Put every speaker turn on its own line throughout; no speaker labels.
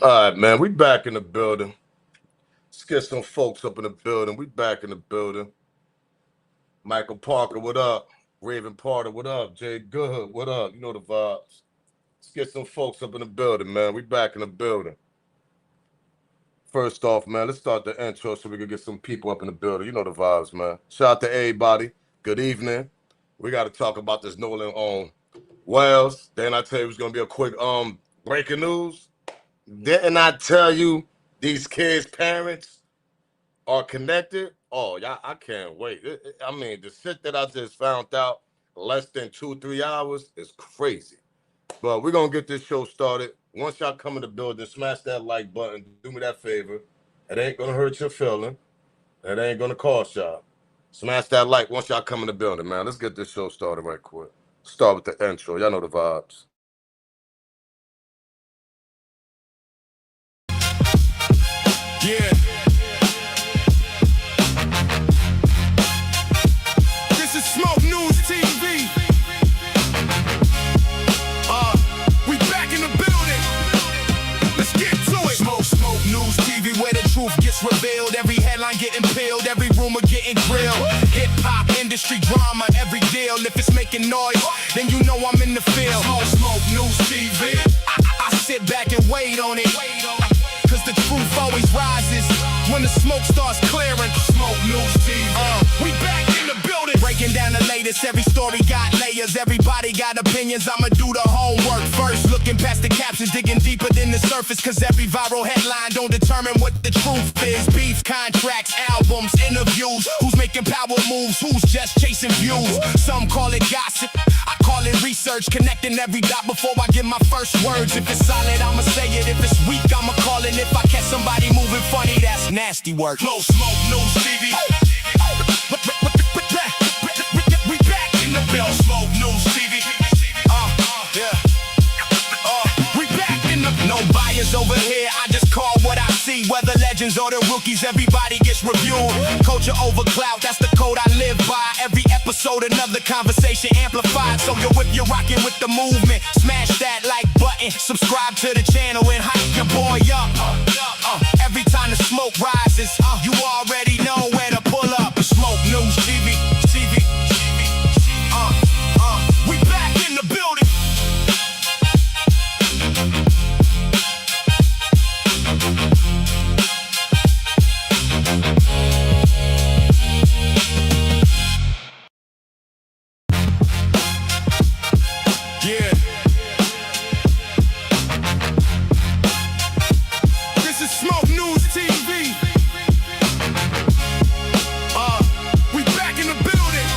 All right, man. We back in the building. Let's get some folks up in the building. We back in the building. Michael Parker, what up? Raven Porter, what up? Jay Good, what up? You know the vibes. Let's get some folks up in the building, man. We back in the building. First off, man, let's start the intro so we can get some people up in the building. You know the vibes, man. Shout out to everybody. Good evening. We got to talk about this Nolan on Wells. Then I tell you it's gonna be a quick breaking news. Didn't I tell you these kids' parents are connected? Oh, yeah, I can't wait. I mean, the shit that I just found out less than 2, 3 hours is crazy. But we're gonna get this show started. Once y'all come in the building, smash that like button. Do me that favor. It ain't gonna hurt your feeling. It ain't gonna cost y'all. Smash that like once y'all come in the building, man. Let's get this show started right quick. Start with the intro. Y'all know the vibes.
Yeah. This is Smoke News TV. We back in the building. Let's get to it. Smoke News TV, where the truth gets revealed. Every headline getting peeled, every rumor getting grilled. Hip hop industry drama, every deal. If it's making noise, then you know I'm in the field. Smoke News TV. I sit back and wait on it. Cause the truth always rises when the smoke starts clearing. Smoke News TV. We back in the building. Breaking down the latest, every story got layers. Everybody got opinions, I'ma do the homework first. Looking past the captions, digging deeper than the surface. Cause every viral headline don't determine what the truth is. Beef, contracts, albums, interviews. Who's making power moves, who's just chasing views. Some call it gossip, I call it research. Connecting every dot before I give my first words. If it's solid, I'ma say it. If it's weak, I'ma call it. If I catch somebody moving funny, that's nasty work. Blow Smoke News TV. We back in the Blow Smoke News TV. We back in the. No bias over here, I just call what I see. Whether legends or the rookies, everybody gets reviewed. Culture over clout, that's the code I live by. Every episode, another conversation amplified. So yo, if you're rocking with the movement, smash that like button, subscribe to the channel and hype your boy up. Every time the smoke rises, you already know where to pull up. Smoke News TV. We back in the building. Yeah. This is Smoke News TV. We back in the building.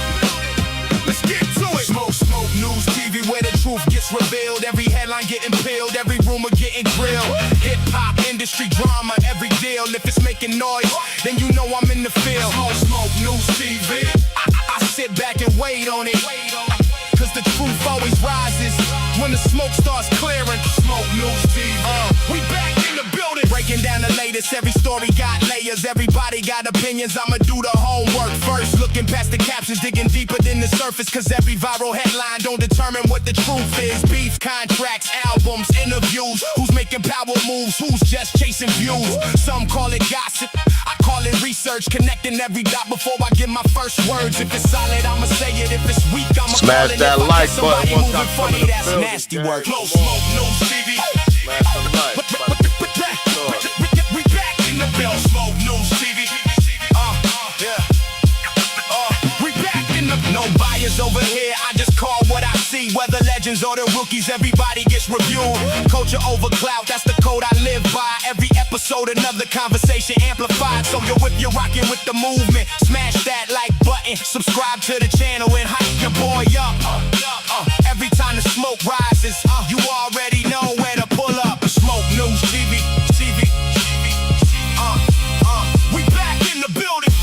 Let's get to it. Smoke News TV, where the truth gets revealed. Every headline getting peeled, every rumor getting grilled. Hip hop industry drama, every deal. If it's making noise, then you know I'm in the field. Smoke News TV. I sit back and wait on it. Cause the truth always rises when the smoke starts clearing. Smoke News TV. We back in the building. Breaking down the latest, every story got layers. Everybody got opinions, I'ma do the homework first. Looking past the captions, digging deeper than the surface. Cause every viral headline don't determine what the truth is. Beef, contracts, albums, interviews. Who's making power moves, who's just chasing views. Some call it gossip, I call it research. Connecting every dot before I give my first words. If it's solid, I'ma say it. If it's weak, I'ma
Smash
call it.
that
If I
like
catch somebody
button once
moving
I come
funny,
in the
that's
building,
nasty
gang.
work.
Come
Blow
on.
Smoke News TV.
Smash the like.
We back in the Blow Smoke News TV. We back in the. No bias over here, I just call what I see. Whether legends or the rookies, everybody gets reviewed. Culture over clout, that's the code I live by. Every episode, another conversation amplified. So yo, if you're rocking with the movement, smash that like button, subscribe to the channel and hype your boy up. Every time the smoke rises, you already know where to pull up. Smoke News TV. We back in the building.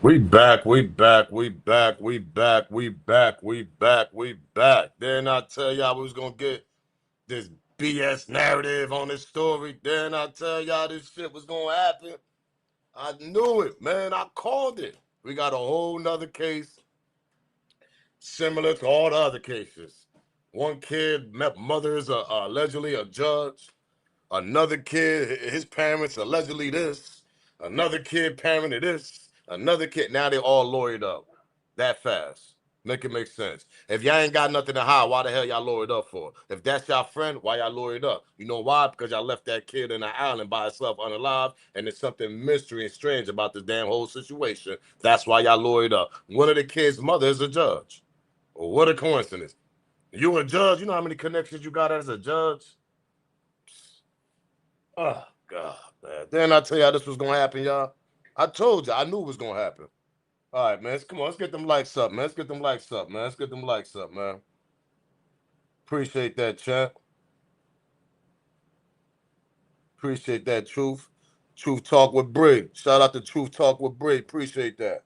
We back. Didn't I tell y'all we was gonna get this BS narrative on this story. Then I tell y'all this shit was gonna happen. I knew it, man. I called it. We got a whole nother case similar to all the other cases. One kid, mother is allegedly a judge. Another kid, his parents allegedly this. Another kid, parent of this. Another kid. Now they all lawyered up that fast. Make it make sense. If y'all ain't got nothing to hide, why the hell y'all lawyered up for? If that's y'all friend, why y'all lawyered up? You know why? Because y'all left that kid in the island by itself, unalive, and there's something mystery and strange about this damn whole situation. That's why y'all lawyered up. One of the kids' mother is a judge. What a coincidence. You a judge? You know how many connections you got as a judge? Oh, God, man. Then I tell y'all this was going to happen, y'all. I told you. I knew it was going to happen. All right, man. Come on. Let's get them likes up, man. Let's get them likes up, man. Let's get them likes up, man. Appreciate that, chat. Appreciate that, Truth. Truth Talk with Brig. Shout out to Truth Talk with Brig. Appreciate that.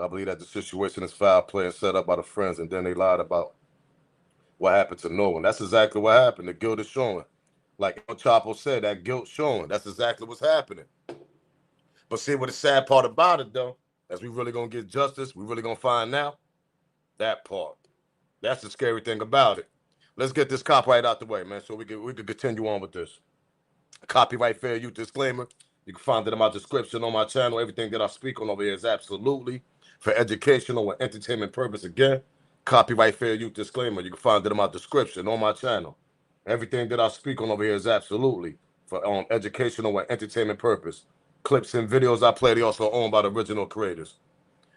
I believe that the situation is foul play and set up by the friends, and then they lied about what happened to Nolan. That's exactly what happened. The guilt is showing. Like Chapo said, that guilt showing. That's exactly what's happening. But see what the sad part about it, though, as we really gonna get justice, we really gonna find out that part. That's the scary thing about it. Let's get this copyright out the way, man, so we can continue on with this. Copyright fair use disclaimer. You can find it in my description on my channel. Everything that I speak on over here is absolutely for educational and entertainment purpose. Again, copyright fair use disclaimer. You can find it in my description on my channel. Everything that I speak on over here is absolutely for educational and entertainment purpose. Clips and videos I play, they also owned by the original creators.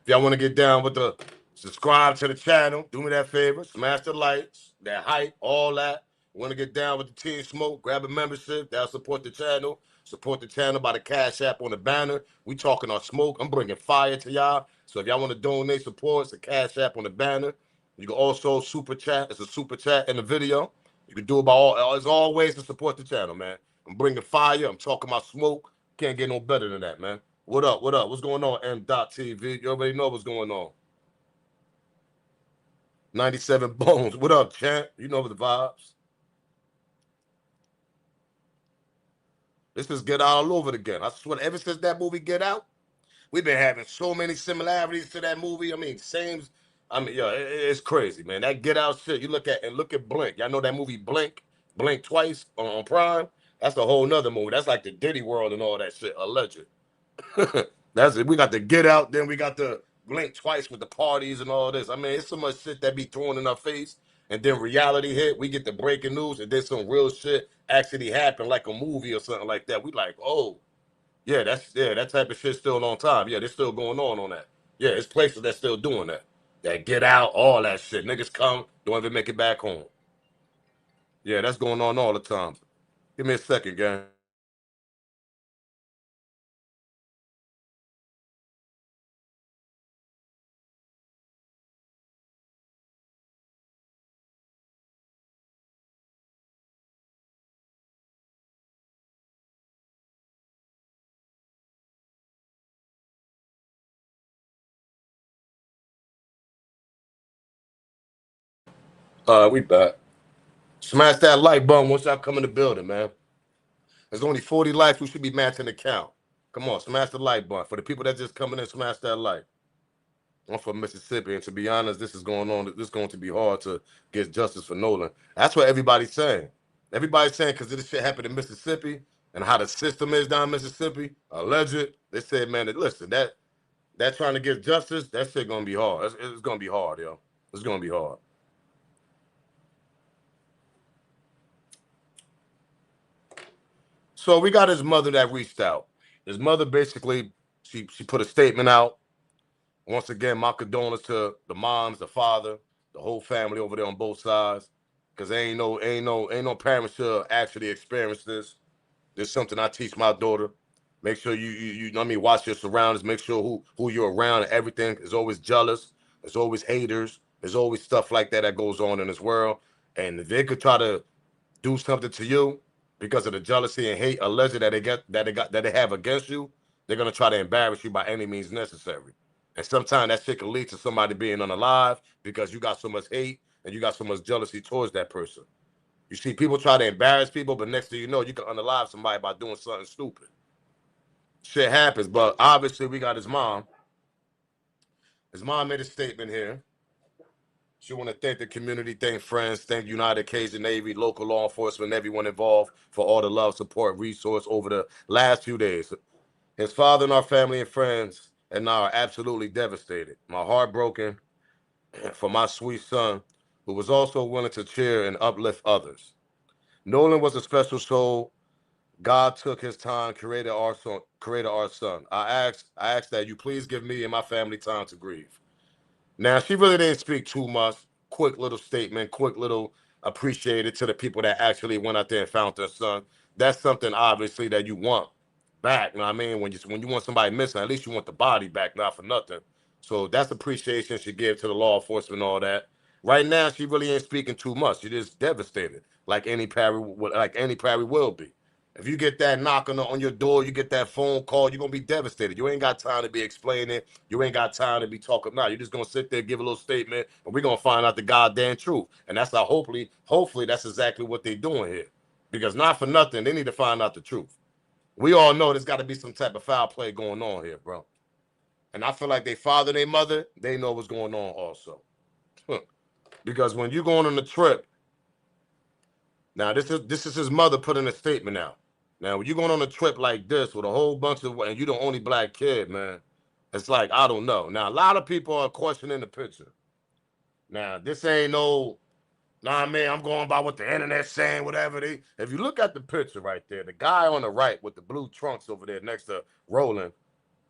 If y'all want to get down with the subscribe to the channel, do me that favor, smash the lights, that hype, all that. Want to get down with the Team Smoke, grab a membership, that'll support the channel. Support the channel by the Cash App on the banner. We talking on smoke. I'm bringing fire to y'all. So if y'all want to donate support, it's a Cash App on the banner. You can also super chat. It's a super chat in the video. You can do it by all. There's all ways to support the channel, man. I'm bringing fire. I'm talking about smoke. Can't get no better than that, man. What up? What up? What's going on, M.TV? You already know what's going on. 97 Bones. What up, champ? You know the vibes. This is Get Out all over again. I swear, ever since that movie Get Out, we've been having so many similarities to that movie. I mean, same. I mean, yeah, it's crazy, man. That Get Out shit. You look at Blink. Y'all know that movie Blink? Blink twice on Prime. That's a whole nother movie. That's like the Diddy World and all that shit. Alleged. That's it. We got the Get Out, then we got the Blink twice with the parties and all this. I mean, it's so much shit that be thrown in our face, and then reality hit. We get the breaking news, and then some real shit actually happened, like a movie or something like that. We like, oh, yeah, that type of shit still on time. Yeah, they're still going on that. Yeah, it's places that's still doing that. That Get Out, all that shit. Niggas come, don't even make it back home. Yeah, that's going on all the time. Give me a second, gang. We back. Smash that like button once y'all come in the building, man. There's only 40 likes. We should be matching the count. Come on, smash the like button. For the people that just coming in, smash that like. I'm from Mississippi, and to be honest, this is going on. This is going to be hard to get justice for Nolan. That's what everybody's saying. Everybody's saying because this shit happened in Mississippi and how the system is down in Mississippi, alleged. They said, man, listen, that trying to get justice, that shit gonna be hard. It's gonna be hard, yo. It's gonna be hard. So we got his mother that reached out. His mother basically, she put a statement out. Once again, my condolences to the moms, the father, the whole family over there on both sides. Cause ain't no parents should actually experience this. This is something I teach my daughter. Make sure you know what I mean, watch your surroundings, make sure who you're around and everything. There's always jealous, there's always haters, there's always stuff like that goes on in this world. And if they could try to do something to you because of the jealousy and hate alleged that they have against you, they're gonna try to embarrass you by any means necessary. And sometimes that shit can lead to somebody being unalive because you got so much hate and you got so much jealousy towards that person. You see people try to embarrass people, but next thing you know, you can unalive somebody by doing something stupid. Shit happens, but obviously we got his mom. His mom made a statement here. She want to thank the community, thank friends, thank United Cajun Navy, local law enforcement, everyone involved for all the love, support, resource over the last few days. His father and our family and friends and I are absolutely devastated. My heart broken for my sweet son, who was also willing to cheer and uplift others. Nolan was a special soul. God took his time, created our son. Created our son. I asked that you please give me and my family time to grieve. Now, she really didn't speak too much. Quick little statement, quick little appreciated to the people that actually went out there and found their son. That's something obviously that you want back. You know what I mean? When you want somebody missing, at least you want the body back, not for nothing. So that's appreciation she gave to the law enforcement and all that. Right now, she really ain't speaking too much. She just devastated, like any Perry will be. If you get that knock on your door, you get that phone call, you're gonna be devastated. You ain't got time to be explaining. You ain't got time to be talking. Now you're just gonna sit there, give a little statement, and we're gonna find out the goddamn truth. And that's how hopefully that's exactly what they're doing here. Because not for nothing, they need to find out the truth. We all know there's got to be some type of foul play going on here, bro. And I feel like they father, their mother, they know what's going on also. Because when you're going on a trip, now this is his mother putting a statement out. Now, when you're going on a trip like this with a whole bunch of, and you're the only black kid, man, it's like, I don't know. Now, a lot of people are questioning the picture. Now, this ain't no, nah, man, I'm going by what the internet's saying, whatever. If you look at the picture right there, the guy on the right with the blue trunks over there next to Roland,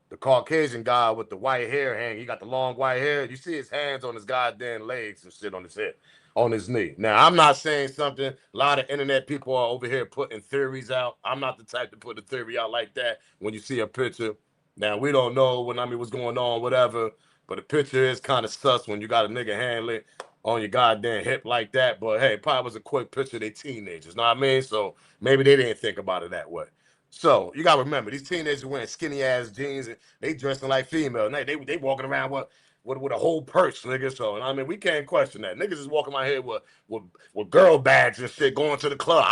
the Caucasian guy with the white hair hanging, he got the long white hair. You see his hands on his goddamn legs and shit on his head, on his knee. Now, I'm not saying something. A lot of internet people are over here putting theories out. I'm not the type to put a theory out like that when you see a picture. Now, we don't know what's going on, whatever, but the picture is kind of sus when you got a nigga handling on your goddamn hip like that. But hey, probably was a quick picture. They teenagers, know what I mean? So maybe they didn't think about it that way. So you gotta remember, these teenagers wearing skinny ass jeans and they dressing like female. They walking around with a whole purse, nigga. So I mean, we can't question that. Niggas is walking around here with girl bags and shit, going to the club.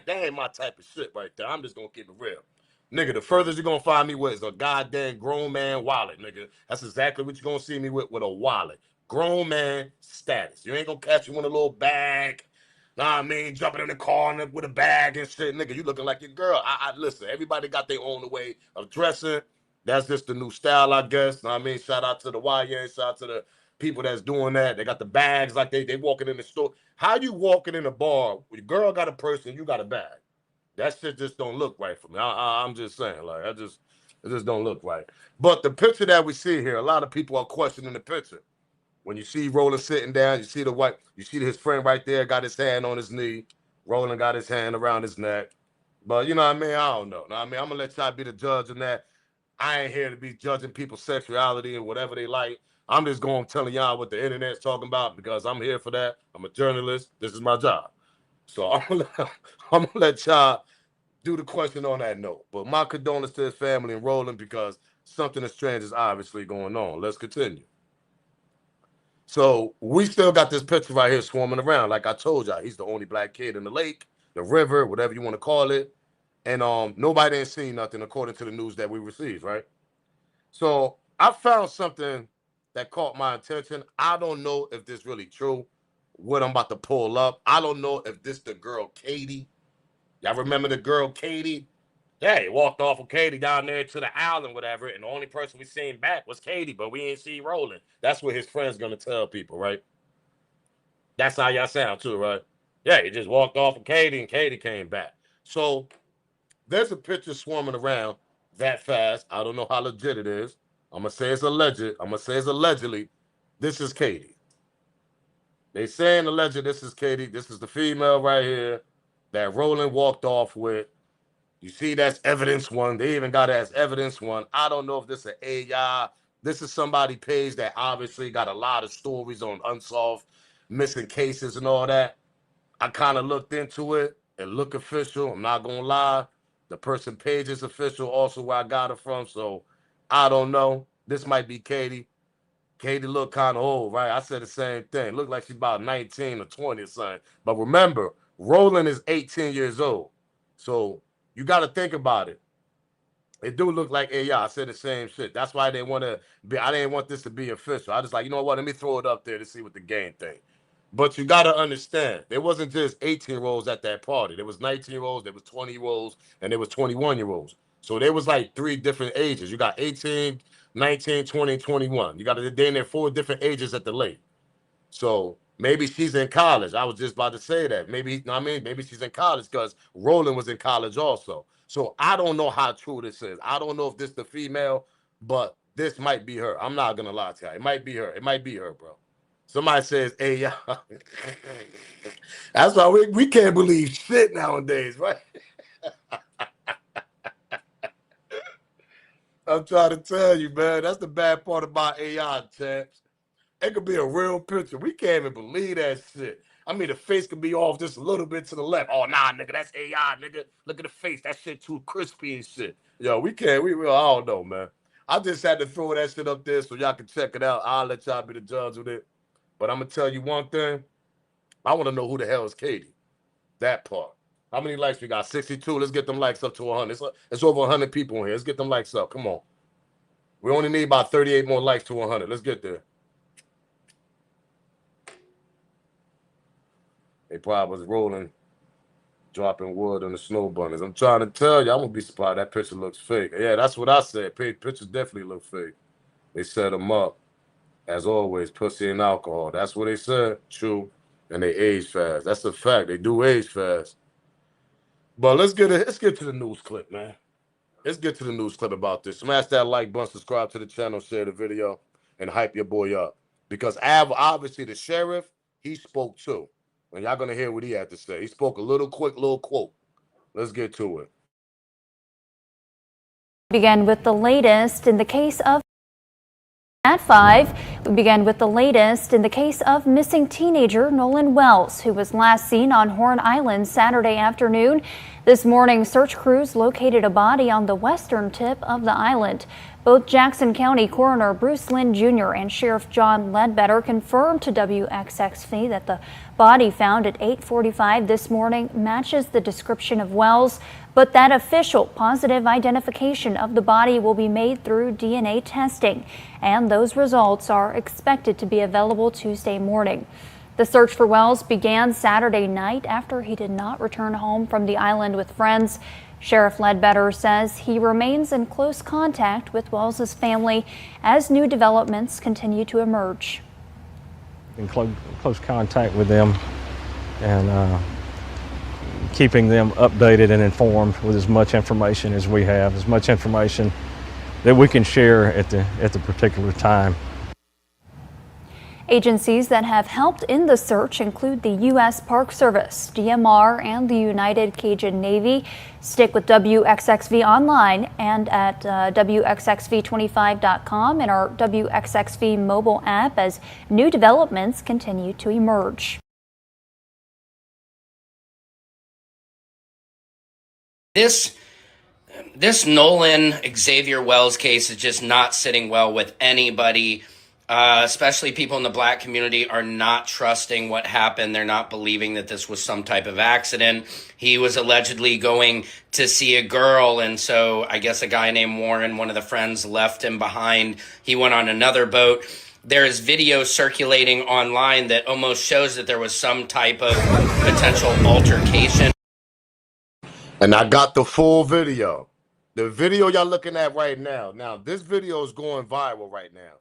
That ain't my type of shit right there. I'm just gonna keep it real. Nigga, the furthest you're gonna find me with is a goddamn grown man wallet, nigga. That's exactly what you're gonna see me with a wallet. Grown man status. You ain't gonna catch me with a little bag. Know what I mean? Jumping in the car with a bag and shit. Nigga, you looking like your girl. I listen, everybody got their own way of dressing. That's just the new style, I guess. Know what I mean? Shout out to the YN, shout out to the people that's doing that. They got the bags like they walking in the store. How you walking in a bar? Your girl got a purse and you got a bag. That shit just don't look right for me. I'm just saying, like, it just don't look right. But the picture that we see here, a lot of people are questioning the picture. When you see Roland sitting down, you see his friend right there, got his hand on his knee. Roland got his hand around his neck. But you know what I mean? I don't know. I mean, I'm gonna let y'all be the judge in that. I ain't here to be judging people's sexuality and whatever they like. I'm just going telling y'all what the internet's talking about because I'm here for that. I'm a journalist. This is my job. So I'm gonna let y'all do the question on that note. But my condolences to his family and Roland because something strange is obviously going on. Let's continue. So we still got this picture right here swarming around. Like I told y'all, he's the only black kid in the lake, the river, whatever you want to call it. And nobody ain't seen nothing according to the news that we received, right? So I found something that caught my attention. I don't know if this really true. What I'm about to pull up. I don't know if this the girl Katie. Y'all remember the girl Katie? Yeah, he walked off with Katie down there to the island, whatever, and the only person we seen back was Katie, but we ain't see Roland. That's what his friend's gonna tell people, right? That's how y'all sound too, right? Yeah, he just walked off with Katie and Katie came back. So there's a picture swarming around that fast. I don't know how legit it is. I'm gonna say it's alleged. I'm gonna say it's allegedly. This is Katie. They saying alleged this is Katie. This is the female right here that Roland walked off with. You see, that's evidence one. They even got it as evidence one. I don't know if this is an AI. This is somebody page that obviously got a lot of stories on unsolved missing cases and all that. I kind of looked into it. It looked official. I'm not gonna lie. The person page is official, also where I got it from. So I don't know. This might be Katie. Katie looked kind of old, right? I said the same thing. Looked like she's about 19 or 20 or something. But remember, Roland is 18 years old. So you got to think about it. It do look like AI. I said the same shit. That's why I didn't want to be. I didn't want this to be official. I just like, you know what? Let me throw it up there to see what the game think. But you got to understand, there wasn't just 18-year-olds at that party. There was 19-year-olds, there was 20-year-olds, and there was 21-year-olds. So there was like three different ages. You got 18, 19, 20, 21. You got to then there 4 different ages at the lake. So maybe she's in college. I was just about to say that. Maybe, you know what I mean? Maybe she's in college because Roland was in college also. So I don't know how true this is. I don't know if this the female, but this might be her. I'm not gonna lie to you. It might be her. It might be her, bro. Somebody says, hey, yeah. That's why we can't believe shit nowadays, right? I'm trying to tell you, man. That's the bad part about AI, champs. It could be a real picture. We can't even believe that shit. I mean, the face could be off just a little bit to the left. Oh, nah, nigga, that's AI, nigga. Look at the face. That shit too crispy and shit. Yo, we can't. I don't know, man. I just had to throw that shit up there so y'all can check it out. I'll let y'all be the judge with it. But I'm going to tell you one thing. I want to know who the hell is Katie. That part. How many likes we got? 62. Let's get them likes up to 100. It's over 100 people in here. Let's get them likes up. Come on. We only need about 38 more likes to 100. Let's get there. They probably was rolling, dropping wood on the snow bunnies. I'm trying to tell you, I'm going to be surprised. That picture looks fake. Yeah, that's what I said. Pictures definitely look fake. They set them up. As always, pussy and alcohol. That's what they said. True. And they age fast. That's a fact. They do age fast. But let's get to the news clip, man. Let's get to the news clip about this. Smash that like button, subscribe to the channel, share the video, and hype your boy up. Because obviously the sheriff, he spoke too. And y'all gonna hear what he had to say. He spoke a little quote. Let's get to it.
Begin with the latest in the case of At 5, we begin with the latest in the case of missing teenager Nolan Wells, who was last seen on Horn Island Saturday afternoon. This morning, search crews located a body on the western tip of the island. Both Jackson County Coroner Bruce Lynn Jr. and Sheriff John Ledbetter confirmed to WXXV that the body found at 8:45 this morning matches the description of Wells, but that official positive identification of the body will be made through DNA testing, and those results are expected to be available Tuesday morning. The search for Wells began Saturday night after he did not return home from the island with friends. Sheriff Ledbetter says he remains in close contact with Wells's family as new developments continue to emerge.
In close contact with them and keeping them updated and informed with as much information as we have, as much information that we can share at the particular time.
Agencies that have helped in the search include the U.S. Park Service, DMR, and the United Cajun Navy. Stick with WXXV online and at WXXV25.com and our WXXV mobile app as new developments continue to emerge.
This Nolan Xavier Wells case is just not sitting well with anybody. Especially people in the black community are not trusting what happened. They're not believing that this was some type of accident. He was allegedly going to see a girl, and so I guess a guy named Warren, one of the friends, left him behind. He went on another boat. There is video circulating online that almost shows that there was some type of potential altercation.
And I got the full video. The video y'all looking at right now. Now, this video is going viral right now.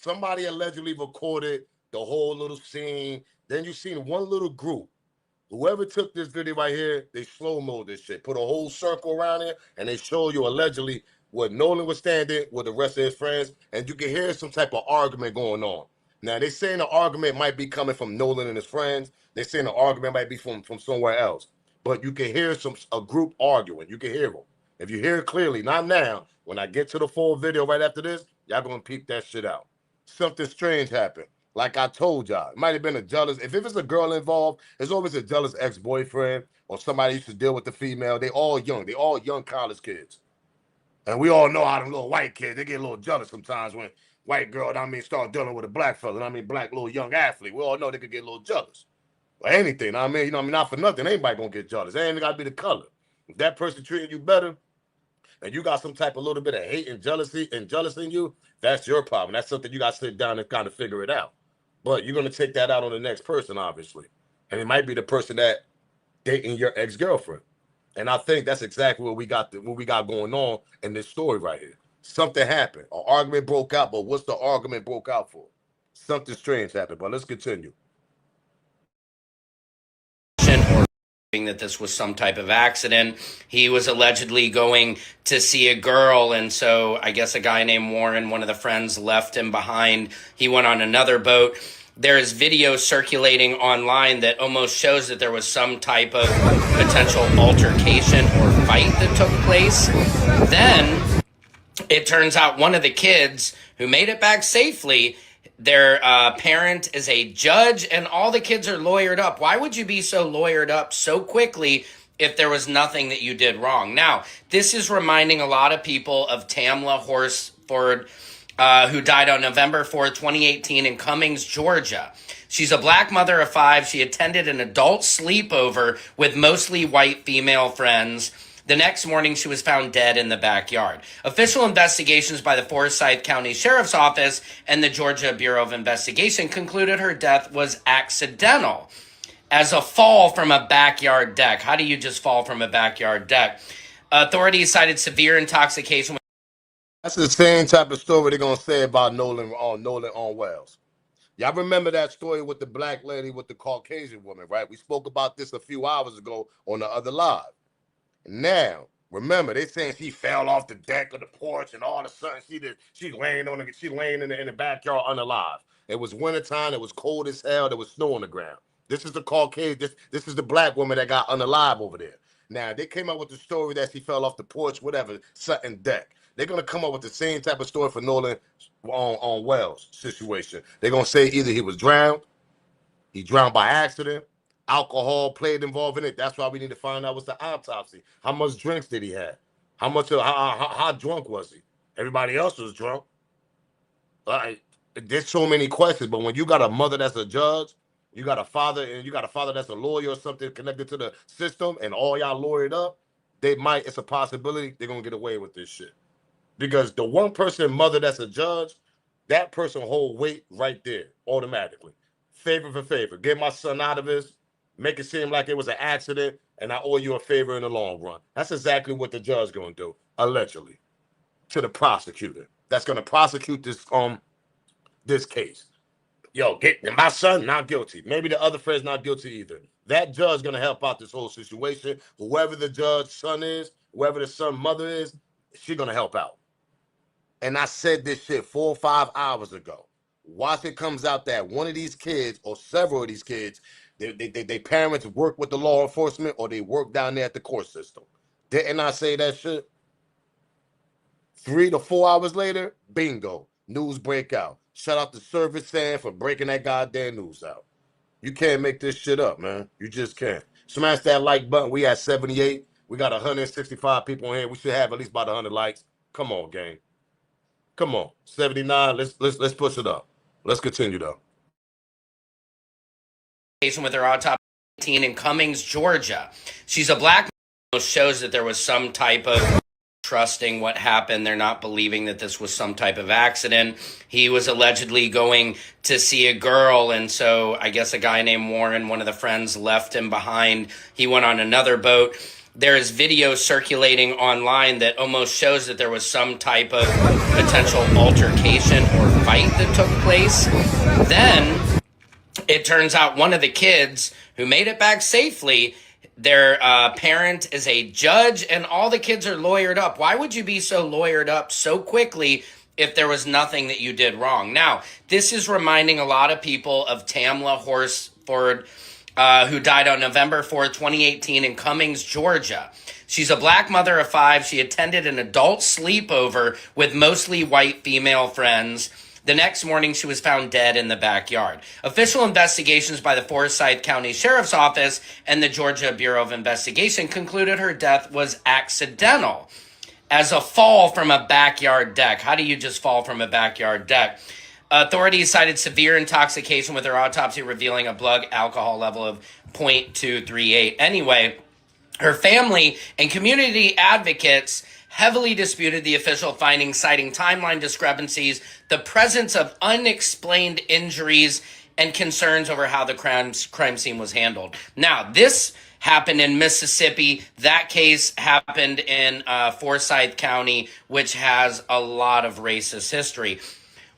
Somebody allegedly recorded the whole little scene. Then you seen one little group. Whoever took this video right here, they slow-mo this shit. Put a whole circle around it, and they show you allegedly where Nolan was standing with the rest of his friends, and you can hear some type of argument going on. Now, they saying the argument might be coming from Nolan and his friends. They saying the argument might be from somewhere else. But you can hear a group arguing. You can hear them. If you hear it clearly, not now, when I get to the full video right after this, y'all gonna peep that shit out. Something strange happened. Like I told y'all, it might have been a jealous. If it's a girl involved, there's always a jealous ex-boyfriend or somebody used to deal with the female. They all young. They all young college kids. And we all know how them little white kids, they get a little jealous sometimes when white girl, start dealing with a black fella, black little young athlete. We all know they could get a little jealous. Or anything, not for nothing. Anybody gonna get jealous. It ain't gotta be the color. If that person treating you better, and you got some type of little bit of hate and jealousy in you, that's your problem. That's something you got to sit down and kind of figure it out. But you're going to take that out on the next person, obviously. And it might be the person that dating your ex-girlfriend. And I think that's exactly what we got going on in this story right here. Something happened. An argument broke out, but what's the argument broke out for? Something strange happened, but let's continue.
That this was some type of accident. He was allegedly going to see a girl, and so I guess a guy named Warren, one of the friends, left him behind. He went on another boat. There is video circulating online that almost shows that there was some type of potential altercation or fight that took place. Then it turns out one of the kids who made it back safely, their parent is a judge, and all the kids are lawyered up. Why would you be so lawyered up so quickly if there was nothing that you did wrong? Now, this is reminding a lot of people of Tamla Horsford, who died on November 4th, 2018 in Cummings, Georgia. She's a black mother of 5. She attended an adult sleepover with mostly white female friends. The next morning, she was found dead in the backyard. Official investigations by the Forsyth County Sheriff's Office and the Georgia Bureau of Investigation concluded her death was accidental as a fall from a backyard deck. How do you just fall from a backyard deck? Authorities cited severe intoxication.
That's the same type of story they're going to say about Nolan on Wells. Y'all remember that story with the black lady with the Caucasian woman, right? We spoke about this a few hours ago on the other live. Now, remember, they saying she fell off the deck of the porch, and all of a sudden she's laying in the backyard unalive. It was wintertime. It was cold as hell. There was snow on the ground. This is the Caucasian. This is the black woman that got unalive over there. Now, they came up with the story that she fell off the porch, whatever, something deck. They're going to come up with the same type of story for Nolan on Wells situation. They're going to say either he was drowned, he drowned by accident, alcohol played involved in it. That's why we need to find out what's the autopsy. How much drinks did he have? How drunk was he? Everybody else was drunk. There's so many questions, but when you got a mother that's a judge, you got a father that's a lawyer or something connected to the system, and all y'all lawyered up, it's a possibility they're gonna get away with this shit. Because the one person mother that's a judge, that person hold weight right there automatically. Favor for favor. Get my son out of this. Make it seem like it was an accident, and I owe you a favor in the long run. That's exactly what the judge gonna do, allegedly, to the prosecutor. That's gonna prosecute this case. Yo, get my son not guilty. Maybe the other friend's not guilty either. That judge gonna help out this whole situation. Whoever the judge's son is, whoever the son mother is, she gonna help out. And I said this shit 4 or 5 hours ago. Watch it comes out that one of these kids or several of these kids, they parents work with the law enforcement or they work down there at the court system. Didn't I say that shit? 3 to 4 hours later, bingo, news break out. Shout out to Service Sand for breaking that goddamn news out. You can't make this shit up, man. You just can't. Smash that like button. We at 78. We got 165 people in here. We should have at least about 100 likes. Come on, gang. Come on, 79. Let's push it up. Let's continue though.
With her autopsy in Cummings, Georgia. She's a black man. Shows that there was some type of trusting what happened. They're not believing that this was some type of accident. He was allegedly going to see a girl, and so I guess a guy named Warren, one of the friends, left him behind. He went on another boat. There is video circulating online that almost shows that there was some type of potential altercation or fight that took place. Then it turns out one of the kids who made it back safely, their parent is a judge, and all the kids are lawyered up. Why would you be so lawyered up so quickly if there was nothing that you did wrong? Now, this is reminding a lot of people of Tamla Horsford, who died on November 4th, 2018 in Cummings, Georgia. She's a black mother of 5. She attended an adult sleepover with mostly white female friends. The next morning, she was found dead in the backyard. Official investigations by the Forsyth County Sheriff's Office and the Georgia Bureau of Investigation concluded her death was accidental as a fall from a backyard deck. How do you just fall from a backyard deck? Authorities cited severe intoxication with her autopsy revealing a blood alcohol level of 0.238. Anyway, her family and community advocates heavily disputed the official findings, citing timeline discrepancies, the presence of unexplained injuries, and concerns over how the crime scene was handled. Now, this happened in Mississippi. That case happened in Forsyth County, which has a lot of racist history.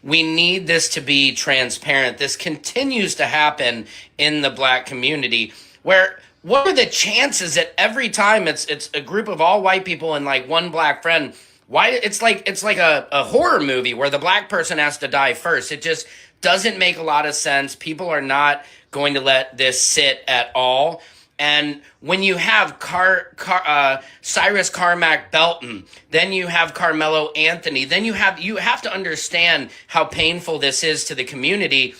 We need this to be transparent. This continues to happen in the black community, where what are the chances that every time it's a group of all white people and like one black friend, why it's like a horror movie where the black person has to die first. It just doesn't make a lot of sense. People are not going to let this sit at all. And when you have Cyrus Carmack Belton, then you have Carmelo Anthony, then you have to understand how painful this is to the community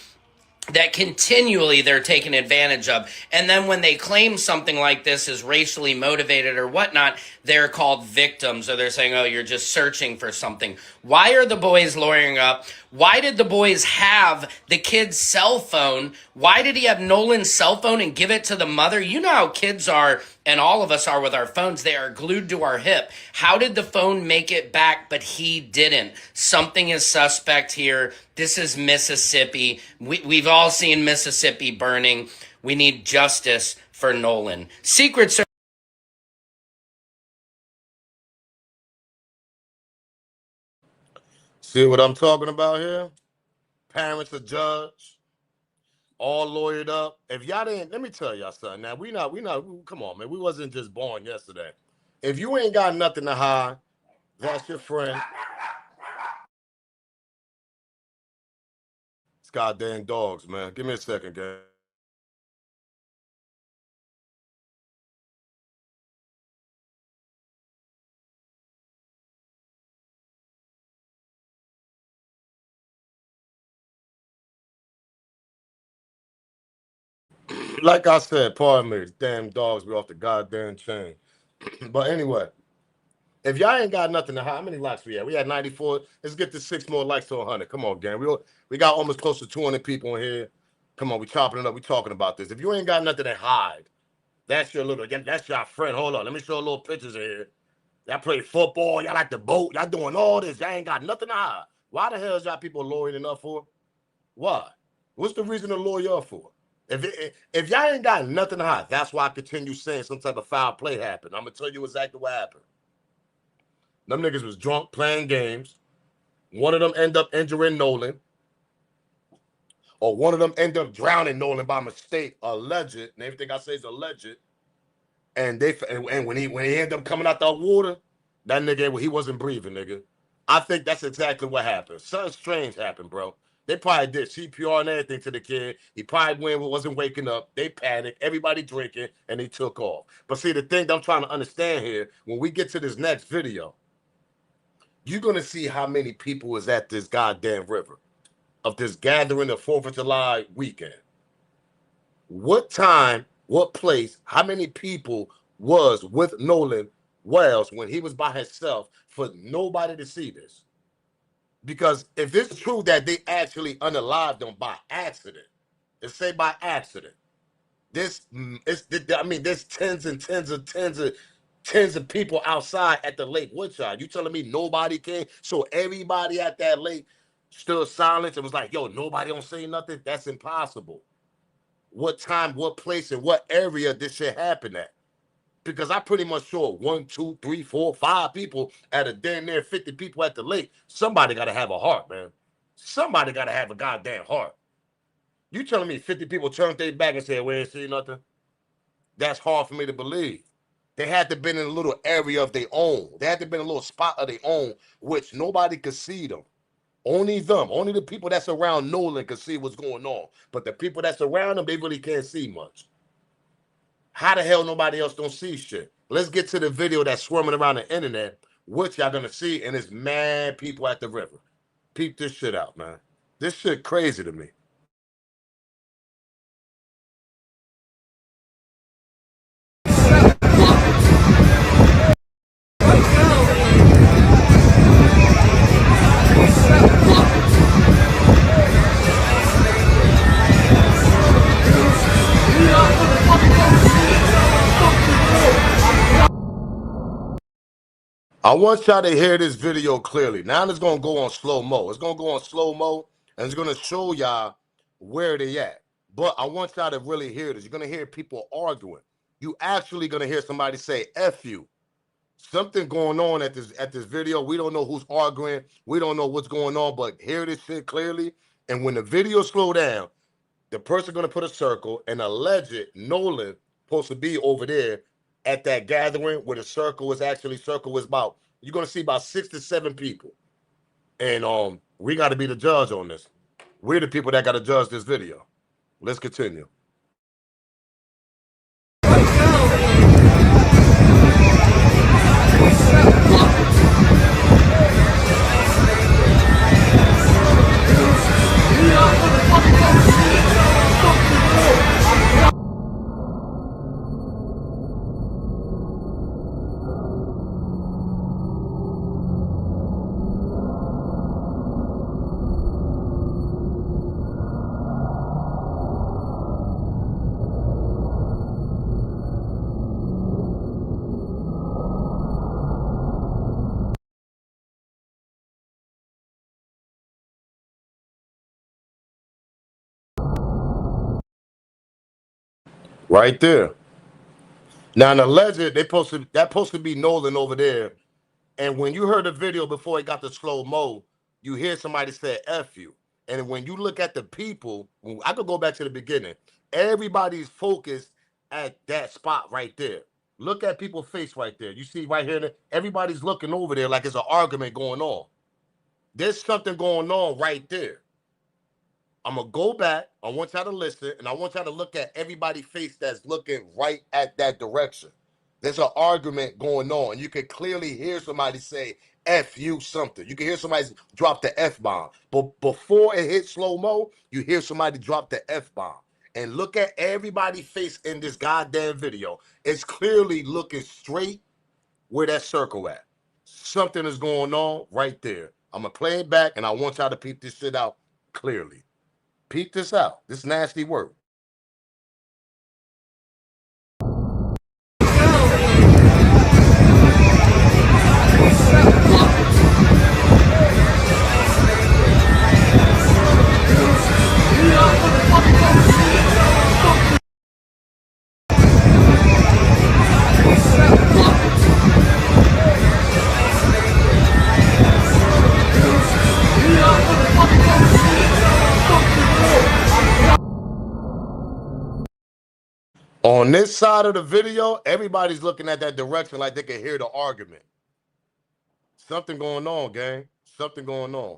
that continually they're taken advantage of. And then when they claim something like this is racially motivated or whatnot, they're called victims, or they're saying, oh, you're just searching for something. Why are the boys lawyering up? Why did the boys have the kid's cell phone? Why did he have Nolan's cell phone and give it to the mother? You know how kids are, and all of us are with our phones. They are glued to our hip. How did the phone make it back, but he didn't? Something is suspect here. This is Mississippi. We've all seen Mississippi burning. We need justice for Nolan. Secret Service.
See what I'm talking about here? Parents, a judge, all lawyered up. If y'all didn't, let me tell y'all something. Now, we not, come on, man. We wasn't just born yesterday. If you ain't got nothing to hide, that's your friend. It's goddamn dogs, man. Give me a second, guys. Like I said, pardon me, damn dogs be off the goddamn chain. But anyway, if y'all ain't got nothing to hide, how many likes we had? We had 94. Let's get to 6 more likes to 100. Come on, gang. We got almost close to 200 people in here. Come on, we chopping it up. We talking about this. If you ain't got nothing to hide, that's your friend. Hold on, let me show a little pictures of here. Y'all play football. Y'all like the boat. Y'all doing all this. Y'all ain't got nothing to hide. Why the hell is y'all people lawyering up for? Why? What's the reason to lawyer up for? If y'all ain't got nothing to hide, that's why I continue saying some type of foul play happened. I'm gonna tell you exactly what happened. Them niggas was drunk playing games. One of them end up injuring Nolan, or one of them end up drowning Nolan by mistake, alleged. And everything I say is alleged. And when he ended up coming out the water, that nigga, he wasn't breathing, nigga. I think that's exactly what happened. Something strange happened, bro. They probably did CPR and everything to the kid. He probably wasn't waking up. They panicked. Everybody drinking, and they took off. But see, the thing that I'm trying to understand here, when we get to this next video, you're going to see how many people was at this goddamn river of this gathering of 4th of July weekend. What time, what place, how many people was with Nolan Wells when he was by himself for nobody to see this? Because if it's true that they actually unalived him by accident, let's say by accident, there's tens of people outside at the lake with y'all. You telling me nobody came? So everybody at that lake stood silent and was like, yo, nobody don't say nothing? That's impossible. What time, what place, and what area this shit happen at? Because I pretty much saw 1, 2, 3, 4, 5 people at a damn near 50 people at the lake. Somebody got to have a heart, man. Somebody got to have a goddamn heart. You telling me 50 people turned their back and said, we ain't see nothing? That's hard for me to believe. They had to been in a little area of their own. They had to been in a little spot of their own, which nobody could see them. Only the people that's around Nolan could see what's going on. But the people that's around them, they really can't see much. How the hell nobody else don't see shit? Let's get to the video that's swarming around the internet, which y'all gonna see, and it's mad people at the river. Peep this shit out, man. This shit crazy to me. I want y'all to hear this video clearly. Now it's gonna go on slow-mo. It's gonna go on slow-mo, and it's gonna show y'all where they at. But I want y'all to really hear this. You're gonna hear people arguing. You actually gonna hear somebody say "F you." Something going on at this video. We don't know who's arguing. We don't know what's going on, but hear this shit clearly. And when the video slow down, the person gonna put a circle, and alleged Nolan supposed to be over there at that gathering where the circle is actually about. You're gonna see about 6 to 7 people, and we got to be the judge on this. We're the people that got to judge this video. Let's continue. Right there. Now, an alleged, that's supposed to be Nolan over there. And when you heard the video before it got the slow mo, you hear somebody say "F you." And when you look at the people, I could go back to the beginning. Everybody's focused at that spot right there. Look at people's face right there. You see right here, everybody's looking over there like it's an argument going on. There's something going on right there. I'm gonna go back. I want y'all to listen, and I want y'all to look at everybody's face that's looking right at that direction. There's an argument going on. You can clearly hear somebody say "F you" something. You can hear somebody drop the F bomb. But before it hits slow mo, you hear somebody drop the F bomb. And look at everybody's face in this goddamn video. It's clearly looking straight where that circle at. Something is going on right there. I'm gonna play it back, and I want y'all to peep this shit out clearly. Peep this out. This nasty work. On this side of the video, everybody's looking at that direction like they can hear the argument. Something going on, gang. Something going on.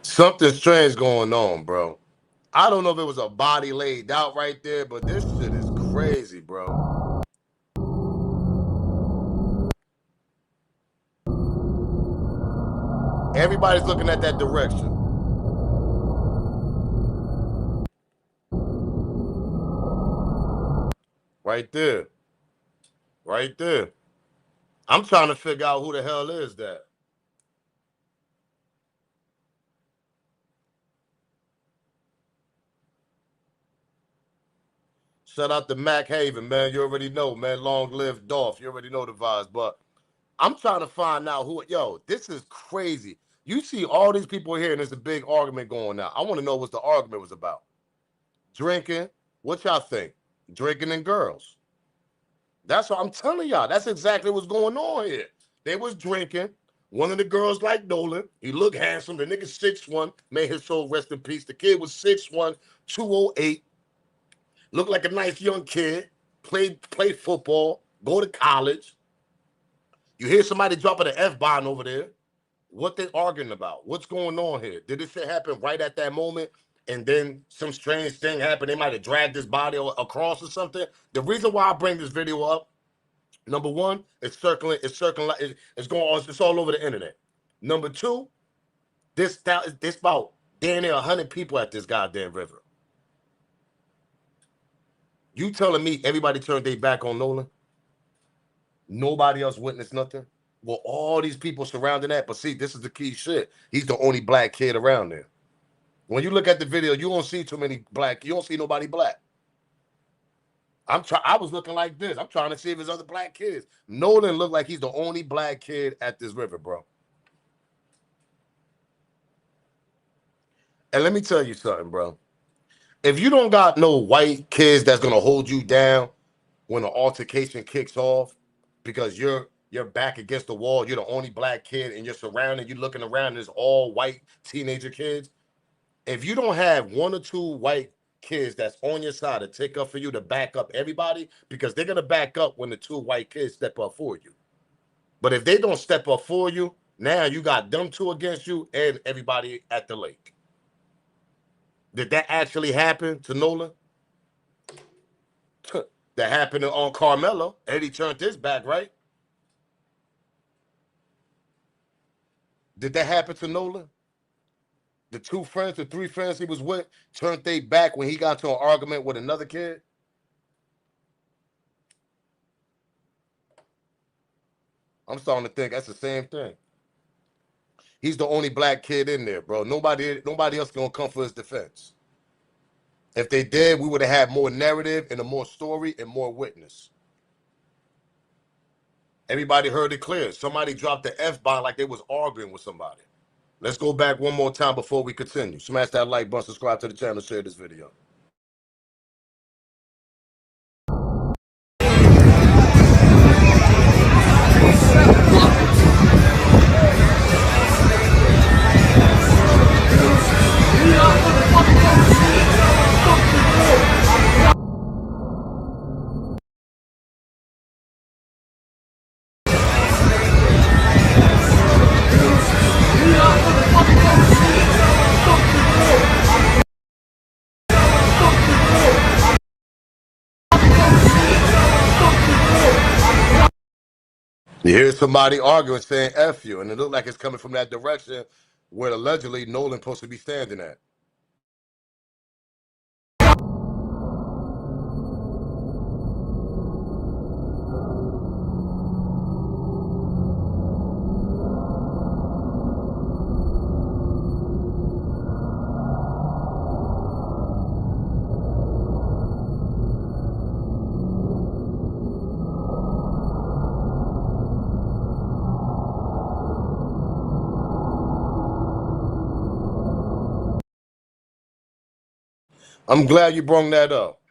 Something strange going on, bro. I don't know if it was a body laid out right there, but this shit is crazy, bro. Everybody's looking at that direction. Right there. Right there. I'm trying to figure out who the hell is that. Shout out to Mac Haven, man. You already know, man. Long live Dolph. You already know the vibes. But I'm trying to find out who. Yo, this is crazy. You see all these people here, and there's a big argument going on. I want to know what the argument was about. Drinking. What y'all think? Drinking and girls. That's what I'm telling y'all. That's exactly what's going on here. They was drinking. One of the girls like Nolan. He looked handsome. The nigga 6'1". May his soul rest in peace. The kid was 6'1", 208. Looked like a nice young kid. Played football. Go to college. You hear somebody dropping an F-bomb over there. What they arguing about? What's going on here? Did this shit happen right at that moment? And then some strange thing happened. They might have dragged this body across or something. The reason why I bring this video up, number one, it's circling, it's going on, it's all over the internet. Number two, this about damn near 100 people at this goddamn river. You telling me everybody turned their back on Nolan? Nobody else witnessed nothing? Well, all these people surrounding that, but see, this is the key shit. He's the only black kid around there. When you look at the video, you don't see too many black. You don't see nobody black. I was looking like this. I'm trying to see if there's other black kids. Nolan looked like he's the only black kid at this river, bro. And let me tell you something, bro. If you don't got no white kids that's gonna hold you down when the altercation kicks off, because you're back against the wall, you're the only black kid, and you're surrounded, you're looking around, there's all white teenager kids. If you don't have one or two white kids that's on your side to take up for you to back up everybody, because they're gonna back up when the two white kids step up for you. But if they don't step up for you, now you got them two against you and everybody at the lake. Did that actually happen to Nolan? That happened on Carmelo. Eddie turned his back, right? Did that happen to Nolan? The two friends, the three friends he was with, turned their back when he got to an argument with another kid? I'm starting to think that's the same thing. He's the only black kid in there, bro. Nobody else gonna come for his defense. If they did, we would have had more narrative and a more story and more witness. Everybody heard it clear. Somebody dropped the F-bomb like they was arguing with somebody. Let's go back one more time before we continue. Smash that like button, subscribe to the channel, share this video. You hear somebody arguing saying F you, and it looked like it's coming from that direction where allegedly Nolan's supposed to be standing at. I'm glad you brought that up,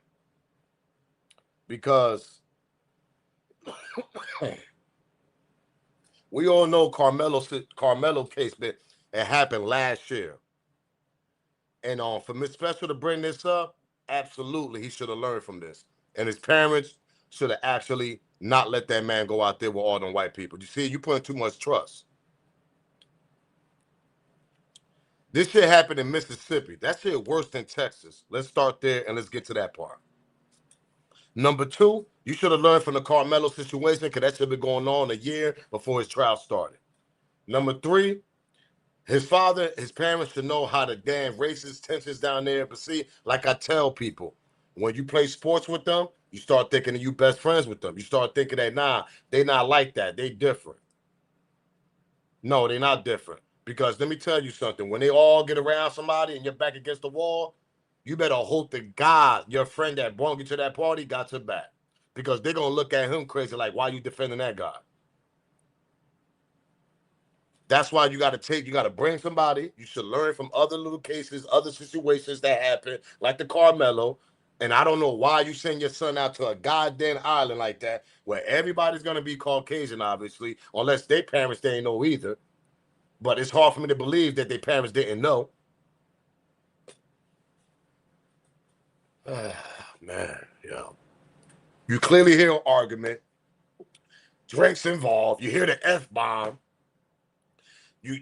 because we all know Carmelo case, it happened last year. And for Miss Special to bring this up, absolutely, he should have learned from this. And his parents should have actually not let that man go out there with all them white people. You see, you putting too much trust. This shit happened in Mississippi. That shit worse than Texas. Let's start there and let's get to that part. Number two, you should have learned from the Carmelo situation, because that should have been going on a year before his trial started. Number three, his parents should know how to damn racist tensions down there. But see, like I tell people, when you play sports with them, you start thinking that you best friends with them. You start thinking that, nah, they not like that. They different. No, they're not different. Because let me tell you something. When they all get around somebody and you're back against the wall, you better hope to God your friend that brought you to that party got your back. Because they're going to look at him crazy like, why are you defending that guy? That's why you got to bring somebody. You should learn from other little cases, other situations that happen, like the Carmelo. And I don't know why you send your son out to a goddamn island like that, where everybody's going to be Caucasian, obviously, unless their parents they ain't know either. But it's hard for me to believe that their parents didn't know. Man, yeah. You clearly hear an argument. Drinks involved. You hear the F-bomb.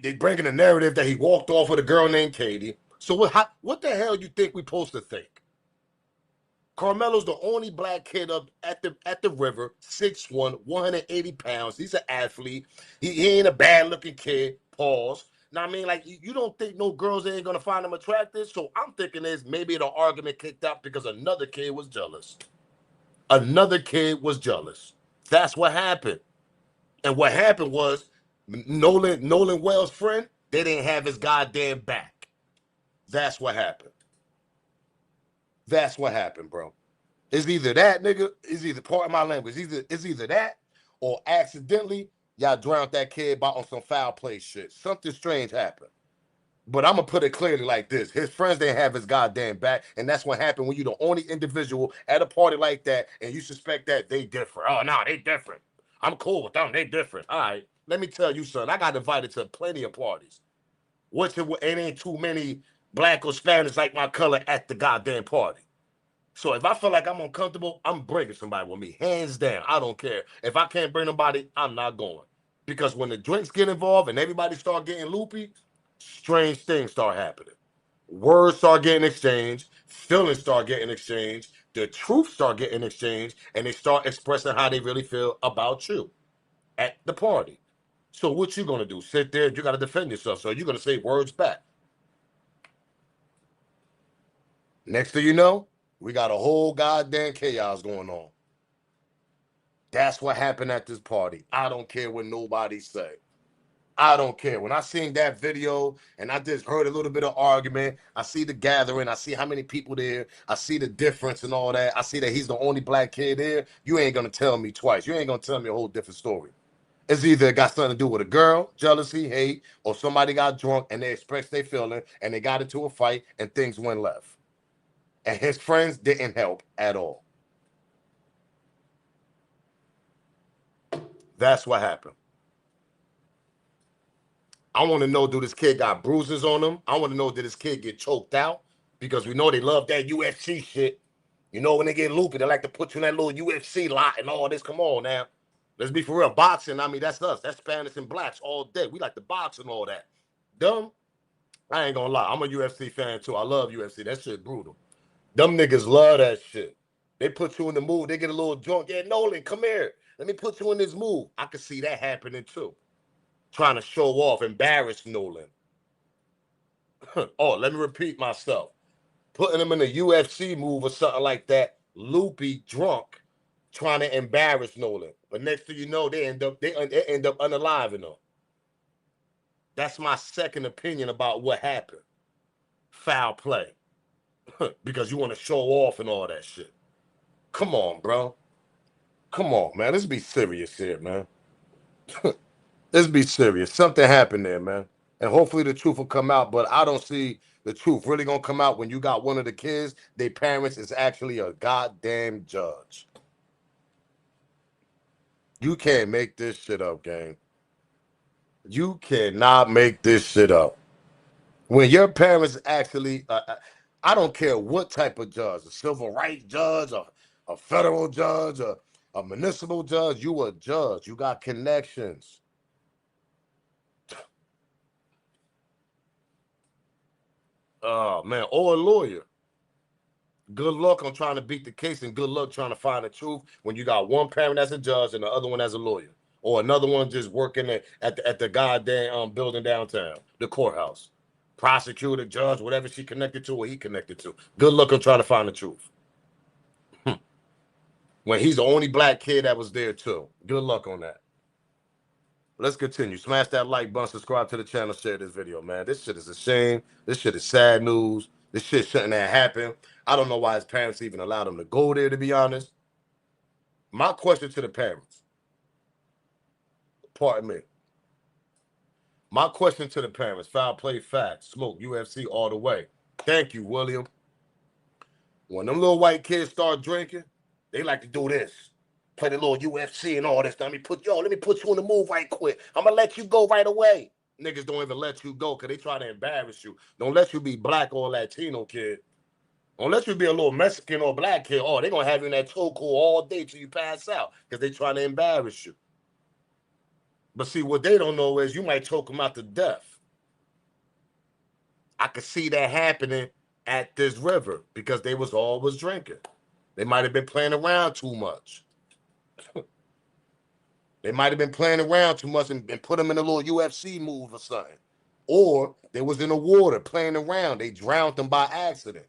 They bringing the narrative that he walked off with a girl named Katie. So what the hell you think we supposed to think? Carmelo's the only black kid up at the river, 6'1", 180 pounds. He's an athlete. He ain't a bad-looking kid. Pause. Now, I mean, like, you don't think no girls ain't going to find him attractive? So I'm thinking is maybe the argument kicked out because another kid was jealous. Another kid was jealous. That's what happened. And what happened was Nolan Wells' friend, they didn't have his goddamn back. That's what happened. That's what happened, bro. It's either that, nigga. It's either, part of my language. It's either that or accidentally y'all drowned that kid on some foul play shit. Something strange happened. But I'm going to put it clearly like this. His friends didn't have his goddamn back, and that's what happened when you're the only individual at a party like that, and you suspect that they different. Oh, no, they different. I'm cool with them. They different. All right. Let me tell you, son, I got invited to plenty of parties. It ain't too many black or Spanish like my color at the goddamn party. So if I feel like I'm uncomfortable, I'm bringing somebody with me. Hands down. I don't care. If I can't bring nobody, I'm not going. Because when the drinks get involved and everybody start getting loopy, strange things start happening. Words start getting exchanged. Feelings start getting exchanged. The truth start getting exchanged. And they start expressing how they really feel about you at the party. So what you going to do? Sit there? You got to defend yourself. So you're going to say words back. Next thing you know, we got a whole goddamn chaos going on. That's what happened at this party. I don't care what nobody say. I don't care. When I seen that video and I just heard a little bit of argument, I see the gathering, I see how many people there, I see the difference and all that. I see that he's the only black kid there. You ain't going to tell me twice. You ain't going to tell me a whole different story. It's either got something to do with a girl, jealousy, hate, or somebody got drunk and they expressed their feeling and they got into a fight and things went left. And his friends didn't help at all. That's what happened. I want to know, do this kid got bruises on him? I want to know, did this kid get choked out? Because we know they love that UFC shit. You know, when they get loopy, they like to put you in that little UFC lot and all this. Come on now. Let's be for real. Boxing, I mean, that's us. That's Spanish and blacks all day. We like to box and all that. Dumb? I ain't gonna lie. I'm a UFC fan too. I love UFC. That shit brutal. Them niggas love that shit. They put you in the mood. They get a little drunk. Yeah, Nolan, come here. Let me put you in this mood. I can see that happening too. Trying to show off, embarrass Nolan. Oh, let me repeat myself. Putting him in a UFC move or something like that, loopy, drunk, trying to embarrass Nolan. But next thing you know, they end up unaliving him. That's my second opinion about what happened. Foul play. Because you want to show off and all that shit. Come on, bro. Come on, man. Let's be serious here, man. Let's be serious. Something happened there, man. And hopefully the truth will come out, but I don't see the truth really gonna come out when you got one of the kids, their parents is actually a goddamn judge. You can't make this shit up, gang. You cannot make this shit up. When your parents actually, I don't care what type of judge, a civil rights judge, a federal judge, a municipal judge, you a judge. You got connections. Oh, man, or a lawyer. Good luck on trying to beat the case and good luck trying to find the truth when you got one parent as a judge and the other one as a lawyer. Or another one just working at the goddamn building downtown, the courthouse. Prosecutor, judge, whatever she connected to or he connected to. Good luck on trying to find the truth. When he's the only black kid that was there too. Good luck on that. Let's continue. Smash that like button, subscribe to the channel, share this video, man. This shit is a shame. This shit is sad news. This shit shouldn't have happened. I don't know why his parents even allowed him to go there, to be honest. My question to the parents, pardon me. My question to the parents, foul play, facts, smoke, UFC all the way. Thank you, William. When them little white kids start drinking, they like to do this. Play the little UFC and all this. Let me put you in the move right quick. I'm going to let you go right away. Niggas don't even let you go because they try to embarrass you. Don't let you be black or Latino kid. Don't let you be a little Mexican or black kid. Oh, they're going to have you in that chokehold all day till you pass out because they trying to embarrass you. But see, what they don't know is you might choke them out to death. I could see that happening at this river because they was always drinking. They might have been playing around too much. They might have been playing around too much and put them in a little UFC move or something. Or they was in the water playing around. They drowned them by accident.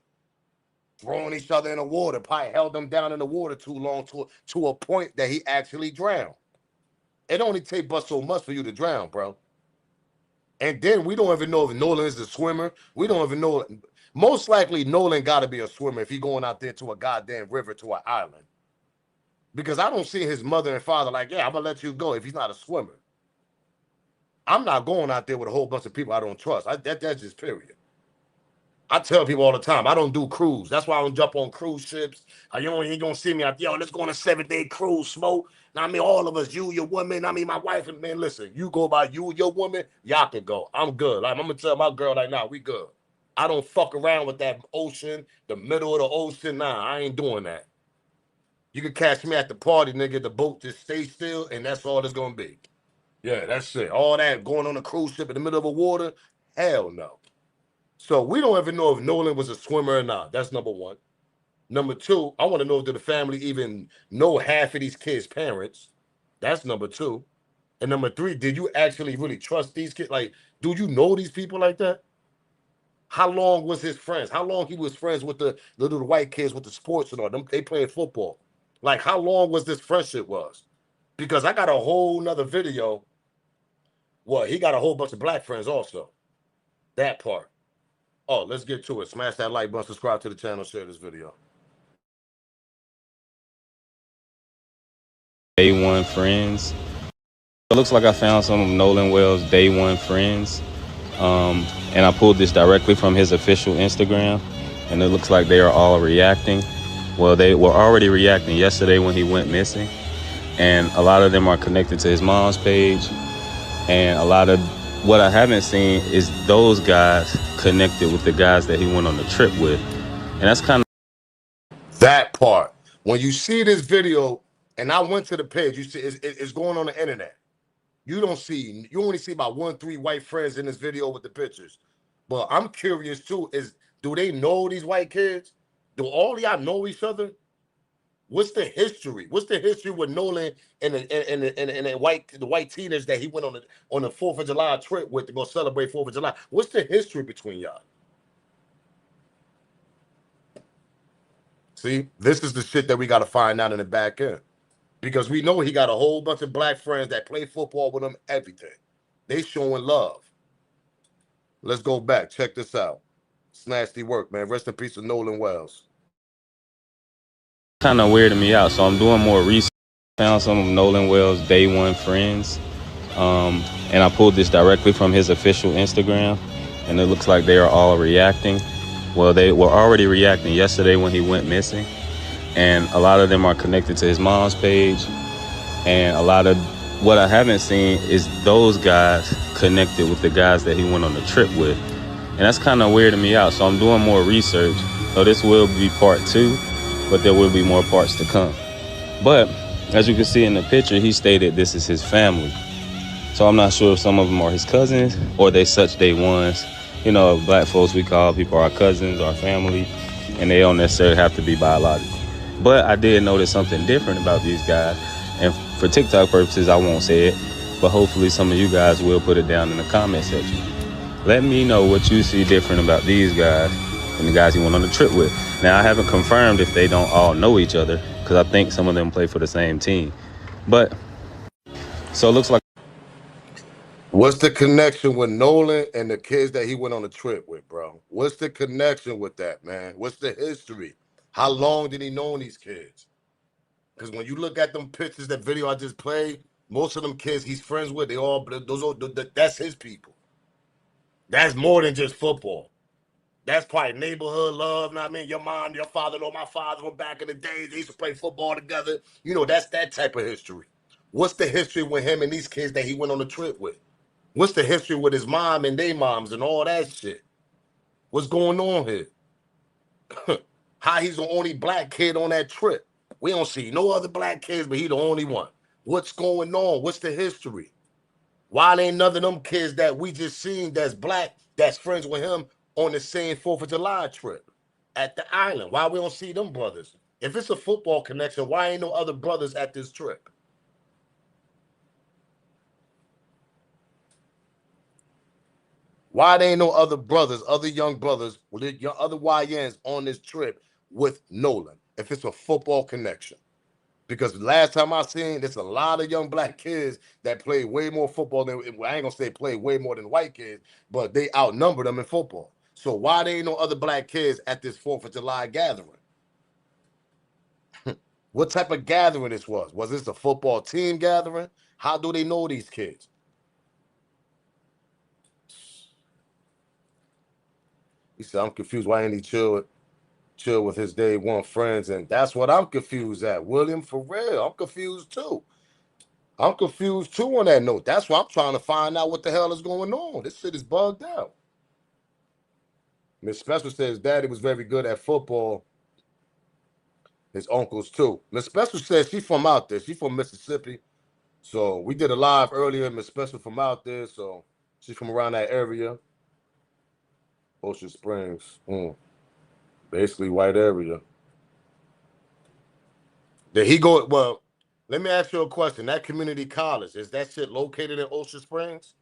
Throwing each other in the water, probably held them down in the water too long to a point that he actually drowned. It only takes but so much for you to drown, bro. And then we don't even know if Nolan is a swimmer. We don't even know. Most likely, Nolan got to be a swimmer if he going out there to a goddamn river to an island. Because I don't see his mother and father like, yeah, I'm going to let you go if he's not a swimmer. I'm not going out there with a whole bunch of people I don't trust. That's just period. I tell people all the time, I don't do cruise. That's why I don't jump on cruise ships. You ain't gonna see me out, yo, let's go on a 7-day cruise, smoke. Now, I mean, all of us, you, your woman, I mean, my wife, and man, listen, you go by you, your woman, y'all can go. I'm good. Like, I'm gonna tell my girl, like, nah, we good. I don't fuck around with that ocean, the middle of the ocean. Nah, I ain't doing that. You can catch me at the party, nigga. The boat just stay still, and that's all it's gonna be. Yeah, that's it. All that going on a cruise ship in the middle of the water, hell no. So we don't ever know if Nolan was a swimmer or not. That's number one. Number two, I want to know if the family even know half of these kids' parents. That's number two. And number three, did you actually really trust these kids? Like, do you know these people like that? How long was his friends? How long he was friends with the little white kids with the sports and all them? They playing football. Like, how long was this friendship was? Because I got a whole nother video. Well, he got a whole bunch of black friends also. That part. Oh, let's get to it. Smash that like button, subscribe to the channel, share this video.
Day one friends. It looks like I found some of Nolan Wells' day one friends. And I pulled this directly from his official Instagram. And it looks like they are all reacting. Well, they were already reacting yesterday when he went missing. And a lot of them are connected to his mom's page. And a lot of what I haven't seen is those guys connected with the guys that he went on the trip with. And that's kind of
that part. When you see this video, and I went to the page, you see it's going on the internet. You only see about 1-3 white friends in this video with the pictures. But I'm curious too, do they know these white kids? Do all y'all know each other? What's the history? What's the history with Nolan and the white teenagers that he went on the 4th of July trip with to go celebrate 4th of July? What's the history between y'all? See, this is the shit that we got to find out in the back end. Because we know he got a whole bunch of black friends that play football with him, everything. They showing love. Let's go back. Check this out. It's nasty work, man. Rest in peace to Nolan Wells.
kind of weirding me out. So I'm doing more research. Found some of Nolan Wells' day one friends. And I pulled this directly from his official Instagram. And it looks like they are all reacting. Well, they were already reacting yesterday when he went missing. And a lot of them are connected to his mom's page. And a lot of what I haven't seen is those guys connected with the guys that he went on the trip with. And that's kind of weirding me out. So I'm doing more research. So this will be part 2, but there will be more parts to come. But as you can see in the picture, he stated this is his family. So I'm not sure if some of them are his cousins or they such day ones. You know, black folks, we call people our cousins, our family, and they don't necessarily have to be biological. But I did notice something different about these guys. And for TikTok purposes, I won't say it, but hopefully some of you guys will put it down in the comment section. Let me know what you see different about these guys and the guys he went on the trip with. Now, I haven't confirmed if they don't all know each other, because I think some of them play for the same team. But, so it looks like...
What's the connection with Nolan and the kids that he went on the trip with, bro? What's the connection with that, man? What's the history? How long did he know these kids? Because when you look at them pictures, that video I just played, most of them kids he's friends with, that's his people. That's more than just football. That's probably neighborhood love. Know what I mean? Your mom, your father know my father from back in the days. They used to play football together. You know, that's that type of history. What's the history with him and these kids that he went on the trip with? What's the history with his mom and their moms and all that shit? What's going on here? How he's the only black kid on that trip. We don't see no other black kids, but he the only one. What's going on? What's the history? Why ain't none of them kids that we just seen that's black, that's friends with him on the same 4th of July trip at the island? Why we don't see them brothers? If it's a football connection, why ain't no other brothers at this trip? Why there ain't no other brothers, other young brothers, other YNs on this trip with Nolan if it's a football connection? Because last time I seen, there's a lot of young black kids that play way more football than, I ain't gonna say play way more than white kids, but they outnumber them in football. So why there ain't no other black kids at this 4th of July gathering? What type of gathering this was? Was this a football team gathering? How do they know these kids? He said, I'm confused. Why ain't he chill with his day one friends? And that's what I'm confused at. William, for real. I'm confused too. I'm confused too on that note. That's why I'm trying to find out what the hell is going on. This shit is bugged out. Miss Special says daddy was very good at football. His uncles too. Miss Special says she's from out there. She's from Mississippi. So we did a live earlier. Miss Special from out there. So she's from around that area. Ocean Springs. Basically white area. Did he go? Well, let me ask you a question. That community college, is that shit located in Ocean Springs?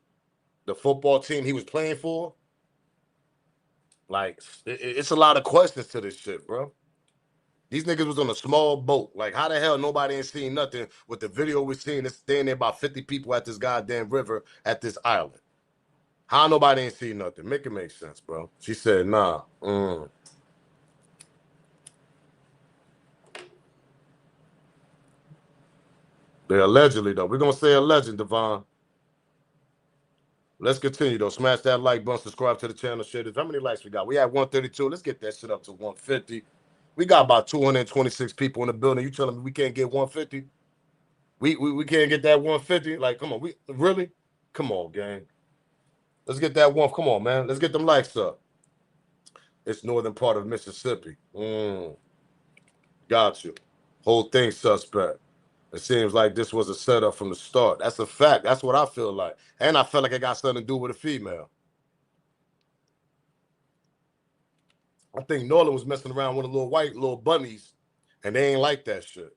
The football team he was playing for? Like, it's a lot of questions to this shit, bro. These niggas was on a small boat. Like, how the hell nobody ain't seen nothing with the video we seen? It's staying there about 50 people at this goddamn river at this island. How nobody ain't seen nothing? Make it make sense, bro. She said, nah. They allegedly, though. We're going to say alleged, Devon. Let's continue, though. Smash that like button, subscribe to the channel, share this. How many likes we got? We had 132. Let's get that shit up to 150. We got about 226 people in the building. You telling me we can't get 150? We can't get that 150? Like, come on. We really? Come on, gang. Let's get that one. Come on, man. Let's get them likes up. It's northern part of Mississippi. Got you. Whole thing suspect. It seems like this was a setup from the start. That's a fact. That's what I feel like. And I feel like it got something to do with a female. I think Nolan was messing around with a little bunnies, and they ain't like that shit.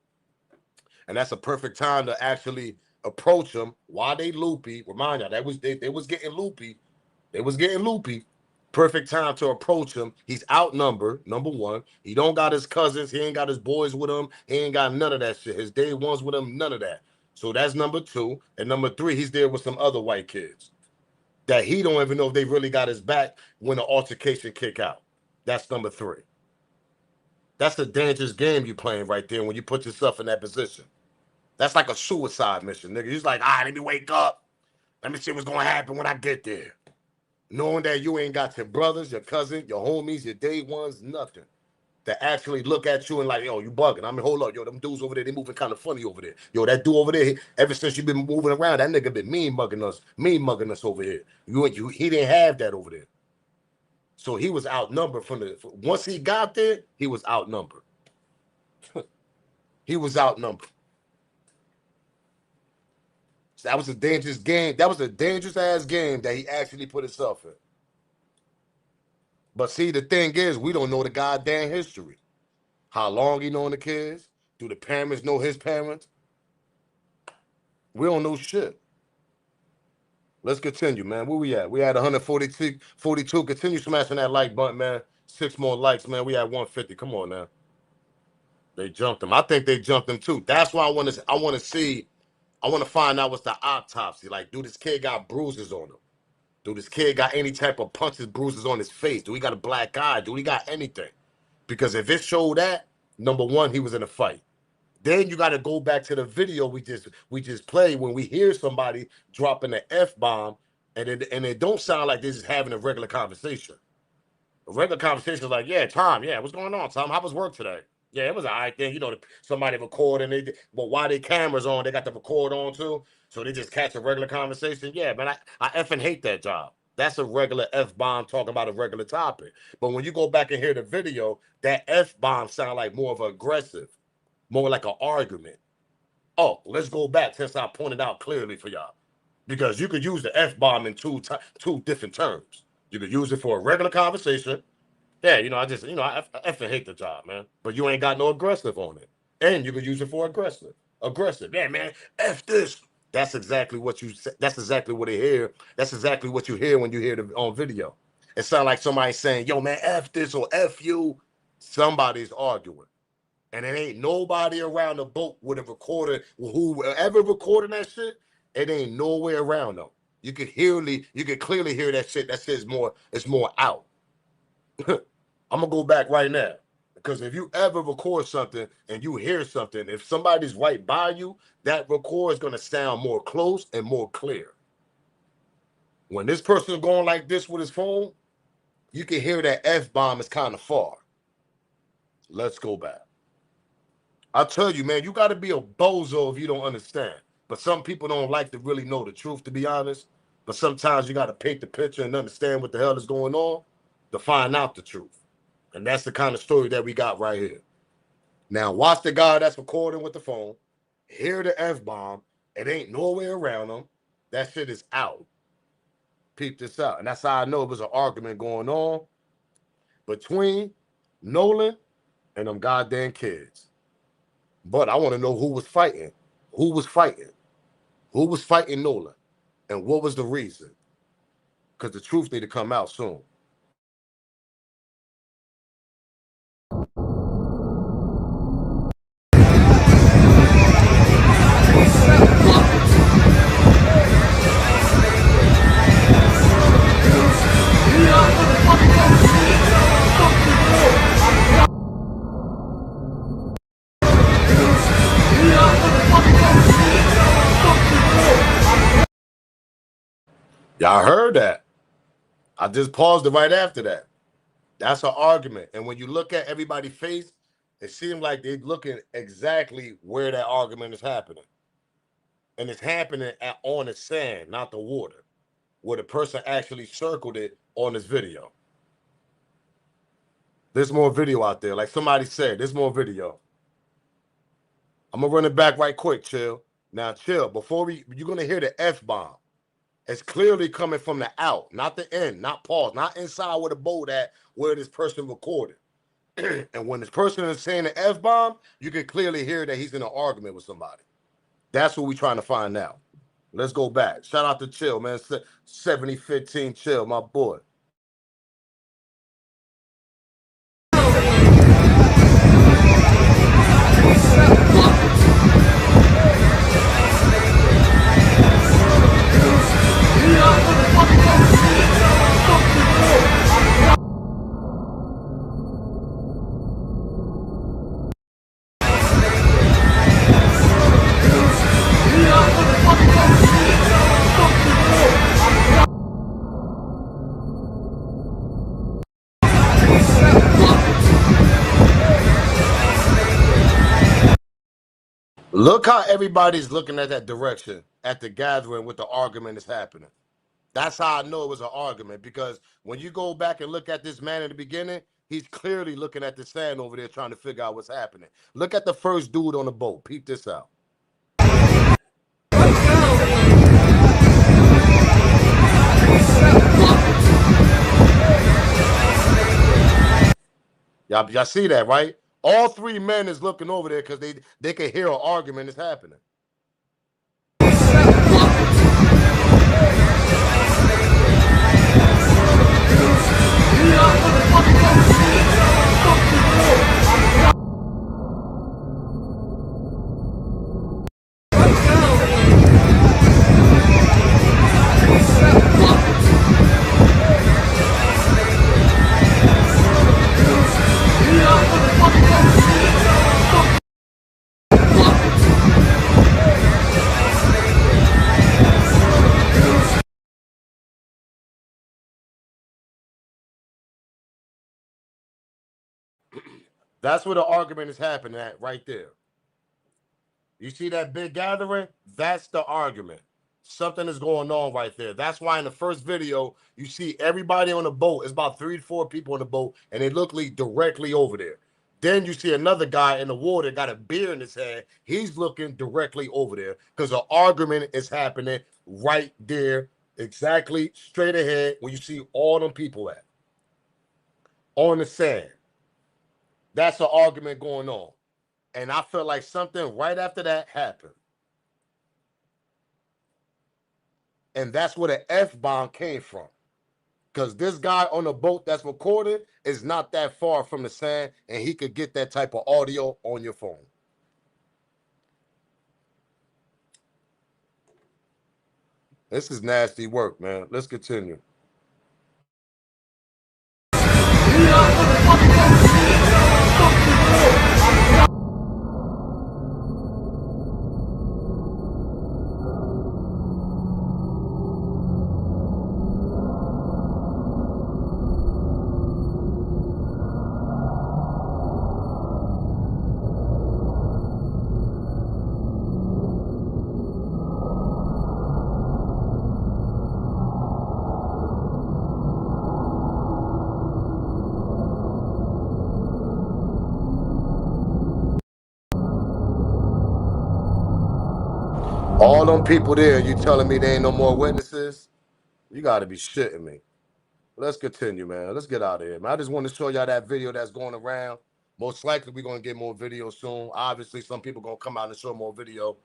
And that's a perfect time to actually approach them while they loopy. Remind y'all, they was getting loopy. They was getting loopy. Perfect time to approach him. He's outnumbered, number one. He don't got his cousins. He ain't got his boys with him. He ain't got none of that shit. His day ones with him, none of that. So that's number two. And number three, he's there with some other white kids that he don't even know if they really got his back when the altercation kick out. That's number three. That's a dangerous game you playing right there when you put yourself in that position. That's like a suicide mission, nigga. He's like, let me wake up. Let me see what's going to happen when I get there. Knowing that you ain't got your brothers, your cousins, your homies, your day ones, nothing. That actually look at you and like, yo, you bugging. I mean, hold up, yo, them dudes over there, they moving kind of funny over there. Yo, that dude over there, ever since you been moving around, that nigga been mean mugging us over here. He didn't have that over there. So he was outnumbered once he got there, he was outnumbered. He was outnumbered. So that was a dangerous game. That was a dangerous ass game that he actually put himself in. But see, the thing is, we don't know the goddamn history. How long he known the kids? Do the parents know his parents? We don't know shit. Let's continue, man. Where we at? We at 142. Continue smashing that like button, man. 6 more likes, man. We at 150. Come on now. They jumped him. I think they jumped him too. That's why I want to find out what's the autopsy. Like, do this kid got bruises on him? Do this kid got any type of punches, bruises on his face? Do he got a black eye? Do he got anything? Because if it showed that, number one, he was in a fight. Then you got to go back to the video we just played when we hear somebody dropping an F-bomb, and it don't sound like this is having a regular conversation. A regular conversation is like, yeah, Tom, yeah, what's going on, Tom? How was work today? Yeah, it was all right then. You know, somebody recording it, but while their cameras on, they got the record on too. So they just catch a regular conversation. Yeah, man, I effing hate that job. That's a regular F-bomb talking about a regular topic. But when you go back and hear the video, that F-bomb sound like more of an aggressive, more like an argument. Oh, let's go back since I pointed out clearly for y'all. because you could use the F-bomb in two different terms. You could use it for a regular conversation. Yeah, I just, I effing hate the job, man. But you ain't got no aggressive on it. And you could use it for aggressive. Aggressive. Yeah, man, F this. That's exactly what you say. That's exactly what they hear. That's exactly what you hear when you hear the on video. It sounds like somebody saying, yo, man, F this or F you. Somebody's arguing. And it ain't nobody around the boat with a recorder, whoever recording that shit, it ain't nowhere around them. You could clearly hear that shit. That shit's it's more out. I'm gonna go back right now. Because if you ever record something and you hear something, if somebody's right by you, that record is gonna sound more close and more clear. When this person is going like this with his phone, you can hear that F-bomb is kind of far. Let's go back. I tell you, man, you got to be a bozo if you don't understand. But some people don't like to really know the truth, to be honest. But sometimes you got to paint the picture and understand what the hell is going on to find out the truth. And that's the kind of story that we got right here. Now, watch the guy that's recording with the phone. Hear the F-bomb. It ain't nowhere around him. That shit is out. Peep this out. And that's how I know it was an argument going on between Nolan and them goddamn kids. But I want to know who was fighting. Who was fighting? Who was fighting Nolan? And what was the reason? Because the truth need to come out soon. Y'all heard that. I just paused it right after that. That's an argument. And when you look at everybody's face, it seems like they're looking exactly where that argument is happening. And it's happening on the sand, not the water, where the person actually circled it on this video. There's more video out there. Like somebody said, there's more video. I'm going to run it back right quick, chill. Now, chill. You're going to hear the F-bomb. It's clearly coming from the out, not the end, not pause, not inside where the boat at, where this person recorded. And when this person is saying the F-bomb, you can clearly hear that he's in an argument with somebody. That's what we're trying to find out. Let's go back. Shout out to Chill, man. 7015 Chill, my boy. Look how everybody's looking at that direction at the gathering with the argument is happening. That's how I know it was an argument, because when you go back and look at this man in the beginning, he's clearly looking at the sand over there trying to figure out what's happening. Look at the first dude on the boat. Peep this out. Y'all see that, right? All three men is looking over there because they can hear an argument is happening. That's where the argument is happening at right there. You see that big gathering? That's the argument. Something is going on right there. That's why in the first video, you see everybody on the boat. It's about 3 to 4 people on the boat, and they look like directly over there. Then you see another guy in the water, got a beer in his hand. He's looking directly over there because an argument is happening right there, exactly straight ahead where you see all them people at on the sand. That's an argument going on. And I felt like something right after that happened. And that's where the F-bomb came from. Because this guy on the boat that's recorded is not that far from the sand, and he could get that type of audio on your phone. This is nasty work, man. Let's continue. All them people there, you telling me there ain't no more witnesses? You got to be shitting me. Let's continue, man. Let's get out of here, man. I just want to show y'all that video that's going around. Most likely, we're going to get more video soon. Obviously, some people going to come out and show more video.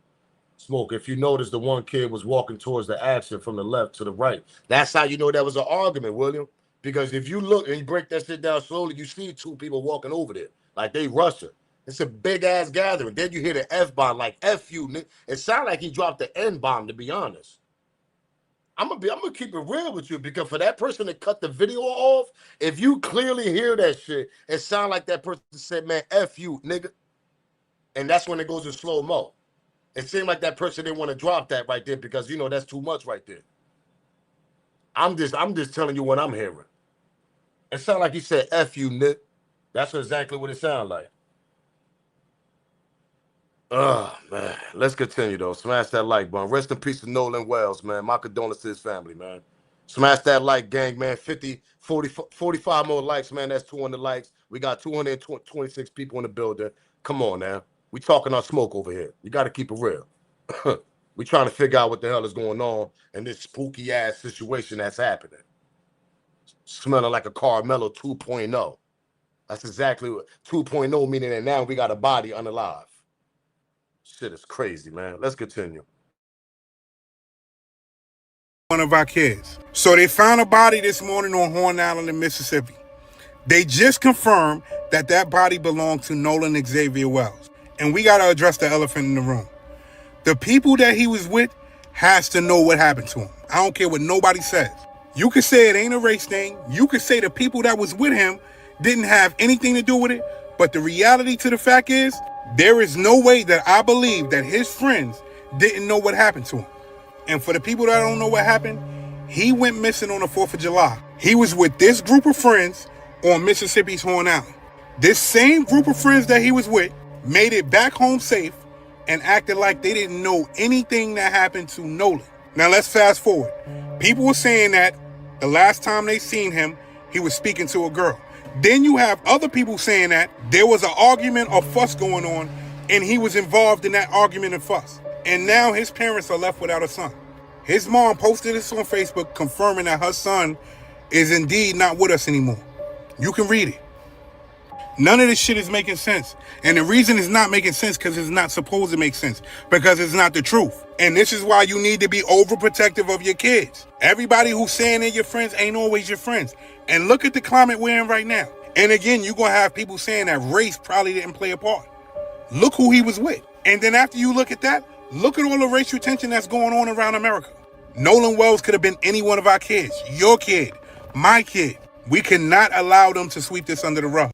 Smoke, if you notice, the one kid was walking towards the action from the left to the right. That's how you know that was an argument, William. Because if you look and you break that shit down slowly, you see two people walking over there. Like they rushing. It's a big-ass gathering. Then you hear the F-bomb, like F you. It sounded like he dropped the N-bomb, to be honest. I'm gonna keep it real with you, because for that person to cut the video off, if you clearly hear that shit, it sounds like that person said, man, F you, nigga. And that's when it goes in slow-mo. It seemed like that person didn't want to drop that right there because, you know, that's too much right there. I'm just telling you what I'm hearing. It sounded like he said, F you, Nick. That's exactly what it sounded like. Oh, man. Let's continue, though. Smash that like button. Rest in peace to Nolan Wells, man. My condolences to his family, man. Smash that like, gang, man. 45 more likes, man. That's 200 likes. We got 226 people in the building. Come on, now. We talking our smoke over here. You got to keep it real. We trying to figure out what the hell is going on in this spooky ass situation that's happening. Smelling like a Carmelo 2.0. That's exactly what 2.0 meaning, that now we got a body unalive. Shit is crazy, man. Let's continue.
One of our kids. So they found a body this morning on Horn Island in Mississippi. They just confirmed that that body belonged to Nolan Xavier Wells. And we got to address the elephant in the room. The people that he was with has to know what happened to him. I don't care what nobody says. You could say it ain't a race thing. You could say the people that was with him didn't have anything to do with it. But the reality to the fact is, there is no way that I believe that his friends didn't know what happened to him. And for the people that don't know what happened, he went missing on the 4th of July. He was with this group of friends on Mississippi's Horn Island. This same group of friends that he was with made it back home safe and acted like they didn't know anything that happened to Nolan. Now let's fast forward. People were saying that the last time they seen him, he was speaking to a girl. Then you have other people saying that there was an argument or fuss going on and he was involved in that argument and fuss. And now his parents are left without a son. His mom posted this on Facebook confirming that her son is indeed not with us anymore. You can read it. None of this shit is making sense. And the reason it's not making sense because it's not supposed to make sense. Because it's not the truth. And this is why you need to be overprotective of your kids. Everybody who's saying they're your friends ain't always your friends. And look at the climate we're in right now. And again, you're going to have people saying that race probably didn't play a part. Look who he was with. And then after you look at that, look at all the racial tension that's going on around America. Nolan Wells could have been any one of our kids. Your kid. My kid. We cannot allow them to sweep this under the rug.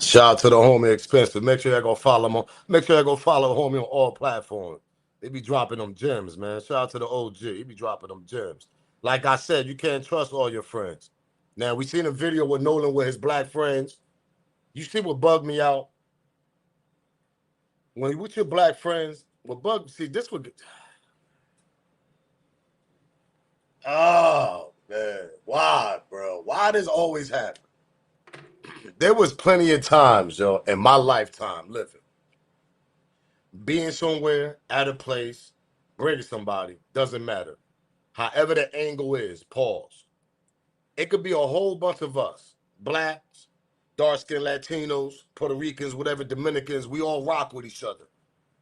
Shout out to the homie Expensive. Make sure y'all go follow him. Make sure y'all go follow homie on all platforms. They be dropping them gems, man. Shout out to the OG. He be dropping them gems. Like I said, you can't trust all your friends. Now, we seen a video with Nolan with his black friends. You see what bugged me out? When you with your black friends, what bugged, see, this would... Oh, man. Why, bro? Why does always happen? There was plenty of times, yo, in my lifetime living, being somewhere at a place, bringing somebody, doesn't matter. However the angle is, pause. It could be a whole bunch of us, blacks, dark-skinned Latinos, Puerto Ricans, whatever, Dominicans. We all rock with each other,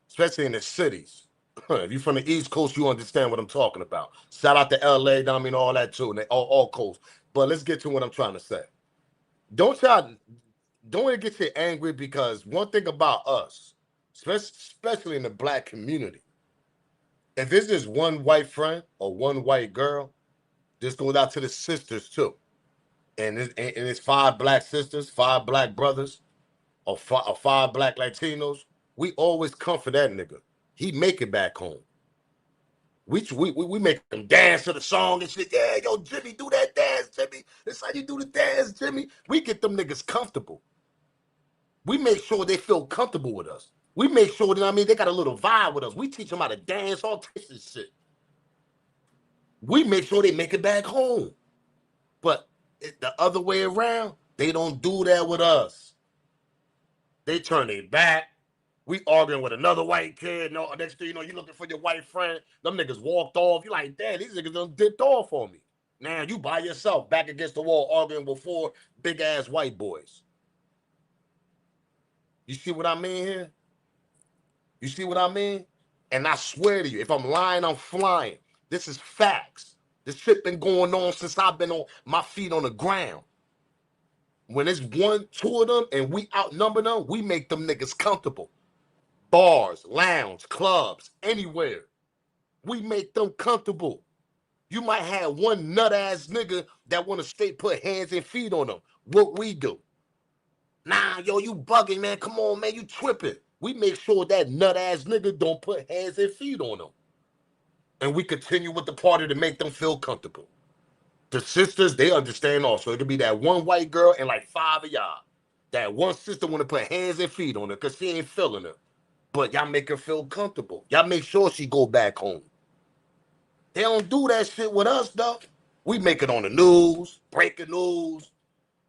especially in the cities. If you're from the East Coast, you understand what I'm talking about. Shout out to LA, I mean, all that too, and all coast. But let's get to what I'm trying to say. Don't y'all, don't get you angry, because one thing about us, especially in the black community, if it's just one white friend or one white girl, this goes out to the sisters too. And it's 5 black sisters, 5 black brothers, or five black Latinos. We always come for that nigga. He make it back home. We make them dance to the song and shit. Yeah, yo, Jimmy, do that dance, Jimmy. This how you do the dance, Jimmy. We get them niggas comfortable. We make sure they feel comfortable with us. We make sure that, I mean, they got a little vibe with us. We teach them how to dance, all types of shit. We make sure they make it back home. But the other way around, they don't do that with us. They turn their back. We arguing with another white kid. No, next thing you know, you looking for your white friend. Them niggas walked off. You like, damn, these niggas done dipped off on me. Now you by yourself, back against the wall, arguing with 4 big ass white boys. You see what I mean here? You see what I mean? And I swear to you, if I'm lying, I'm flying. This is facts. This shit been going on since I've been on my feet on the ground. When it's 1, 2 of them and we outnumber them, we make them niggas comfortable. Bars, lounge, clubs, anywhere. We make them comfortable. You might have one nut ass nigga that want to straight put hands and feet on them. What we do? Nah, yo, you bugging, man. Come on, man, you tripping. We make sure that nut ass nigga don't put hands and feet on them. And we continue with the party to make them feel comfortable. The sisters, they understand also. It could be that one white girl and like 5 of y'all. That one sister want to put hands and feet on her because she ain't feeling her. But y'all make her feel comfortable. Y'all make sure she go back home. They don't do that shit with us, though. We make it on the news, breaking news.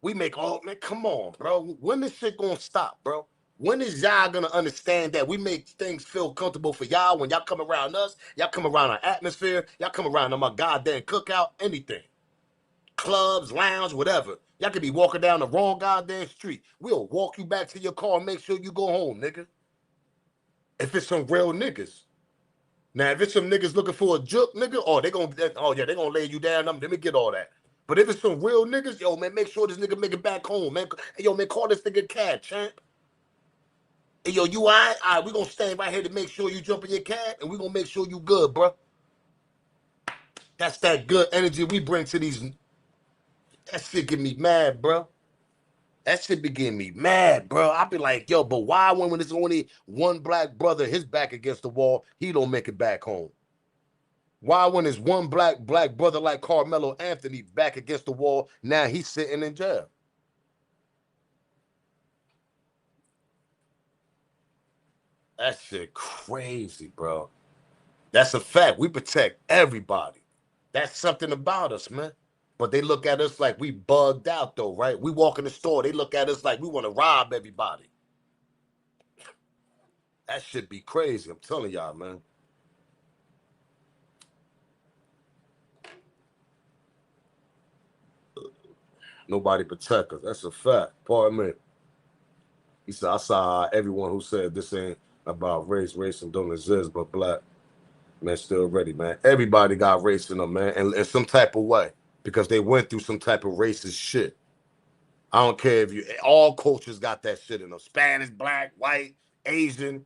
We make all, man, come on, bro. When this shit gonna stop, bro? When is y'all gonna understand that we make things feel comfortable for y'all when y'all come around us, y'all come around our atmosphere, y'all come around on my goddamn cookout, anything. Clubs, lounge, whatever. Y'all could be walking down the wrong goddamn street. We'll walk you back to your car and make sure you go home, nigga. If it's some real niggas. Now, if it's some niggas looking for a juke, nigga, they gonna lay you down. Let me get all that. But if it's some real niggas, yo, man, make sure this nigga make it back home, man. Hey, yo, man, call this nigga cab, champ. Hey, yo, you all right? All right, we gonna stand right here to make sure you jump in your cab, and we gonna make sure you good, bro. That's that good energy we bring to these. That shit get me mad, bro. That shit be getting me mad, bro. I be like, yo, but why when it's only one black brother, his back against the wall, he don't make it back home? Why when it's one black brother like Carmelo Anthony back against the wall, now he's sitting in jail? That shit crazy, bro. That's a fact. We protect everybody. That's something about us, man. But they look at us like we bugged out, though, right? We walk in the store, they look at us like we want to rob everybody. That should be crazy. I'm telling y'all, man. Nobody protect us. That's a fact. Pardon me. He said, I saw everyone who said this ain't about race. Race and don't exist, but black man still ready, man. Everybody got race in them, man, and in some type of way, because they went through some type of racist shit. I don't care if you, all cultures got that shit in them. Spanish, black, white, Asian,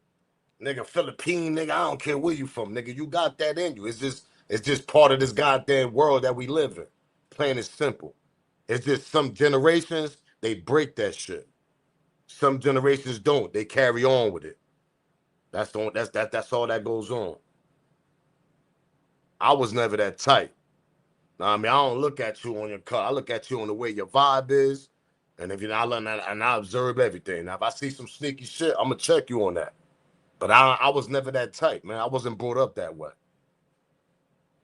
nigga, Philippine, nigga. I don't care where you from, nigga. You got that in you. It's just part of this goddamn world that we live in. Plain and simple. It's just some generations, they break that shit. Some generations don't. They carry on with it. That's all that goes on. I was never that type. Now, I mean, I don't look at you on your car. I look at you on the way your vibe is. And if I observe everything. Now, if I see some sneaky shit, I'm gonna check you on that. But I was never that type, man. I wasn't brought up that way.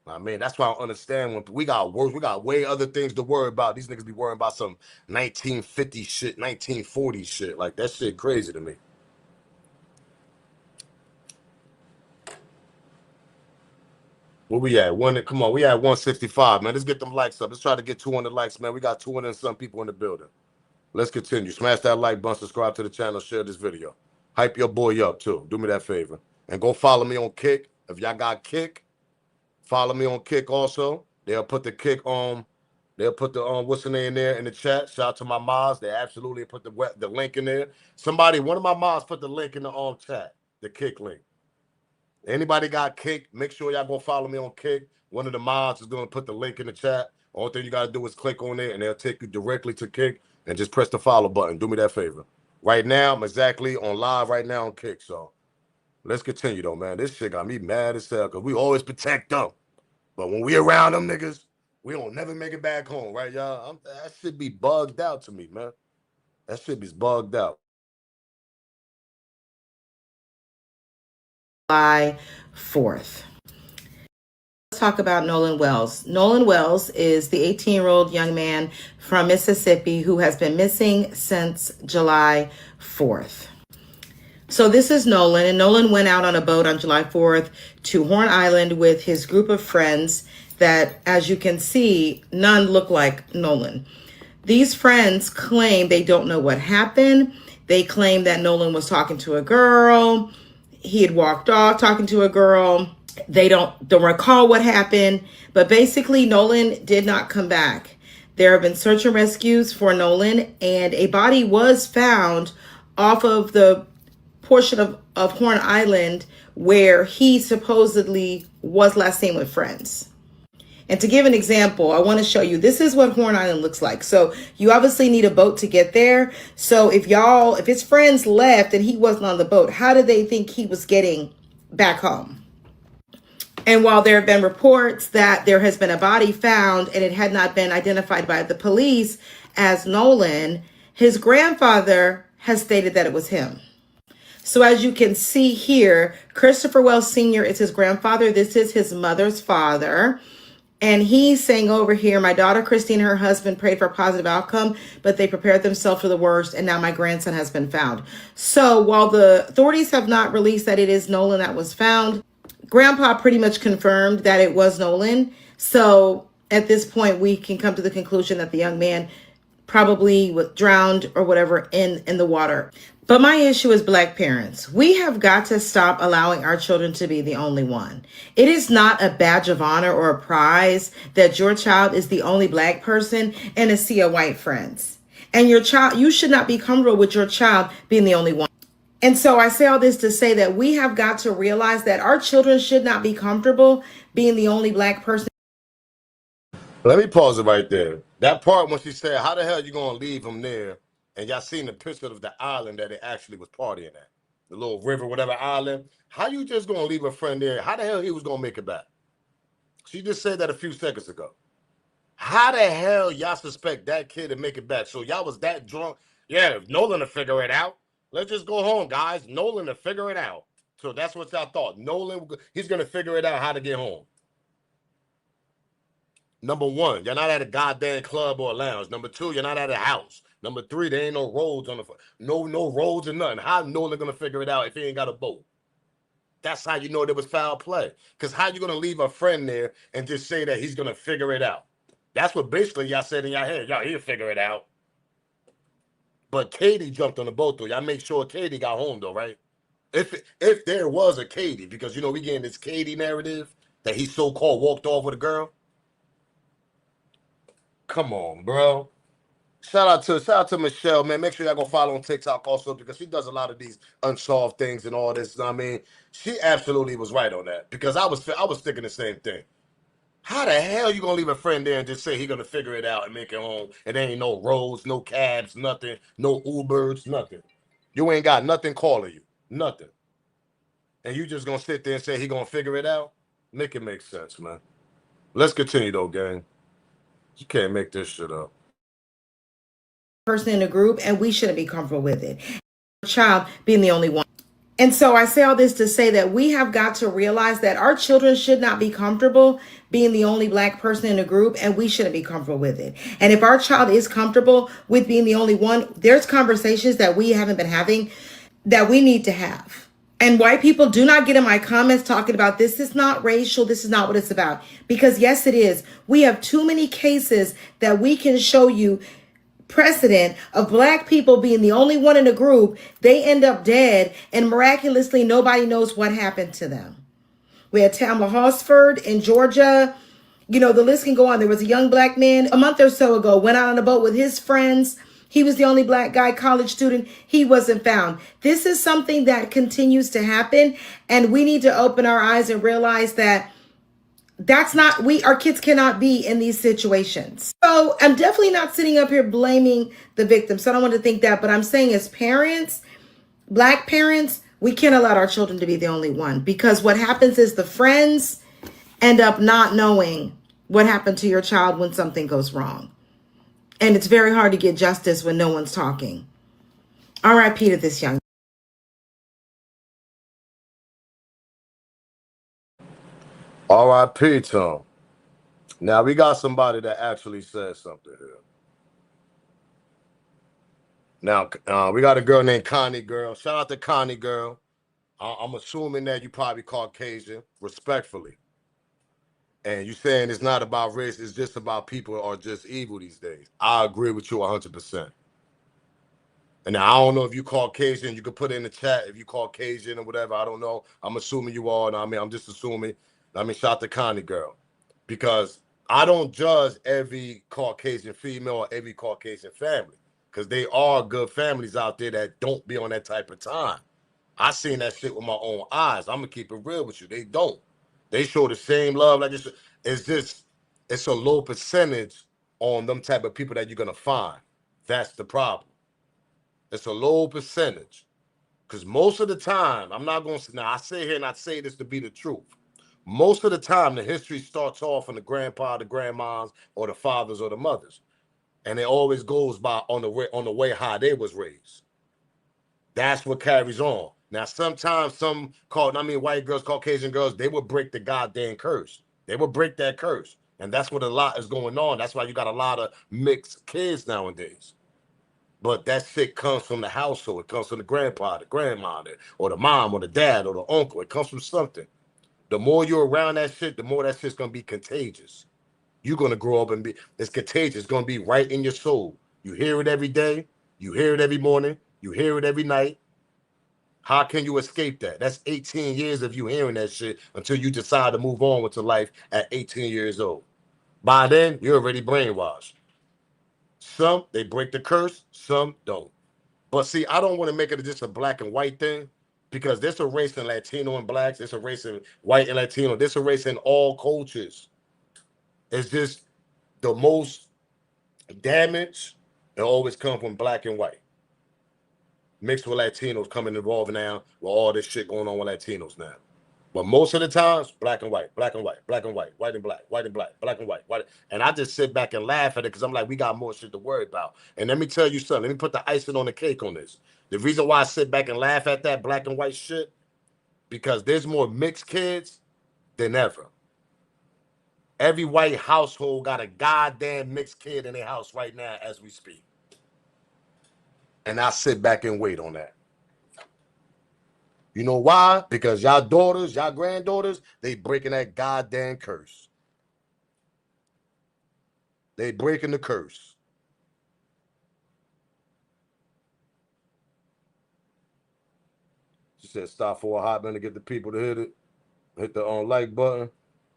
I mean, that's why I don't understand when we got worse. We got way other things to worry about. These niggas be worrying about some 1950 shit, 1940 shit. Like, that shit crazy to me. Where we at? Come on, we at 165, man. Let's get them likes up. Let's try to get 200 likes, man. We got 200 and some people in the building. Let's continue. Smash that like button, subscribe to the channel, share this video. Hype your boy up, too. Do me that favor. And go follow me on Kick. If y'all got Kick, follow me on Kick also. They'll put the Kick on. They'll put the what's the name there in the chat. Shout out to my moms. They absolutely put the link in there. One of my moms put the link in the chat, the Kick link. Anybody got Kick, make sure y'all go follow me on Kick. One of the mods is going to put the link in the chat. All thing you got to do is click on it, and they'll take you directly to Kick, and just press the follow button. Do me that favor. Right now, I'm exactly on live right now on Kick, so let's continue, though, man. This shit got me mad as hell, because we always protect them. But when we around them niggas, we don't never make it back home, right, y'all? That shit be bugged out to me, man. That shit be bugged out.
July 4th. Let's talk about Nolan Wells. Nolan Wells is the 18-year-old young man from Mississippi who has been missing since July 4th. So this is Nolan, and Nolan went out on a boat on July 4th to Horn Island with his group of friends that, as you can see, none look like Nolan. These friends claim they don't know what happened. They claim that Nolan was talking to a girl. He had walked off talking to a girl. They don't recall what happened, but basically Nolan did not come back. There have been search and rescues for Nolan, and a body was found off of the portion of Horn Island where he supposedly was last seen with friends. And to give an example, I want to show you, this is what Horn Island looks like. So you obviously need a boat to get there. So if his friends left and he wasn't on the boat, how did they think he was getting back home? And while there have been reports that there has been a body found and it had not been identified by the police as Nolan, his grandfather has stated that it was him. So as you can see here, Christopher Wells Sr. is his grandfather. This is his mother's father. And he's saying over here, my daughter Christine and her husband prayed for a positive outcome, but they prepared themselves for the worst, and now my grandson has been found. So while the authorities have not released that it is Nolan that was found, Grandpa pretty much confirmed that it was Nolan. So at this point, we can come to the conclusion that the young man probably was drowned or whatever in the water. But my issue is Black parents. We have got to stop allowing our children to be the only one. It is not a badge of honor or a prize that your child is the only Black person in a sea of white friends. And you should not be comfortable with your child being the only one. And so I say all this to say that we have got to realize that our children should not be comfortable being the only Black person.
Let me pause it right there. That part when she said, how the hell you going to leave him there? And y'all seen the picture of the island that it actually was partying at. The little river, whatever island. How you just going to leave a friend there? How the hell he was going to make it back? She just said that a few seconds ago. How the hell y'all suspect that kid to make it back? So y'all was that drunk? Yeah, Nolan to figure it out. Let's just go home, guys. Nolan to figure it out. So that's what y'all thought. Nolan, he's going to figure it out how to get home. Number one, you're not at a goddamn club or a lounge. Number two, you're not at a house. Number three, there ain't no roads on the no roads or nothing. How Nolan gonna figure it out if he ain't got a boat? That's how you know there was foul play. Because how you gonna leave a friend there and just say that he's gonna figure it out? That's what basically y'all said in your head. Y'all, he'll figure it out. But Katie jumped on the boat though. Y'all make sure Katie got home though, right? If there was a Katie, because we getting this Katie narrative that he so-called walked off with a girl. Come on, bro. Shout out to Michelle, man. Make sure y'all go follow on TikTok also, because she does a lot of these unsolved things and all this. I mean, she absolutely was right on that, because I was thinking the same thing. How the hell you gonna leave a friend there and just say he gonna figure it out and make it home, and there ain't no roads, no cabs, nothing, no Ubers, nothing. You ain't got nothing calling you, nothing, and you just gonna sit there and say he gonna figure it out? Make it make sense, man. Let's continue though, gang. You can't make this shit up.
Person in a group, and we shouldn't be comfortable with it. Child being the only one. And so I say all this to say that we have got to realize that our children should not be comfortable being the only black person in a group, and we shouldn't be comfortable with it. And if our child is comfortable with being the only one, there's conversations that we haven't been having that we need to have. And white people, do not get in my comments talking about this is not racial, this is not what it's about. Because yes, it is. We have too many cases that we can show you precedent of black people being the only one in a group. They end up dead, and miraculously nobody knows what happened to them. We had Tamla Hosford in Georgia. You know, the list can go on. There was a young black man a month or so ago, went out on a boat with his friends. He was the only black guy, college student. He wasn't found. This is something that continues to happen, and we need to open our eyes and realize that that's not, our kids cannot be in these situations. So I'm definitely not sitting up here blaming the victim. So I don't want to think that, but I'm saying as parents, black parents, we can't allow our children to be the only one, because what happens is the friends end up not knowing what happened to your child when something goes wrong. And it's very hard to get justice when no one's talking. R.I.P. to this young.
R.I.P. Tom. Now we got somebody that actually said something here. Now we got a girl named Connie Girl. Shout out to Connie Girl. I'm assuming that you probably Caucasian, respectfully. And you saying it's not about race, it's just about people are just evil these days. I agree with you 100%. And now, I don't know if you Caucasian, you could put it in the chat if you Caucasian or whatever. I don't know. I'm assuming you are. I mean, I'm just assuming. I mean, shout out to Connie Girl. Because I don't judge every Caucasian female or every Caucasian family. Because they are good families out there that don't be on that type of time. I seen that shit with my own eyes. I'm gonna keep it real with you. They don't. They show the same love. Like it's a low percentage on them type of people that you're gonna find. That's the problem. It's a low percentage. Because most of the time, I'm not gonna now I say here and I say this to be the truth. Most of the time, the history starts off on the grandpa, the grandmas, or the fathers or the mothers. And it always goes by on the way how they was raised. That's what carries on. Now, sometimes white girls, Caucasian girls, they will break the goddamn curse. They will break that curse. And that's what a lot is going on. That's why you got a lot of mixed kids nowadays. But that shit comes from the household. It comes from the grandpa, the grandma, or the mom, or the dad, or the uncle. It comes from something. The more you're around that shit, the more that shit's going to be contagious. You're going to grow up and it's contagious. It's going to be right in your soul. You hear it every day. You hear it every morning. You hear it every night. How can you escape that? That's 18 years of you hearing that shit until you decide to move on with your life at 18 years old. By then, you're already brainwashed. Some, they break the curse. Some don't. But see, I don't want to make it just a black and white thing, because there's a race in Latino and blacks. There's a race in white and Latino. There's a race in all cultures. It's just the most damage, it always comes from black and white. Mixed with Latinos coming involved now with all this shit going on with Latinos now. But most of the times, black and white, black and white, black and white, white and black, white and black, black and white, white. And I just sit back and laugh at it because I'm like, we got more shit to worry about. And let me tell you something. Let me put the icing on the cake on this. The reason why I sit back and laugh at that black and white shit, because there's more mixed kids than ever. Every white household got a goddamn mixed kid in their house right now as we speak. And I sit back and wait on that. You know why? Because y'all daughters, y'all granddaughters, they breaking that goddamn curse. They breaking the curse. She said, stop for a hot minute to get the people to hit it. Hit the like button.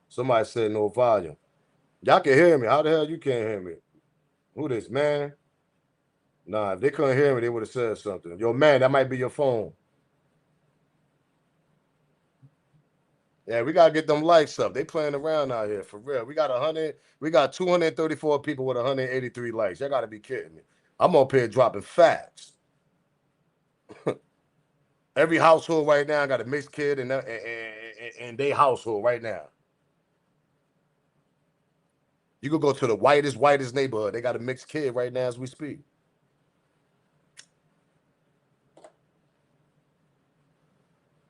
Somebody said no volume. Y'all can hear me. How the hell you can't hear me? Who this, man? Nah, if they couldn't hear me, they would have said something. Yo, man, that might be your phone. Yeah, we gotta get them likes up. They playing around out here for real. We got 234 people with 183 likes. Y'all gotta be kidding me. I'm up here dropping facts. Every household right now got a mixed kid in their household right now. You could go to the whitest neighborhood. They got a mixed kid right now as we speak.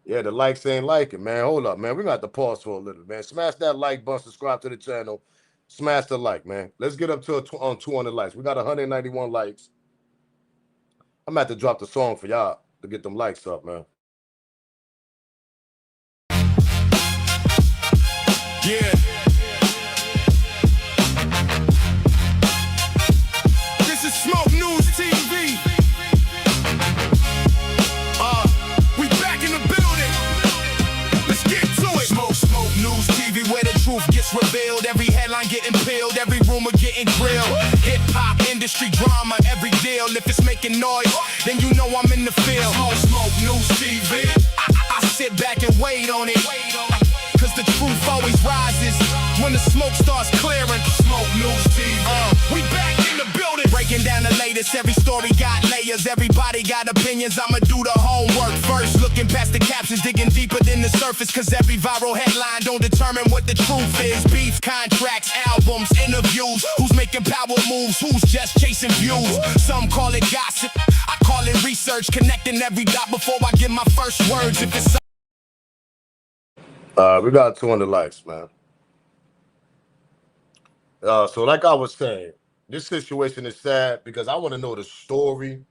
Yeah, the likes ain't like it, man. Hold up, man. We got to pause for a little, man. Smash that like button, subscribe to the channel. Smash the like, man. Let's get up to on 200 likes. We got 191 likes. I'm about to drop the song for y'all to get them likes up, man.
Yeah. This is Smoke News TV. We back in the building. Let's get to it. Smoke News TV, where the truth gets revealed. Every headline getting peeled, every rumor getting grilled. Hip hop industry drama, every deal. If it's making noise, then you know I'm in the field. Smoke News TV. I sit back and wait on it. Cause the truth always rises when the smoke starts clearing. Smoke News TV. We back in the building. Breaking down the latest. Every story got layers. Everybody got opinions. I'ma do the homework first. Looking past the captions, digging deeper than the surface. Cause every viral headline don't determine what the truth is. Beef, contracts, albums, interviews. Who's making power moves? Who's just chasing views? Some call it gossip. I call it research. Connecting every dot before I give my first words. If it's
We got 200 likes, man. So like I was saying, this situation is sad because I want to know the story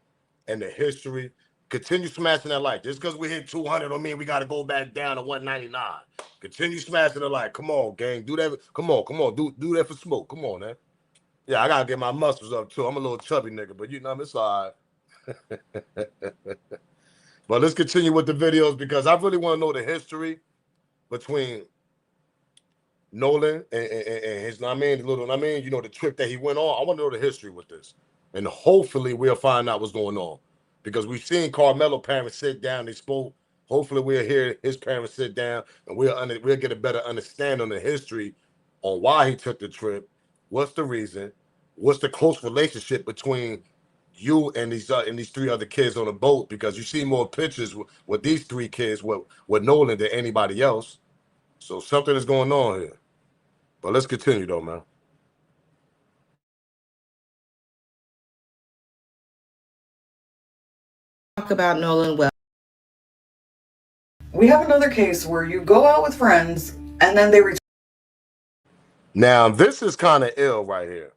and the history. Continue smashing that like. Just because we hit 200 don't mean we got to go back down to 199. Continue smashing the like. Come on, gang. Do that. Come on. Do that for Smoke. Come on, man. Yeah, I got to get my muscles up, too. I'm a little chubby nigga, but you know, it's all right. But let's continue with the videos because I really want to know the history between Nolan and his, you know, the trip that he went on. I want to know the history with this. And hopefully we'll find out what's going on. Because we've seen Carmelo parents sit down, they spoke. Hopefully we'll hear his parents sit down and we'll get a better understanding on the history on why he took the trip, what's the reason, what's the close relationship between you and these three other kids on the boat, because you see more pictures with these three kids with Nolan than anybody else. So something is going on here. But let's continue though, man.
Talk about Nolan Wells.
We have another case where you go out with friends and then they return.
Now, this is kind of ill right here.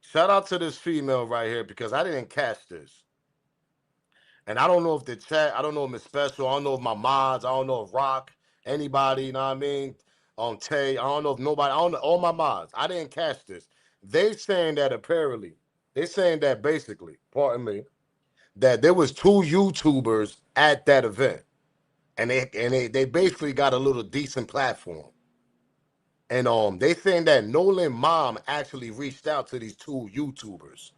Shout out to this female right here because I didn't catch this. And I don't know if the chat, I don't know if Miss Special, I don't know if my mods, I don't know if Rock, anybody, you know what I mean? Tay, I don't know if nobody, I don't know, all my mods. I didn't catch this. They saying that apparently, they saying that basically, pardon me, that there was two YouTubers at that event. And they basically got a little decent platform. And they saying that Nolan mom actually reached out to these two YouTubers.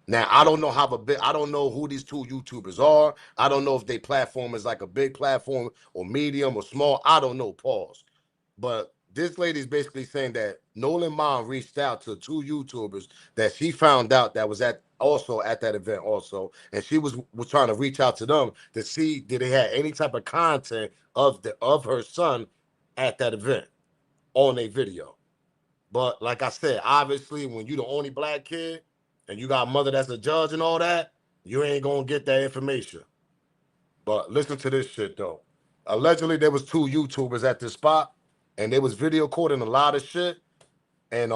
Now I don't know I don't know who these two YouTubers are. I don't know if their platform is like a big platform or medium or small. I don't know. Pause. But this lady's basically saying that Nolan mom reached out to two YouTubers that she found out that was also at that event also, and she was trying to reach out to them to see did they have any type of content of her son at that event on a video. But like I said, obviously, when you the only black kid and you got a mother that's a judge and all that, you ain't gonna get that information. But listen to this shit though. Allegedly, there was two YouTubers at this spot, and they was video recording a lot of shit. And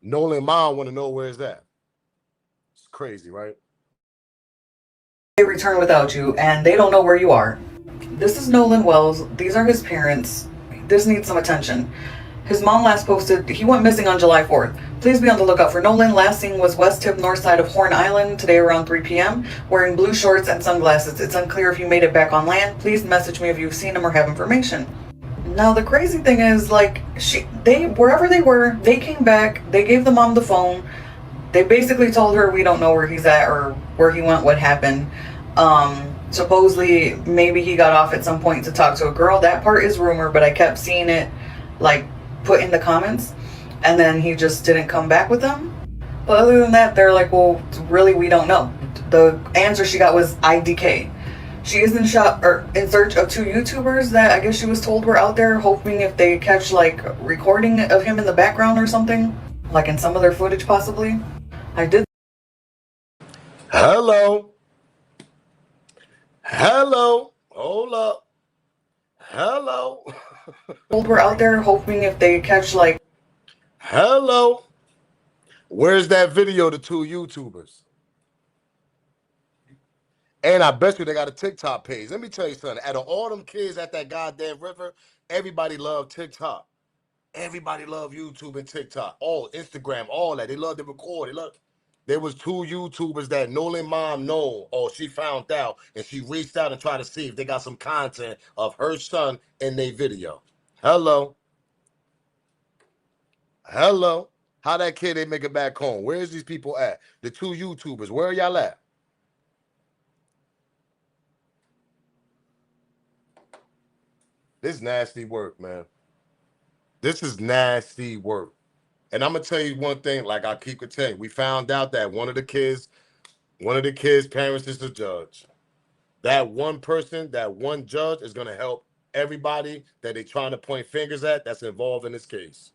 Nolan mom want to know where is that. It's crazy, right?
They return without you and they don't know where you are. This is Nolan Wells. These are his parents. This needs some attention. His mom last posted, he went missing on July 4th. Please be on the lookout for Nolan. Last seen was west tip north side of Horn Island today around 3 p.m. wearing blue shorts and sunglasses. It's unclear if you made it back on land. Please message me if you've seen him or have information. Now the crazy thing is, like, wherever they were, they came back, they gave the mom the phone. They basically told her we don't know where he's at or where he went, what happened. Supposedly maybe he got off at some point to talk to a girl. That part is rumor, but I kept seeing it like put in the comments, and then he just didn't come back with them. But other than that, they're like, well, really, we don't know. The answer she got was IDK. She is in search of two YouTubers that I guess she was told were out there, hoping if they catch like recording of him in the background or something, like in some of their footage possibly. I did.
Hello. Hold up. Hello.
We're out there hoping if they catch like.
Hello. Where's that video of the two YouTubers? And I bet you they got a TikTok page. Let me tell you something. Out of all them kids at that goddamn river, everybody loved TikTok. Everybody loved YouTube and TikTok. All Instagram, all that. They love to record. There was two YouTubers that Nolan mom know, or she found out, and she reached out and tried to see if they got some content of her son in their video. Hello. Hello. How that kid they make it back home? Where's these people at? The two YouTubers. Where are y'all at? This is nasty work, man. This is nasty work. And I'm gonna tell you one thing, like I keep telling, we found out that one of the kids' parents is the judge. That one person, that one judge is gonna help everybody that they're trying to point fingers at that's involved in this case.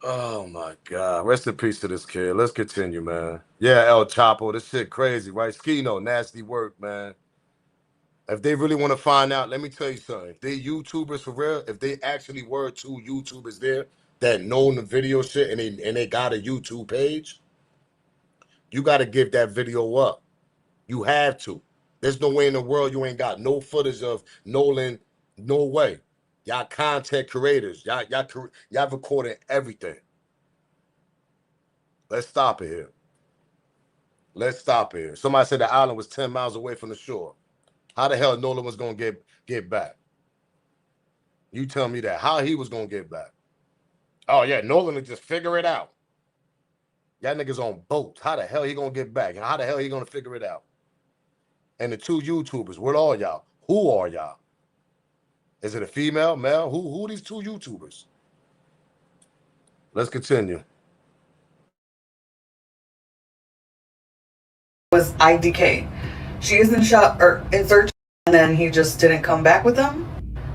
Oh my God. Rest in peace to this kid. Let's continue, man. Yeah, El Chapo, this shit crazy, right? Skino, nasty work, man. If they really want to find out, let me tell you something. If they YouTubers for real, if they actually were two YouTubers there that know the video shit and they got a YouTube page, you got to give that video up. You have to. There's no way in the world you ain't got no footage of Nolan. No way. Y'all content creators. Y'all recording everything. Let's stop it here. Let's stop it here. Somebody said the island was 10 miles away from the shore. How the hell Nolan was gonna get back? You tell me that. How he was gonna get back? Oh yeah, Nolan would just figure it out. Y'all niggas on boats. How the hell he gonna get back? How the hell he gonna figure it out? And the two YouTubers, what are y'all? Who are y'all? Is it a female, male? Who are these two YouTubers? Let's continue.
Was IDK. She is in search, and then he just didn't come back with them.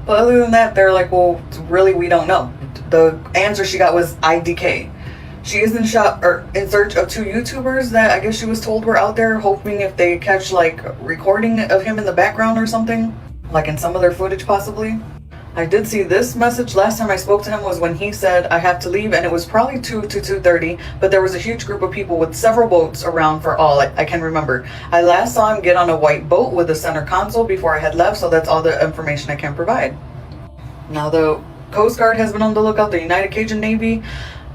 But other than that, they're like, well, really, we don't know. The answer she got was IDK. She is in search of two YouTubers that I guess she was told were out there, hoping if they catch like recording of him in the background or something, like in some of their footage possibly. I did see this message last time I spoke to him was when he said I have to leave, and it was probably 2 to 2:30, but there was a huge group of people with several boats around for all I can remember. I last saw him get on a white boat with a center console before I had left, so that's all the information I can provide. Now the Coast Guard has been on the lookout, the United Cajun Navy,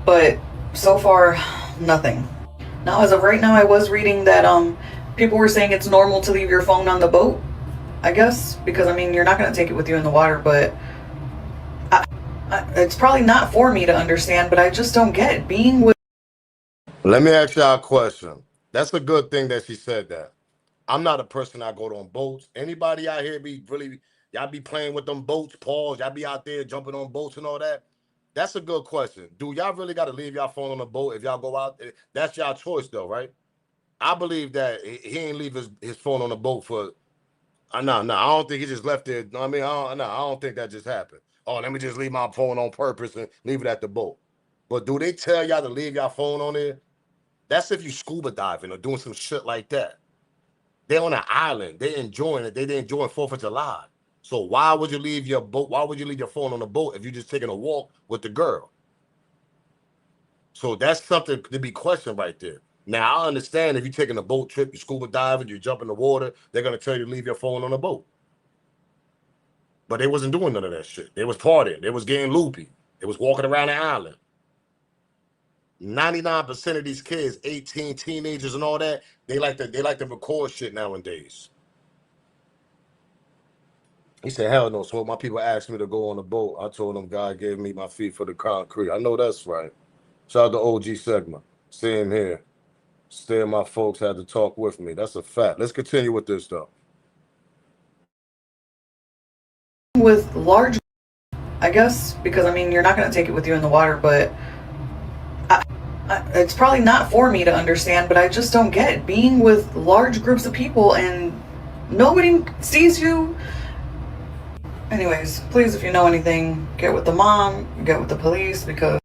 but so far nothing. Now as of right now, I was reading that people were saying it's normal to leave your phone on the boat, I guess, because I mean you're not going to take it with you in the water, but it's probably not for me to understand, but I just don't get it. Being with.
Let me ask y'all a question. That's a good thing that she said that. I'm not a person that go on boats. Anybody out here y'all be playing with them boats, Pauls, y'all be out there jumping on boats and all that? That's a good question. Do y'all really got to leave y'all phone on the boat if y'all go out? That's y'all choice though, right? I believe that he ain't leave his phone on the boat for. No, I don't think he just left it. I mean, I don't think that just happened. Oh, let me just leave my phone on purpose and leave it at the boat. But do they tell y'all to leave y'all phone on there? That's if you scuba diving or doing some shit like that. They're on an island. They're enjoying it. They're enjoying 4th of July. So why would you leave your boat? Why would you leave your phone on the boat if you're just taking a walk with the girl? So that's something to be questioned right there. Now, I understand if you're taking a boat trip, you're scuba diving, you jump in the water, they're going to tell you to leave your phone on the boat. But they wasn't doing none of that shit. They was partying. They was getting loopy. They was walking around the island. 99% of these kids, 18 teenagers and all that, they like to record shit nowadays. He said, hell no. So my people asked me to go on a boat. I told them God gave me my feet for the concrete. I know that's right. Shout out to OG Segment. Same here. Still, my folks had to talk with me. That's a fact. Let's continue with this, though.
With large, I guess, because I mean, you're not going to take it with you in the water, but it's probably not for me to understand, but I just don't get it. Being with large groups of people and nobody sees you. Anyways, please, if you know anything, get with the mom, get with the police, because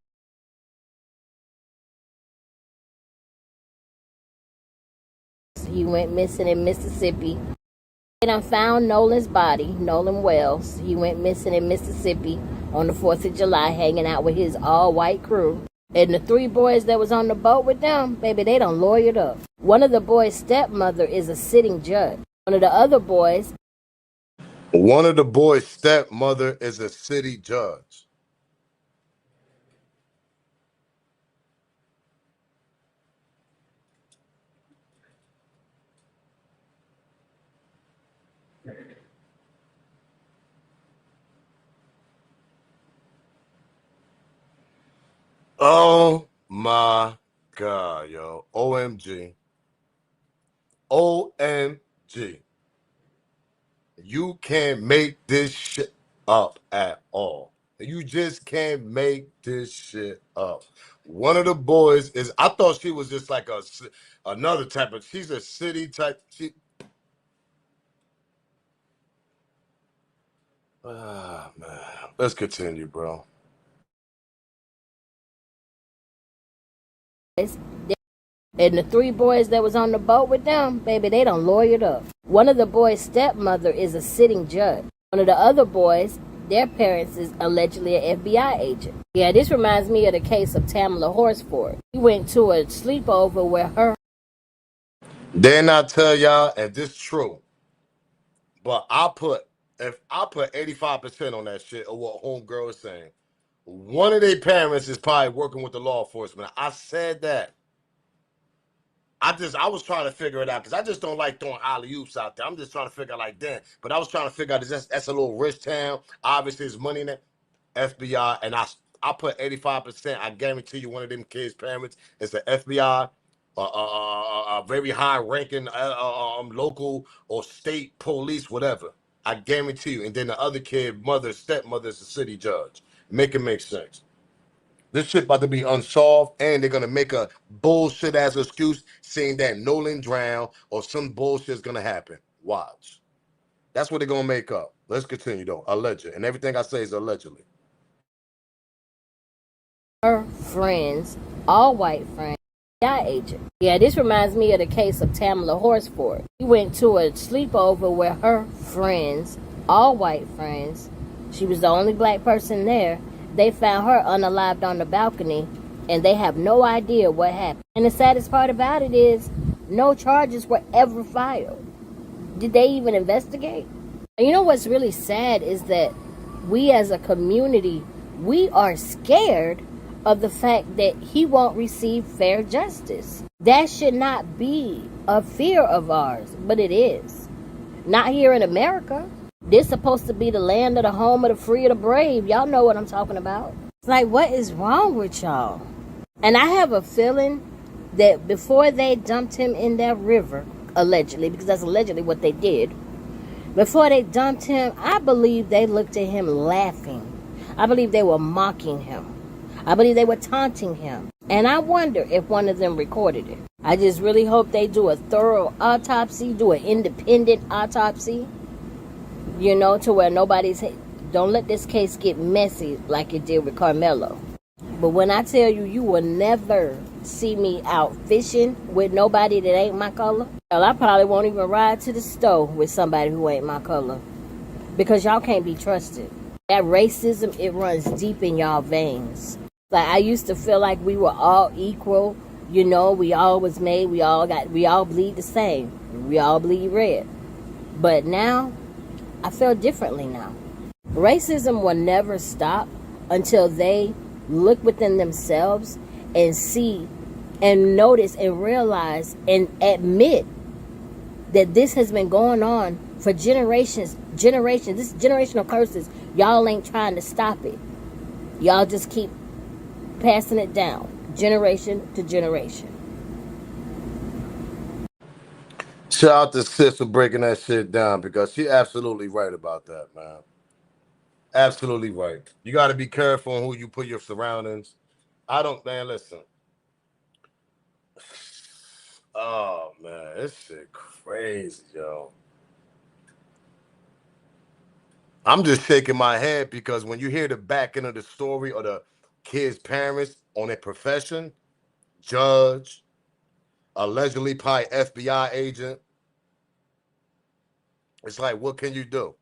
He went missing in Mississippi. They done found Nolan's body, Nolan Wells. He went missing in Mississippi on the 4th of July, hanging out with his all-white crew. And the 3 boys that was on the boat with them, baby, they done lawyered up. One of the boys' stepmother is a sitting judge. One of the other boys'
stepmother is a city judge. Oh my God, yo. OMG. OMG. You can't make this shit up at all. You just can't make this shit up. One of the boys is, I thought she was just like another type of, she's a city type. Ah, man. Let's continue, bro.
and the 3 boys that was on the boat with them, baby, they done lawyered up. One of the boys' stepmother is a sitting judge. One of the other boys, their parents is allegedly an FBI agent. Yeah, this reminds me of the case of Tamala Horsford. He went to a sleepover where her...
Then I tell y'all, and this true, but if I put 85% on that shit of what homegirl is saying, one of their parents is probably working with the law enforcement. I said that. I was trying to figure it out because I just don't like throwing alley-oops out there. I'm just trying to figure out like that. But I was trying to figure out that's a little rich town. Obviously, there's money in that. FBI, and I put 85%. I guarantee you, one of them kids' parents is the FBI, a very high-ranking local or state police, whatever. I guarantee you. And then the other kid, stepmother is a city judge. Make it make sense. This shit about to be unsolved, and they're gonna make a bullshit ass excuse saying that Nolan drowned or some bullshit is gonna happen. Watch. That's what they're gonna make up. Let's continue though. Alleged, and everything I say is allegedly.
Her friends, all white friends, FBI agent. Yeah, this reminds me of the case of Tamala Horsford. He went to a sleepover where her friends, all white friends, she was the only black person there. They found her unalived on the balcony, and they have no idea what happened. And the saddest part about it is no charges were ever filed. Did they even investigate? And you know what's really sad is that we as a community, we are scared of the fact that he won't receive fair justice. That should not be a fear of ours, but it is. Not here in America. This supposed to be the land of the home of the free of the brave. Y'all know what I'm talking about. It's like, what is wrong with y'all? And I have a feeling that before they dumped him in that river, allegedly, because that's allegedly what they did, before they dumped him, I believe they looked at him laughing. I believe they were mocking him. I believe they were taunting him. And I wonder if one of them recorded it. I just really hope they do a thorough autopsy, do an independent autopsy, you know, to where don't let this case get messy like it did with Carmelo. But when I tell you, you will never see me out fishing with nobody that ain't my color. Hell, I probably won't even ride to the store with somebody who ain't my color. Because y'all can't be trusted. That racism, it runs deep in y'all veins. Like, I used to feel like we were all equal. You know, we all was made, we all bleed the same. We all bleed red. But now, I feel differently now. Racism will never stop until they look within themselves and see and notice and realize and admit that this has been going on for generations. This generational curses, y'all ain't trying to stop it. Y'all just keep passing it down, generation to generation.
Shout out to Sis for breaking that shit down because she absolutely right about that, man. Absolutely right. You got to be careful on who you put your surroundings. Listen. Oh, man, this shit crazy, yo. I'm just shaking my head because when you hear the back end of the story or the kids' parents on their profession, judge, allegedly probably FBI agent. It's like, what can you do?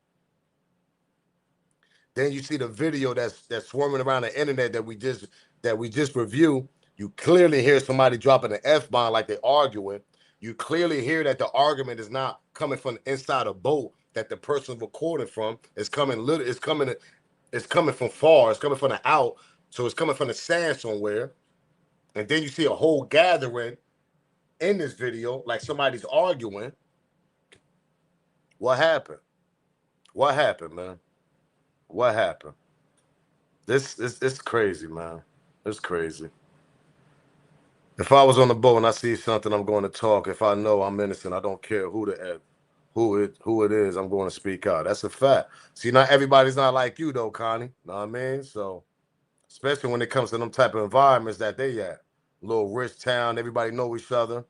Then you see the video that's swarming around the internet that we just reviewed. You clearly hear somebody dropping an F-bomb like they're arguing. You clearly hear that the argument is not coming from inside a boat that the person recording from. It's coming from far. It's coming from the out. So it's coming from the sand somewhere. And then you see a whole gathering in this video, like somebody's arguing. What happened? What happened, man? What happened? It's crazy, man. It's crazy. If I was on the boat and I see something, I'm going to talk. If I know I'm innocent, I don't care who it is, I'm going to speak out. That's a fact. See, not everybody's not like you though, Connie. Know what I mean? So, especially when it comes to them type of environments that they at. Little rich town, everybody know each other.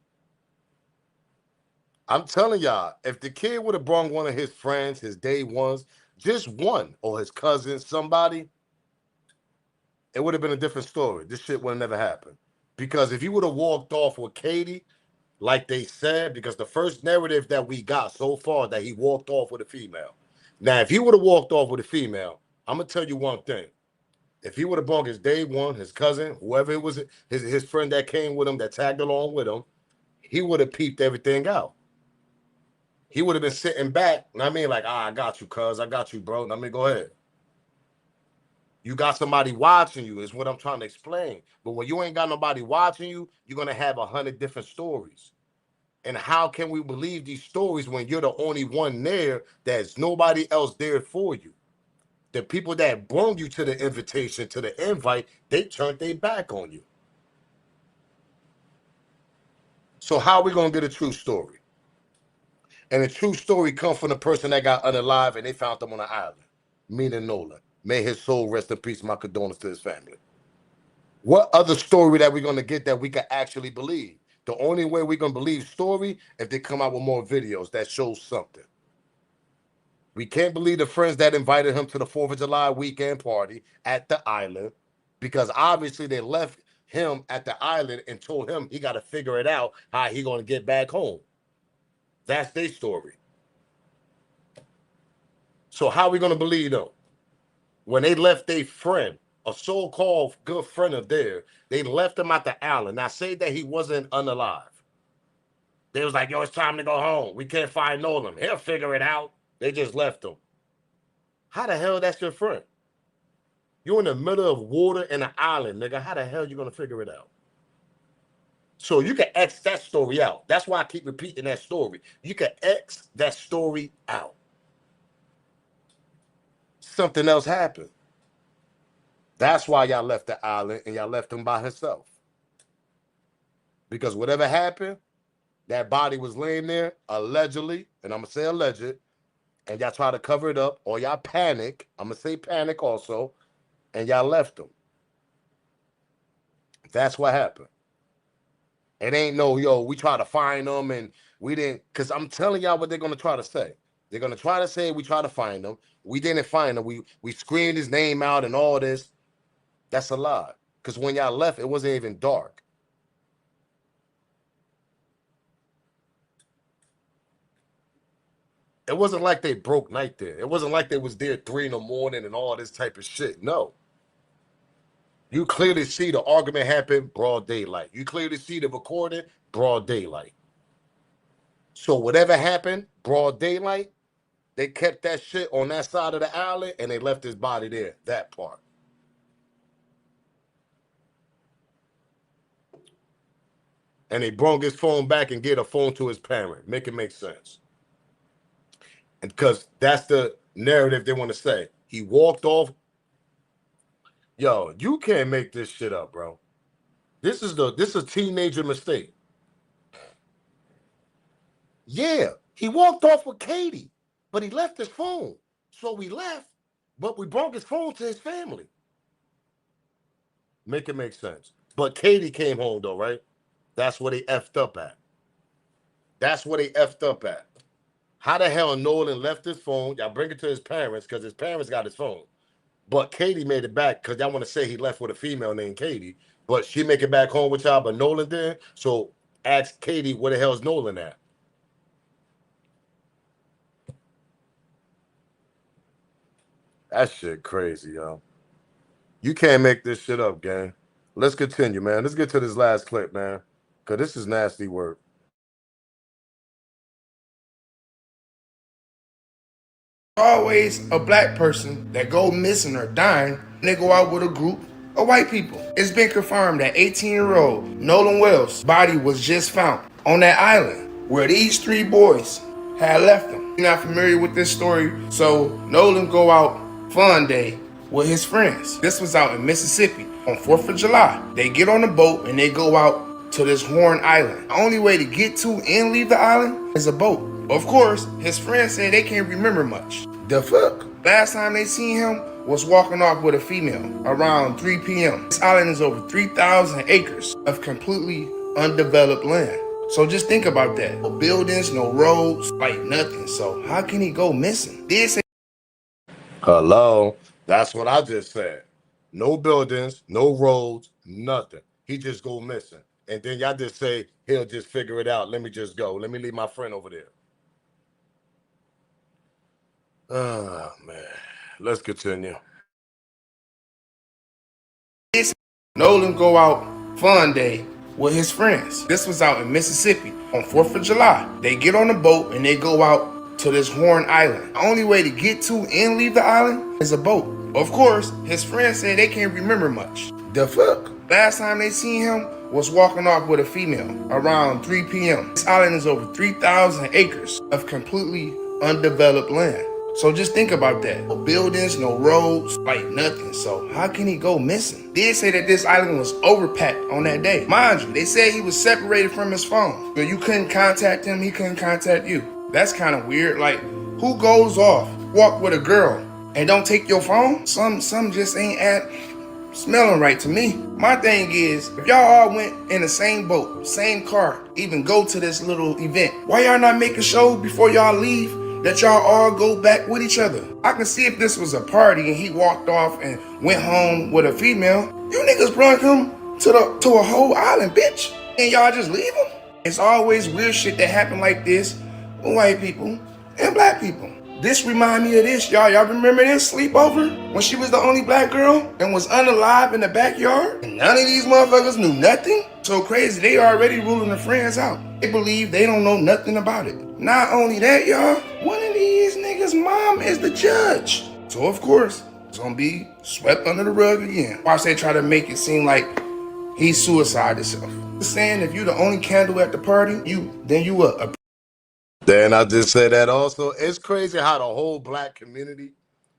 I'm telling y'all, if the kid would have brought one of his friends, his day ones, just one, or his cousin, somebody, it would have been a different story. This shit would have never happened. Because if he would have walked off with Katie, like they said, because the first narrative that we got so far that he walked off with a female. Now, if he would have walked off with a female, I'm gonna tell you one thing. If he would have brought his day one, his cousin, whoever it was, his friend that came with him, that tagged along with him, he would have peeped everything out. He would have been sitting back. I mean, like, I got you, cuz. I got you, bro. I mean, go ahead. You got somebody watching you is what I'm trying to explain. But when you ain't got nobody watching you, you're going to have 100 different stories. And how can we believe these stories when you're the only one there, there's nobody else there for you? The people that brought you to the invitation, to the invite, they turned their back on you. So how are we going to get a true story? And a true story comes from the person that got unalived and they found them on an island, meaning Nolan. May his soul rest in peace. My condolences to his family. What other story that we're going to get that we can actually believe? The only way we're going to believe story if they come out with more videos that shows something. We can't believe the friends that invited him to the 4th of July weekend party at the island because obviously they left him at the island and told him he got to figure it out how he going to get back home. That's their story. So how are we going to believe them? When they left their friend, a so-called good friend of theirs, they left him at the island. Now, say that he wasn't unalive. They was like, yo, it's time to go home. We can't find Nolan. He'll figure it out. They just left him. How the hell that's your friend? You're in the middle of water in an island, nigga. How the hell you going to figure it out? So you can X that story out. That's why I keep repeating that story. You can X that story out. Something else happened. That's why y'all left the island and y'all left him by himself. Because whatever happened, that body was laying there, allegedly, and I'm going to say alleged, and y'all try to cover it up, or y'all panic, I'm going to say panic also, and y'all left him. That's what happened. It ain't no, yo, we try to find them and we didn't, because I'm telling y'all what they're going to try to say. They're going to try to say we try to find him. We didn't find him. We screamed his name out and all this. That's a lie. Because when y'all left, it wasn't even dark. It wasn't like they broke night there. It wasn't like they was there 3 in the morning and all this type of shit. No. You clearly see the argument happen broad daylight. You clearly see the recording broad daylight. So whatever happened broad daylight, they kept that shit on that side of the island and they left his body there, that part. And they brought his phone back and get a phone to his parent. Make it make sense. And because that's the narrative they want to say. He walked off. Yo, you can't make this shit up, bro. This is a teenager mistake. Yeah, he walked off with Katie, but he left his phone. So we left, but we brought his phone to his family. Make it make sense. But Katie came home though, right? That's where they effed up at. That's where they effed up at. How the hell Nolan left his phone? Y'all bring it to his parents because his parents got his phone. But Katie made it back because y'all want to say he left with a female named Katie. But she make it back home with y'all, but Nolan did. So ask Katie where the hell's Nolan at. That shit crazy, yo. You can't make this shit up, gang. Let's continue, man. Let's get to this last clip, man. Because this is nasty work.
Always a black person that go missing or dying, and they go out with a group of white people. It's been confirmed that 18-year-old Nolan Wells' body was just found on that island where these three boys had left him. You're not familiar with this story, so Nolan go out fun day with his friends. This was out in Mississippi on 4th of July. They get on the boat and they go out to this Horn Island. The only way to get to and leave the island is a boat. Of course, his friends say they can't remember much. The fuck? Last time they seen him was walking off with a female around 3 p.m. This island is over 3,000 acres of completely undeveloped land. So just think about that. No buildings, no roads, like nothing. So how can he go missing?
Hello. That's what I just said. No buildings, no roads, nothing. He just go missing. And then y'all just say he'll just figure it out. Let me just go. Let me leave my friend over there. Oh, man. Let's continue.
Nolan go out fun day with his friends. This was out in Mississippi on 4th of July. They get on the boat and they go out to this Horn Island. The only way to get to and leave the island is a boat. Of course, his friends say they can't remember much. The fuck? Last time they seen him was walking off with a female around 3 p.m. This island is over 3,000 acres of completely undeveloped land. So just think about that. No buildings, no roads, like nothing. So how can he go missing? They say that this island was overpacked on that day. Mind you, they said he was separated from his phone. So you couldn't contact him, he couldn't contact you. That's kind of weird. Like, who goes off, walk with a girl, and don't take your phone? Some just ain't smelling right to me. My thing is, if y'all all went in the same boat, same car, even go to this little event, why y'all not making sure before y'all leave that y'all all go back with each other? I can see if this was a party and he walked off and went home with a female. You niggas brought him to a whole island, bitch, and y'all just leave him? It's always weird shit that happen like this with white people and black people. This remind me of this, y'all. Y'all remember this sleepover when she was the only black girl and was unalive in the backyard? And none of these motherfuckers knew nothing? So crazy, they already ruling their friends out. They believe they don't know nothing about it. Not only that, y'all, one of these niggas' mom is the judge. So of course, it's gonna be swept under the rug again. Watch they try to make it seem like he suicided himself. Saying if you the only candle at the party, then you a
Then I just said that also. It's crazy how the whole black community,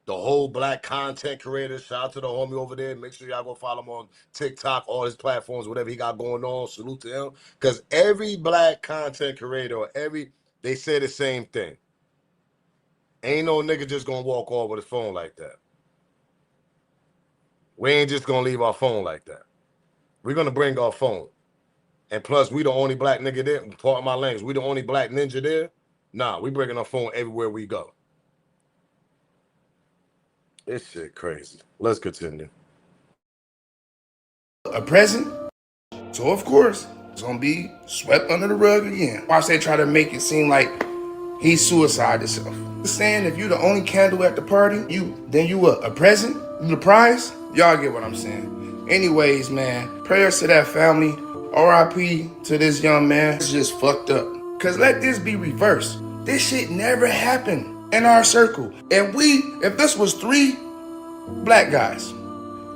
the whole black content creators, shout out to the homie over there. Make sure y'all go follow him on TikTok, all his platforms, whatever he got going on. Salute to him. Because every black content creator, they say the same thing. Ain't no nigga just gonna walk off with his phone like that. We ain't just gonna leave our phone like that. We're gonna bring our phone. And plus, we the only black nigga there. Part of my language, we the only black ninja there. Nah, we bringing our phone everywhere we go. This shit crazy. Let's continue.
A present. So of course, it's gonna be swept under the rug again. Watch they try to make it seem like he suicided himself. Saying if you the only candle at the party, then you a present, you the prize. Y'all get what I'm saying. Anyways, man, prayers to that family. R.I.P. to this young man. It's just fucked up. Cause let this be reversed. This shit never happened in our circle. And if this was 3 black guys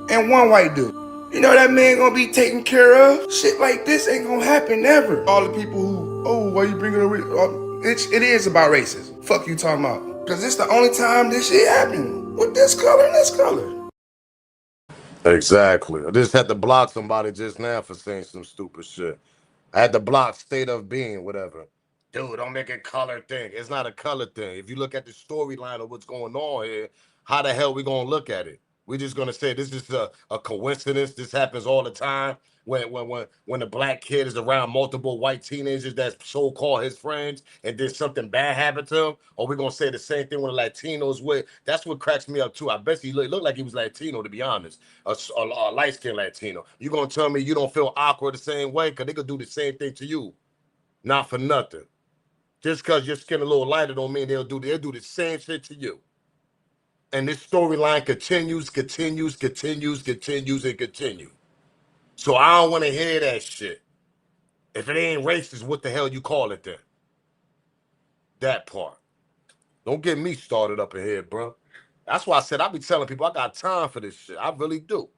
and 1 white dude, you know that man gonna be taken care of? Shit like this ain't gonna happen never. All the people who, why you bringing it? It is about racism. Fuck you talking about. Cause it's the only time this shit happened. With this color and this color.
Exactly. I just had to block somebody just now for saying some stupid shit. I had to block state of being, whatever. Dude, don't make it color thing. It's not a color thing. If you look at the storyline of what's going on here, how the hell we gonna look at it? We're just gonna say this is a coincidence. This happens all the time. When the black kid is around multiple white teenagers that's so-called his friends, and then something bad happened to him, or we're gonna say the same thing when a Latino's with. That's what cracks me up too. I bet he looked like he was Latino, to be honest, a light-skinned Latino. You gonna tell me you don't feel awkward the same way? Cause they could do the same thing to you. Not for nothing. Just because your skin a little lighter don't mean they'll do the same shit to you. And this storyline continues, and continues. So I don't want to hear that shit. If it ain't racist, what the hell you call it then? That part. Don't get me started up in here, bro. That's why I said I be telling people I got time for this shit. I really do.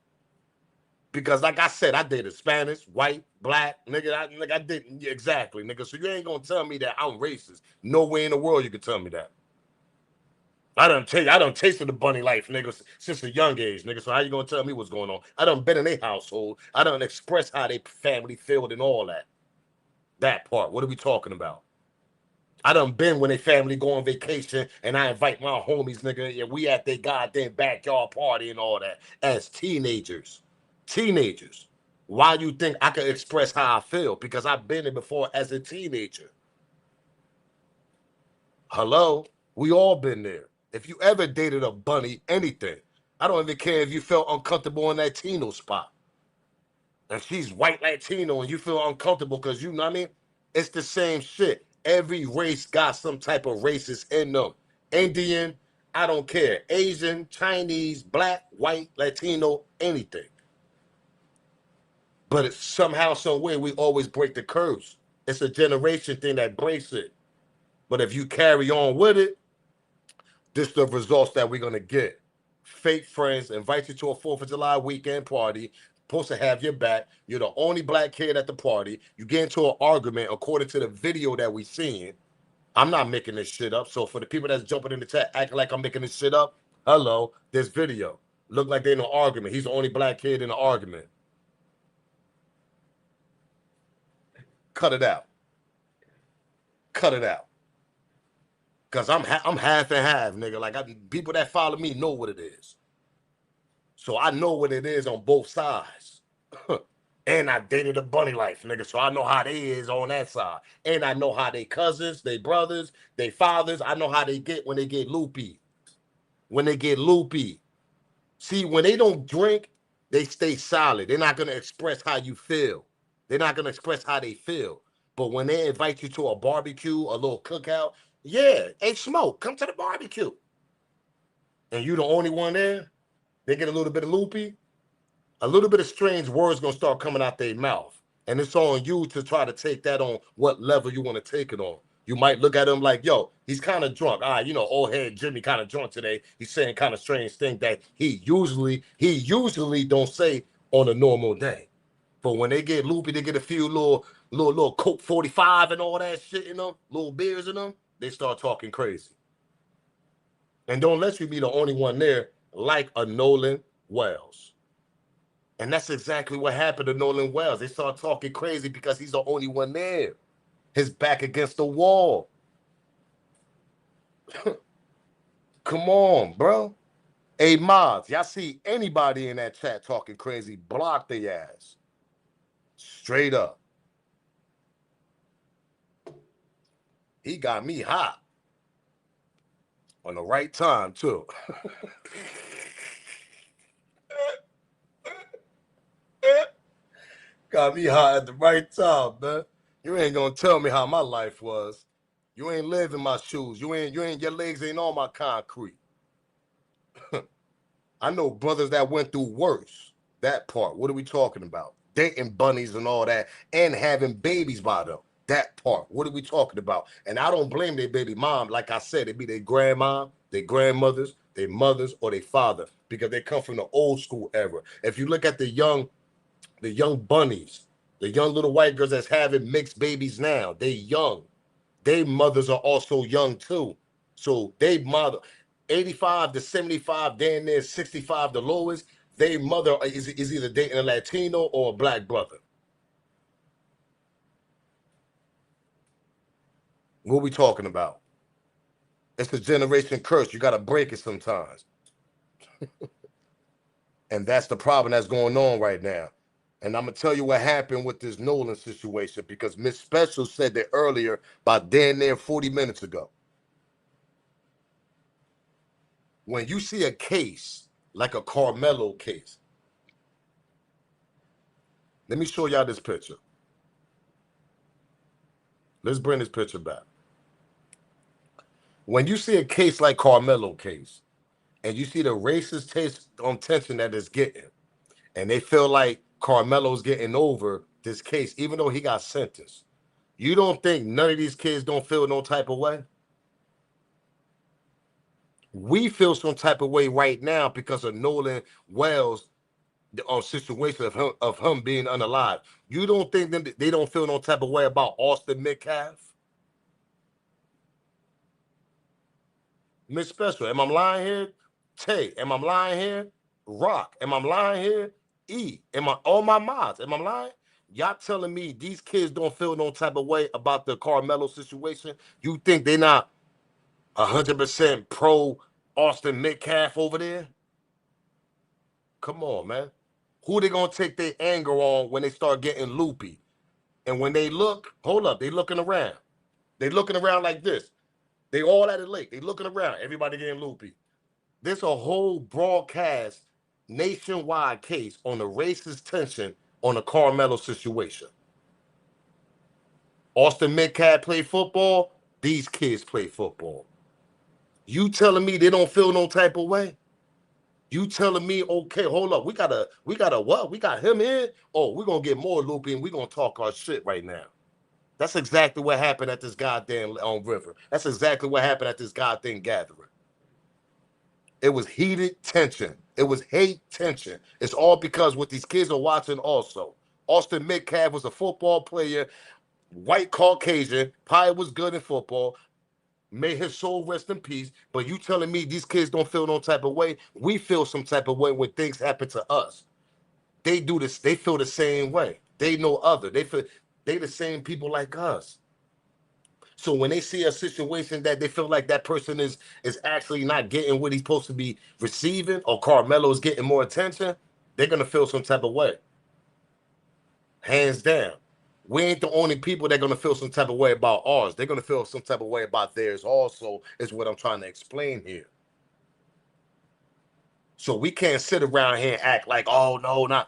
Because like I said, I dated Spanish, white, black, nigga. I didn't exactly, nigga. So you ain't gonna tell me that I'm racist. No way in the world you can tell me that. I done tasted the bunny life, nigga, since a young age, nigga. So how you gonna tell me what's going on? I done been in their household. I done expressed how they family felt and all that. That part. What are we talking about? I done been when they family go on vacation and I invite my homies, nigga, and we at their goddamn backyard party and all that as teenagers. Teenagers. Why do you think I can express how I feel? Because I've been there before as a teenager. Hello? We all been there. If you ever dated a bunny, anything, I don't even care if you felt uncomfortable in that Tino spot. And she's white Latino and you feel uncomfortable because you know what I mean? It's the same shit. Every race got some type of racist in them. Indian, I don't care. Asian, Chinese, black, white, Latino, anything. But it's somehow, some way, we always break the curse. It's a generation thing that breaks it. But if you carry on with it, this is the results that we're gonna get. Fake friends invite you to a 4th of July weekend party, supposed to have your back. You're the only black kid at the party. You get into an argument according to the video that we seen. I'm not making this shit up. So for the people that's jumping in the chat acting like I'm making this shit up, hello, this video. Look like they're in an argument. He's the only black kid in the argument. Cut it out. Cut it out. Cause I'm half and half, nigga. Like people that follow me know what it is. So I know what it is on both sides. And I dated a bunny life, nigga. So I know how they is on that side. And I know how they cousins, they brothers, they fathers. I know how they get when they get loopy. When they get loopy. See, when they don't drink, they stay solid. They're not gonna express how you feel. They're not gonna express how they feel. But when they invite you to a barbecue, a little cookout, yeah, hey, Smoke, come to the barbecue. And you the only one there, they get a little bit of loopy, a little bit of strange words gonna start coming out their mouth. And it's on you to try to take that on what level you want to take it on. You might look at him like, yo, he's kind of drunk. You know, old head Jimmy kind of drunk today. He's saying kind of strange things that he usually don't say on a normal day. But when they get loopy, they get a few little Coke 45 and all that shit in them, little beers in them, they start talking crazy. And don't let you be the only one there like a Nolan Wells. And that's exactly what happened to Nolan Wells. They start talking crazy because he's the only one there. His back against the wall. Come on, bro. Hey, mods, y'all see anybody in that chat talking crazy, block their ass. Straight up. He got me hot. On the right time, too. Got me hot at the right time, man. You ain't gonna tell me how my life was. You ain't live in my shoes. Your legs ain't on my concrete. I know brothers that went through worse. That part. What are we talking about? Dating bunnies and all that, and having babies by them. That part. What are we talking about? And I don't blame their baby mom. Like I said, it be their grandma, their grandmothers, their mothers, or their father, because they come from the old school era. If you look at the young bunnies, the young little white girls that's having mixed babies now, they young. Their mothers are also young too. So they mother 85 to 75, damn near 65 the lowest, their mother is either dating a Latino or a black brother. What are we talking about? It's a generation curse. You got to break it sometimes. And that's the problem that's going on right now. And I'm going to tell you what happened with this Nolan situation, because Miss Special said that earlier, about damn near 40 minutes ago. When you see a case like a Carmelo case, let me show y'all this picture. Let's bring this picture back. When you see a case like Carmelo case, and you see the racist taste on tension that it's getting, and they feel like Carmelo's getting over this case, even though he got sentenced, you don't think none of these kids don't feel no type of way? We feel some type of way right now because of Nolan Wells' situation of him being unalive. You don't think they don't feel no type of way about Austin Metcalf? Miss Special, am I lying here? Tay, am I lying here? Rock, am I lying here? E, am I all my mods? Am I lying? Y'all telling me these kids don't feel no type of way about the Carmelo situation? You think they not 100% pro Austin Metcalf over there? Come on, man. Who they gonna take their anger on when they start getting loopy? And when they look, hold up, they looking around. They looking around like this. They all at the lake. They looking around. Everybody getting loopy. There's a whole broadcast nationwide case on the racist tension on the Carmelo situation. Austin Metcalf play football. These kids play football. You telling me they don't feel no type of way? You telling me, okay, hold up, we gotta what? We got him in? Oh, we're gonna get more loopy and we're gonna talk our shit right now. That's exactly what happened at this goddamn river. That's exactly what happened at this goddamn gathering. It was heated tension. It was hate tension. It's all because what these kids are watching also. Austin Metcalf was a football player, white Caucasian, probably was good in football. May his soul rest in peace. But you telling me these kids don't feel no type of way? We feel some type of way when things happen to us. They do this. They feel the same way. They know other. They the same people like us. So when they see a situation that they feel like that person is actually not getting what he's supposed to be receiving, or Carmelo is getting more attention, they're gonna feel some type of way. Hands down. We ain't the only people that are gonna feel some type of way about ours. They're gonna feel some type of way about theirs also, is what I'm trying to explain here. So we can't sit around here and act like, oh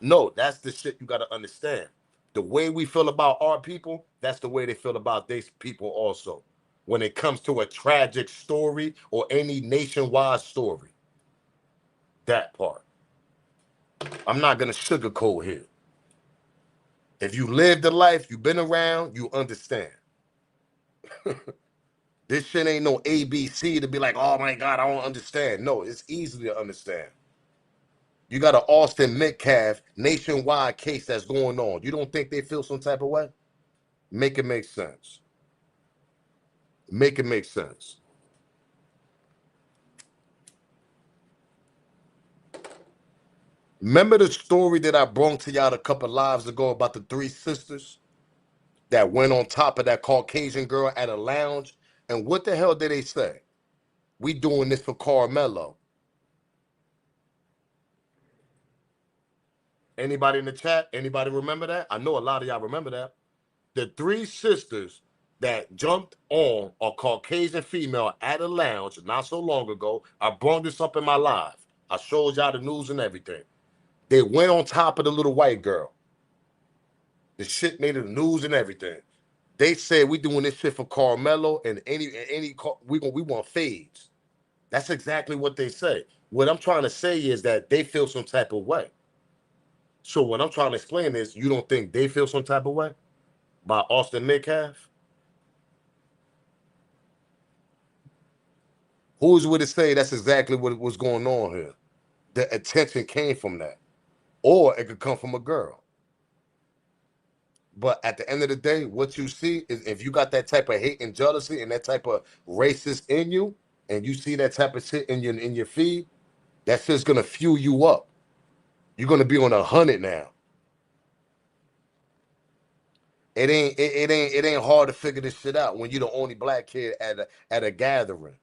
no, that's the shit you gotta understand. The way we feel about our people, that's the way they feel about these people also. When it comes to a tragic story or any nationwide story. That part. I'm not gonna sugarcoat here. If you lived the life, you've been around, you understand. This shit ain't no ABC to be like, oh my God, I don't understand. No, it's easy to understand. You got an Austin Metcalf nationwide case that's going on. You don't think they feel some type of way? Make it make sense. Make it make sense. Remember the story that I brought to y'all a couple lives ago about the three sisters that went on top of that Caucasian girl at a lounge? And what the hell did they say? We doing this for Carmelo. Anybody in the chat? Anybody remember that? I know a lot of y'all remember that. The three sisters that jumped on a Caucasian female at a lounge not so long ago. I brought this up in my live. I showed y'all the news and everything. They went on top of the little white girl. The shit made the news and everything. They said we doing this shit for Carmelo and we want fades. That's exactly what they say. What I'm trying to say is that they feel some type of way. So what I'm trying to explain is, you don't think they feel some type of way by Austin Metcalf? Who's would it say that's exactly what was going on here? The attention came from that. Or it could come from a girl. But at the end of the day, what you see is, if you got that type of hate and jealousy and that type of racist in you, and you see that type of shit in your feed, that shit's gonna fuel you up. You're gonna be on 100 now. It ain't hard to figure this shit out when you're the only black kid at a gathering.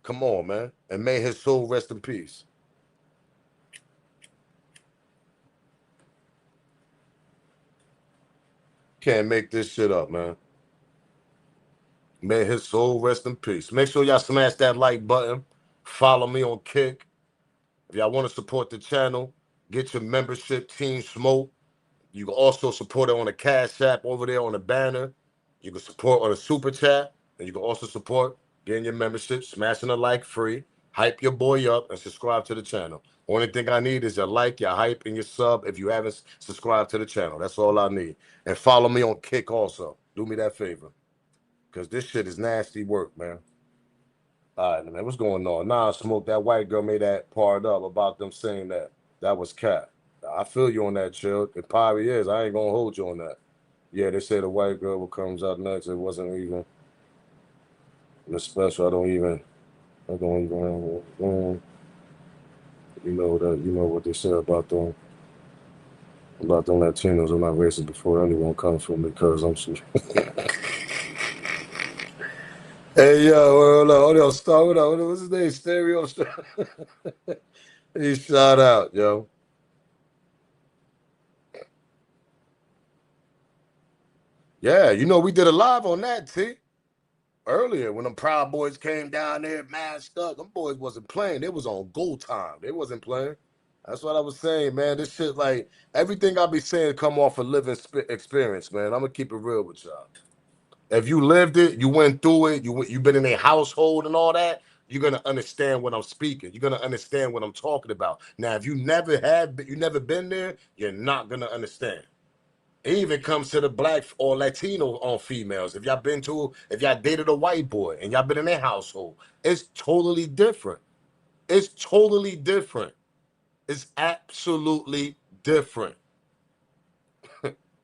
Come on, man. And may his soul rest in peace. Can't make this shit up, man. May his soul rest in peace. Make sure y'all smash that like button. Follow me on Kick. If y'all want to support the channel, get your membership, Team Smoke. You can also support it on the Cash App over there on the banner. You can support on a super chat, and you can also support getting your membership, smashing a like free, hype your boy up, and subscribe to the channel. Only thing I need is your like, your hype, and your sub if you haven't subscribed to the channel. That's all I need. And follow me on Kick also. Do me that favor. Because this shit is nasty work, man. All right, man, what's going on? Nah, Smoke, that white girl made that part up about them saying that. That was cat. I feel you on that, chill. It probably is. I ain't gonna hold you on that. Yeah, they say the white girl what comes out next. It wasn't even the special. I don't even. You know that. You know what they say about them Latinos. I'm not racist before anyone comes from me because I'm. Hey yo, hold on, stop. Hold on. What's his name? Stereo. He shot out, yo. Yeah, you know we did a live on that, T. Earlier when them Proud Boys came down there masked up, them boys wasn't playing. They was on go time. They wasn't playing. That's what I was saying, man. This shit, like everything I be saying, come off a living experience, man. I'm gonna keep it real with y'all. If you lived it, you went through it, you been in a household and all that, you're gonna understand what I'm speaking. You're gonna understand what I'm talking about. Now, if you never been there, you're not gonna understand. It even comes to the black or Latino on females. If y'all dated a white boy and y'all been in their household, it's totally different. It's totally different. It's absolutely different.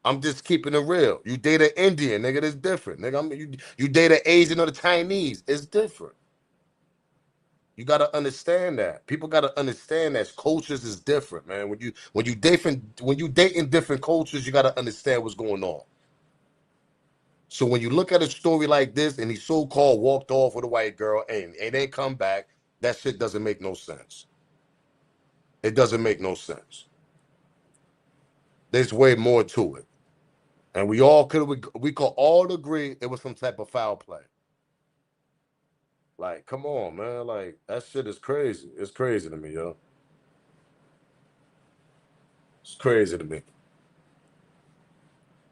I'm just keeping it real. You date an Indian, nigga, that's different. Nigga, you date an Asian or the Chinese, it's different. You gotta understand that. People gotta understand that cultures is different, man. When you dating different cultures, you gotta understand what's going on. So when you look at a story like this and he so-called walked off with a white girl and they come back, that shit doesn't make no sense. It doesn't make no sense. There's way more to it. And we could all agree it was some type of foul play. Like, come on, man. Like, that shit is crazy. It's crazy to me, yo. It's crazy to me.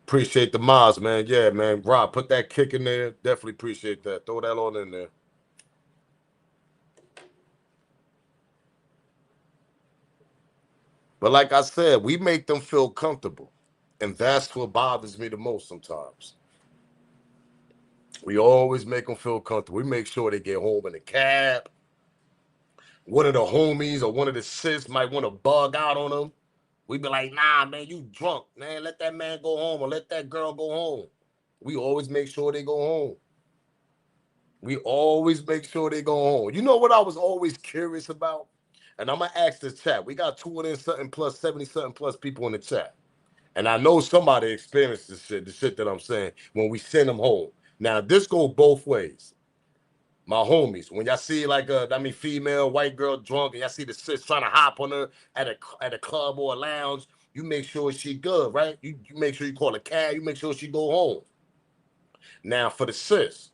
Appreciate the Maz, man. Yeah, man. Rob, put that kick in there. Definitely appreciate that. Throw that on in there. But like I said, we make them feel comfortable. And that's what bothers me the most sometimes. We always make them feel comfortable. We make sure they get home in a cab. One of the homies or one of the sis might want to bug out on them. We be like, nah, man, you drunk, man. Let that man go home or let that girl go home. We always make sure they go home. We always make sure they go home. You know what I was always curious about? And I'm going to ask this chat. We got 200 something plus, 70 something plus people in the chat. And I know somebody experienced this shit, the shit that I'm saying, when we send them home. Now, this go both ways. My homies, when y'all see like female, white girl drunk, and y'all see the sis trying to hop on her at a club or a lounge, you make sure she good, right? You make sure you call a cab, you make sure she go home. Now, for the sis,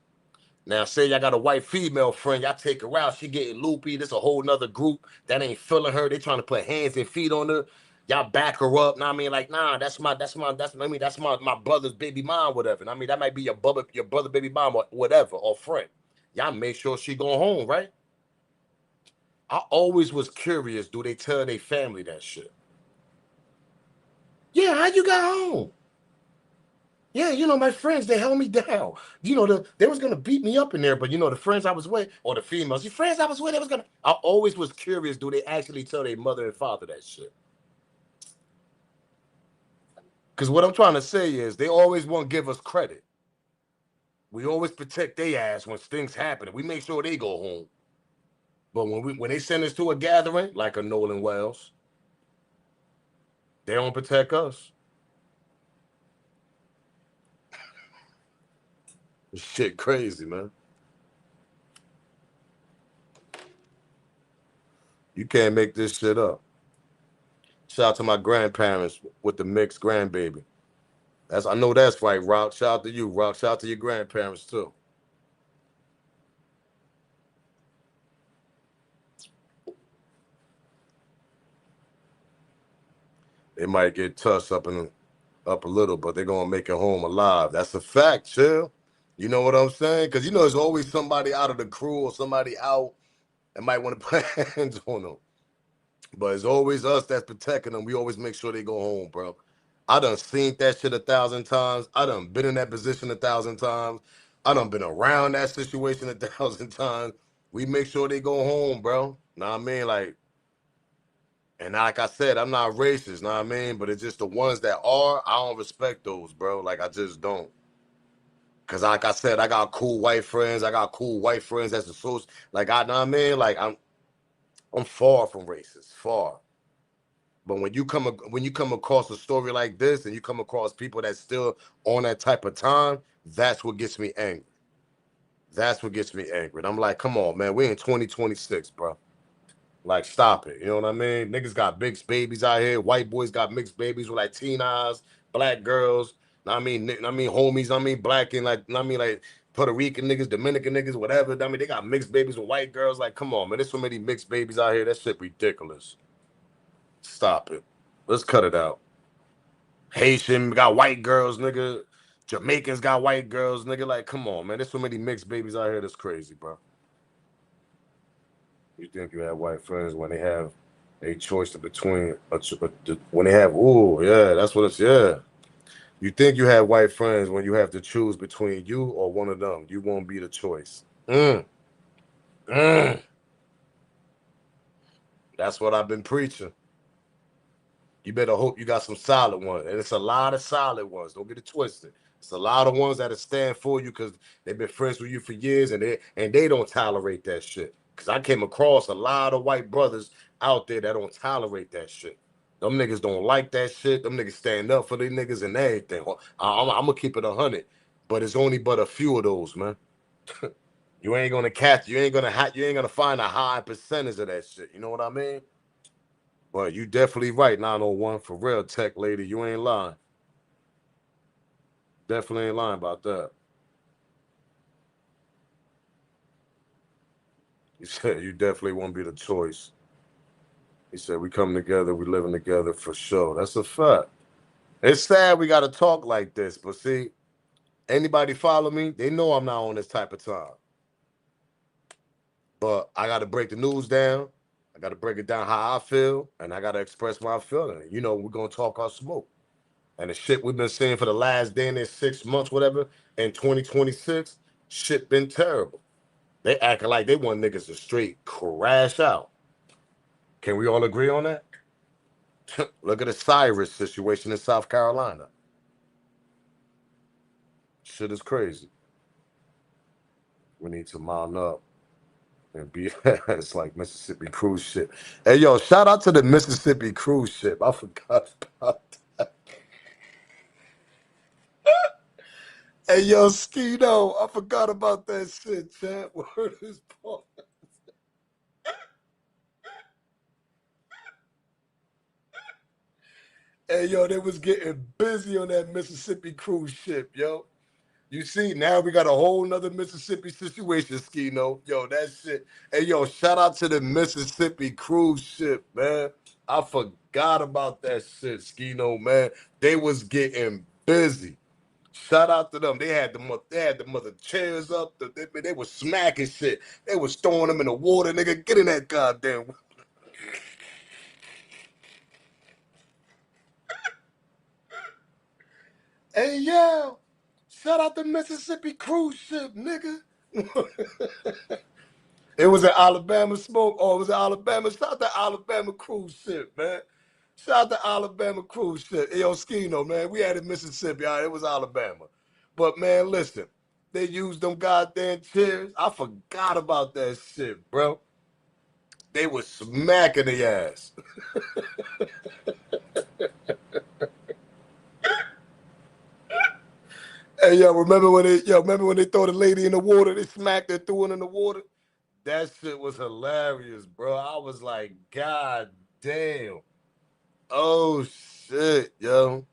now say y'all got a white female friend, y'all take her out, she getting loopy, this a whole nother group that ain't feeling her, they trying to put hands and feet on her. Y'all back her up. Now I mean, like, nah, that's my brother's baby mom, whatever. I mean, that might be your brother baby mom or whatever, or friend. Y'all make sure she go home, right? I always was curious, do they tell their family that shit? Yeah, how you got home? Yeah, my friends, they held me down. They was gonna beat me up in there, but the friends I was with, or the females, the friends I was with, they was gonna. I always was curious, do they actually tell their mother and father that shit? Because what I'm trying to say is they always want to give us credit. We always protect their ass when things happen. We make sure they go home. But when they send us to a gathering, like a Nolan Wells, they don't protect us. Shit crazy, man. You can't make this shit up. Shout out to my grandparents with the mixed grandbaby. I know that's right, Rock. Shout out to you, Rock. Shout out to your grandparents too. They might get touched up in them. up a little, but they're gonna make it home alive. That's a fact, chill. You know what I'm saying? Because you know there's always somebody out of the crew or somebody out that might want to put hands on them. But it's always us that's protecting them. We always make sure they go home, bro. I done seen that shit 1,000 times. I done been in that position 1,000 times. I done been around that situation 1,000 times. We make sure they go home, bro. Know what I mean? Like, and like I said, I'm not racist, know what I mean? But it's just the ones that are, I don't respect those, bro. Like, I just don't. Cause like I said, I got cool white friends. I got cool white friends that's associated. Like, I know what I mean? Like, I'm far from racist, far. But when you come across a story like this and you come across people that's still on that type of time, that's what gets me angry. That's what gets me angry. And I'm like, come on, man, we in 2026, bro. Like, stop it. You know what I mean? Niggas got mixed babies out here. White boys got mixed babies with like teen eyes, black girls. I mean homies. I mean black and like I mean like Puerto Rican niggas, Dominican niggas, whatever. I mean they got mixed babies with white girls. Like, come on, man. There's so many mixed babies out here. That shit ridiculous. Stop it. Let's cut it out. Haitian got white girls, nigga. Jamaicans got white girls, nigga. Like, come on, man. There's so many mixed babies out here. That's crazy, bro. You think you have white friends when they have a choice between when they have yeah, that's what it's yeah. You think you have white friends when you have to choose between you or one of them. You won't be the choice. Mm. That's what I've been preaching. You better hope you got some solid ones. And it's a lot of solid ones. Don't get it twisted. It's a lot of ones that'll stand for you because they've been friends with you for years and they don't tolerate that shit. Because I came across a lot of white brothers out there that don't tolerate that shit. Them niggas don't like that shit. Them niggas stand up for their niggas and everything. I'm gonna keep it 100, but it's only but a few of those, man. You ain't gonna catch. You ain't gonna find a high percentage of that shit. You know what I mean? But you definitely right, 901. For real, tech lady. You ain't lying. Definitely ain't lying about that. You said you definitely won't be the choice. He said we come together, we living together for sure. That's a fact. It's sad we gotta talk like this, but see, anybody follow me, they know I'm not on this type of time. But I gotta break the news down. I gotta break it down how I feel, and I gotta express my feeling. You know, we're gonna talk our smoke. And the shit we've been seeing for the last day and 6 months, whatever, in 2026, shit been terrible. They acting like they want niggas to straight crash out. Can we all agree on that? Look at the Cyrus situation in South Carolina. Shit is crazy. We need to mount up and be it's like Mississippi cruise ship. Hey yo, shout out to the Mississippi cruise ship. I forgot about that. Hey yo, Skeeto, I forgot about that shit, chat. Word is born. Hey yo, they was getting busy on that Mississippi cruise ship, yo. You see, now we got a whole nother Mississippi situation, Skino. Yo, that shit. Hey, yo, shout out to the Mississippi cruise ship, man. I forgot about that shit, Skino, man. They was getting busy. Shout out to them. They had the mother chairs up. They was smacking shit. They was throwing them in the water, nigga. Get in that goddamn. Hey, yo. Shout out to Mississippi cruise ship, nigga. It was an Alabama smoke. Oh, it was an Alabama. Shout out to Alabama cruise ship, man. Shout out to Alabama cruise ship. Hey, yo, Skino, man. We had it in Mississippi. All right, it was Alabama. But, man, listen. They used them goddamn chairs. I forgot about that shit, bro. They was smacking the ass. Hey, remember when they throw the lady in the water? They smacked her, threw her in the water? That shit was hilarious, bro. I was like, God damn. Oh shit, yo.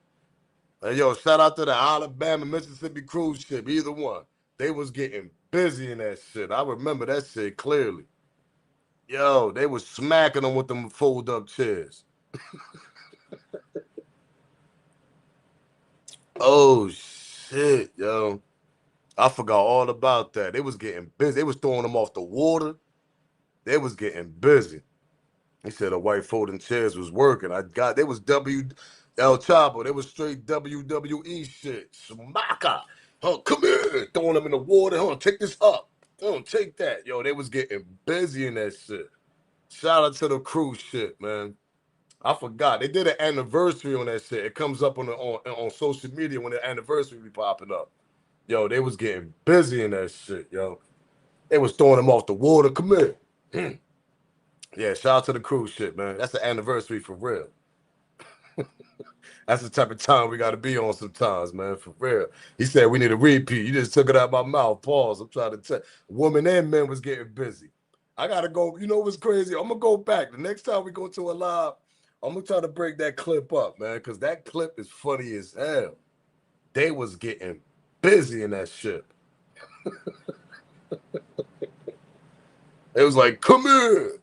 Hey, yo, shout out to the Alabama, Mississippi cruise ship, either one. They was getting busy in that shit. I remember that shit clearly. Yo, they was smacking them with them fold up chairs. Oh shit, yo. I forgot all about that. They was getting busy. They was throwing them off the water. They was getting busy. He said a white folding chairs was working. They was El Chapo. They was straight WWE shit. Smaka. Huh, come here. Throwing them in the water. Huh, take this up. Huh, take that. Yo, they was getting busy in that shit. Shout out to the cruise shit, man. I forgot. They did an anniversary on that shit. It comes up on social media when the anniversary be popping up. Yo, they was getting busy in that shit, yo. They was throwing them off the water. Come here. Yeah, shout out to the cruise ship, man. That's the anniversary for real. That's the type of time we got to be on sometimes, man, for real. He said we need a repeat. You just took it out of my mouth. Pause. I'm trying to tell. Women and men was getting busy. I got to go. You know what's crazy? I'm going to go back. The next time we go to a live, I'm going to try to break that clip up, man, because that clip is funny as hell. They was getting busy in that ship. It was like, come here.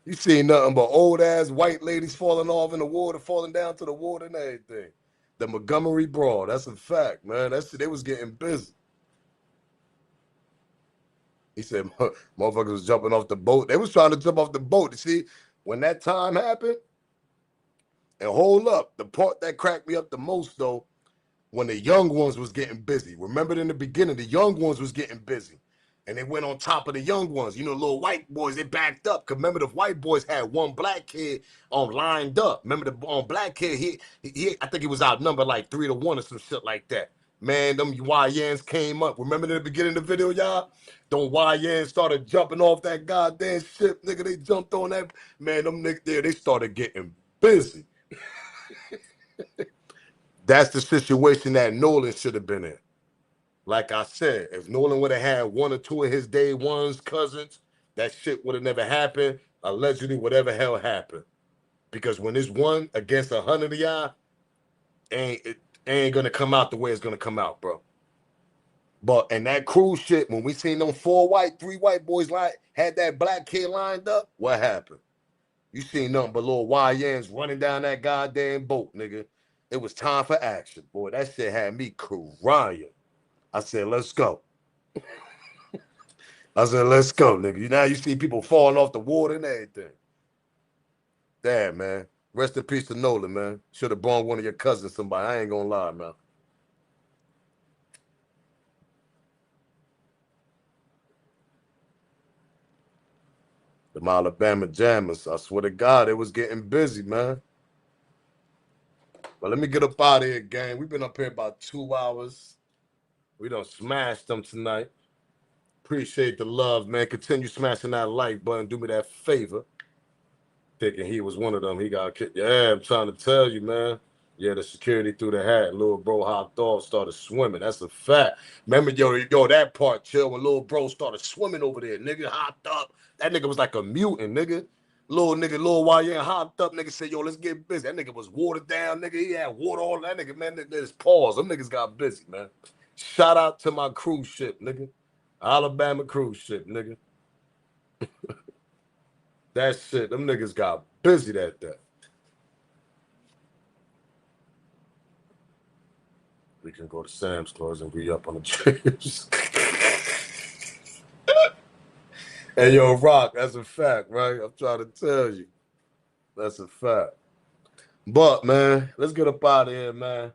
You see nothing but old ass white ladies falling off in the water, falling down to the water and everything. The Montgomery Brawl, that's a fact, man. They was getting busy. He said motherfuckers was jumping off the boat. They was trying to jump off the boat. You see, when that time happened, and hold up, the part that cracked me up the most though, when the young ones was getting busy. Remember in the beginning, the young ones was getting busy. And they went on top of the young ones. You know, little white boys, they backed up. Cause remember the white boys had one black kid lined up. Remember the black kid, he I think he was outnumbered like 3-1 or some shit like that. Man, them YNs came up. Remember in the beginning of the video, y'all? Them YNs started jumping off that goddamn ship, nigga. They jumped on that. Man, them niggas there, they started getting busy. That's the situation that Nolan should have been in. Like I said, if Nolan would have had one or two of his day ones, cousins, that shit would have never happened. Allegedly, whatever hell happened. Because when it's one against 100 of y'all, it ain't gonna come out the way it's gonna come out, bro. But in that cruise shit, when we seen them 3 white boys had that black kid lined up, what happened? You seen nothing but little YNs running down that goddamn boat, nigga. It was time for action, boy. That shit had me crying. I said, let's go. I said, let's go, nigga. Now you see people falling off the water and everything. Damn, man. Rest in peace to Nolan, man. Should have brought one of your cousins somebody. I ain't gonna lie, man. The Alabama Jammers. I swear to God, it was getting busy, man. But let me get up out of here, gang. We've been up here about 2 hours. We done smashed them tonight. Appreciate the love, man. Continue smashing that like button. Do me that favor. Thinking he was one of them. He got kicked. Yeah, I'm trying to tell you, man. Yeah, the security threw the hat. Little bro hopped off, started swimming. That's a fact. Remember, yo, that part, chill, when little bro started swimming over there. Nigga hopped up. That nigga was like a mutant, nigga. Little YN hopped up. Nigga said, yo, let's get busy. That nigga was watered down, nigga. He had water all that nigga, man. Just pause. Them niggas got busy, man. Shout out to my cruise ship, nigga. Alabama cruise ship, nigga. That shit, them niggas got busy that day. We can go to Sam's Club and be up on the chips. Hey, yo, Rock, that's a fact, right? I'm trying to tell you. That's a fact. But, man, let's get up out of here, man.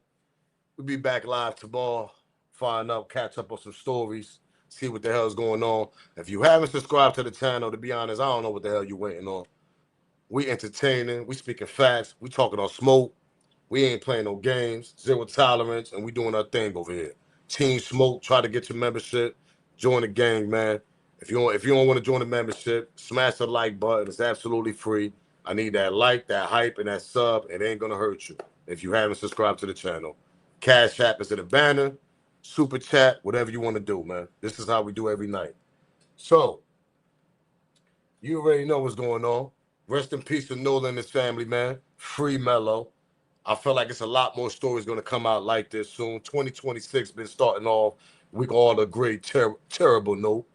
We'll be back live tomorrow. Find out, catch up on some stories, see what the hell's going on. If you haven't subscribed to the channel, to be honest, I don't know what the hell you're waiting on. We entertaining, we speaking facts, we talking on smoke. We ain't playing no games, zero tolerance, and we doing our thing over here. Team Smoke, try to get your membership, join the gang, man. If you don't want to join the membership, smash the like button. It's absolutely free. I need that like, that hype, and that sub. It ain't gonna hurt you if you haven't subscribed to the channel. Cash App is in the banner, super chat, whatever you want to do, man. This is how we do every night. So, you already know what's going on. Rest in peace to Nolan and his family, man. Free Mello. I feel like it's a lot more stories going to come out like this soon. 2026 been starting off. We can all agree, terrible note.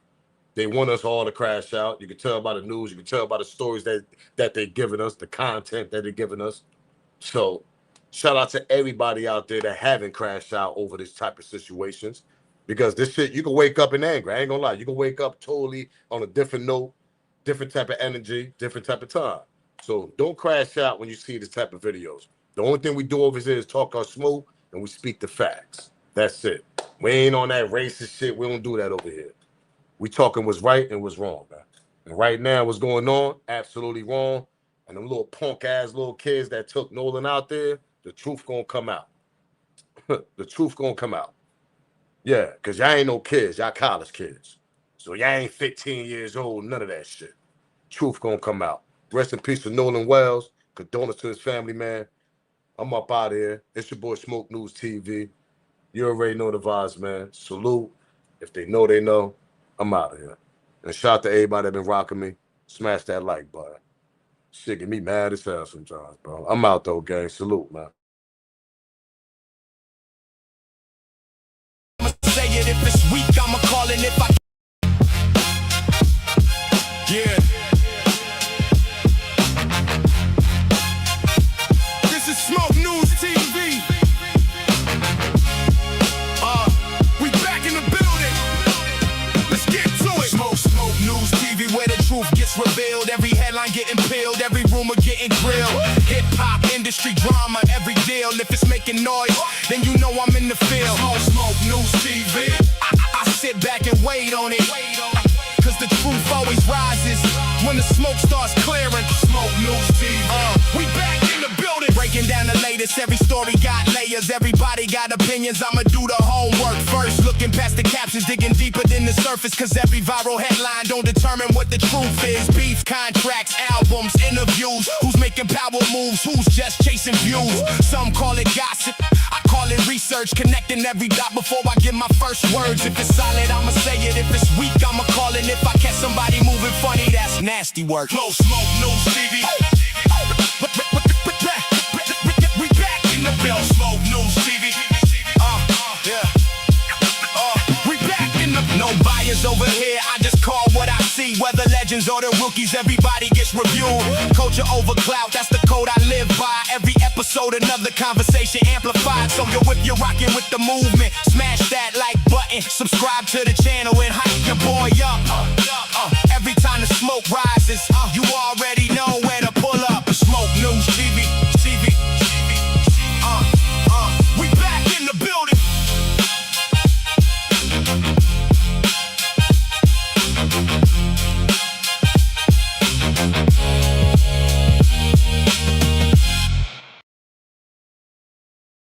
They want us all to crash out. You can tell by the news. You can tell by the stories that they're giving us, the content that they're giving us. So Shout out to everybody out there that haven't crashed out over this type of situations, because this shit, you can wake up in anger. I ain't gonna lie. You can wake up totally on a different note, different type of energy, different type of time. So don't crash out when you see this type of videos. The only thing we do over here is talk our smoke and we speak the facts. That's it. We ain't on that racist shit. We don't do that over here. We talking what's right and what's wrong, man. And right now, what's going on, absolutely wrong. And them little punk ass little kids that took Nolan out there, the truth gonna come out. The truth gonna come out. Yeah, because y'all ain't no kids. Y'all college kids. So y'all ain't 15 years old, none of that shit. Truth gonna come out. Rest in peace to Nolan Wells. Condolences to his family, man. I'm up out of here. It's your boy Smoke News TV. You already know the vibes, man. Salute. If they know, they know. I'm out of here. And shout out to everybody that been rocking me. Smash that like button. Shit get me mad as hell sometimes, bro. I'm out though, gang. Salute, man.
Say it if it's weak, I'ma call it if I. Yeah. This is Smoke News TV. We back in the building. Let's get to it. Smoke News TV, where the truth gets revealed. Every headline getting peeled, every rumor getting grilled. Hip hop industry drama, every deal. If it's making noise, then you know I'm in the field. Smoke News TV. I sit back and wait on it. Cause the truth always rises when the smoke starts clearing. Smoke News TV. We back in the building. Breaking down the latest. Every story got layers. Everybody got opinions. I'ma do the homework first. Looking past the captions, digging deeper than the surface. Cause every viral headline don't determine what the truth is. Beef, contracts, albums, interviews. Who's making power moves? Who's just chasing views? Some call it gossip. I call it research. Connecting every dot before I get my first words. If it's solid, I'ma say it. If it's weak, I'ma call it. If I catch somebody moving funny, that's nasty work. Close Smoke News TV. We back in the building. Smoke News TV. We back in the. No bias over here. I just call what I see. Whether legends or the rookies, everybody gets reviewed. Culture over clout, that's the code I live by. Every episode, another conversation amplified. So yo, if you're rocking with the movement, smash that like button, subscribe to the channel and hype your boy up. Every time the smoke rises,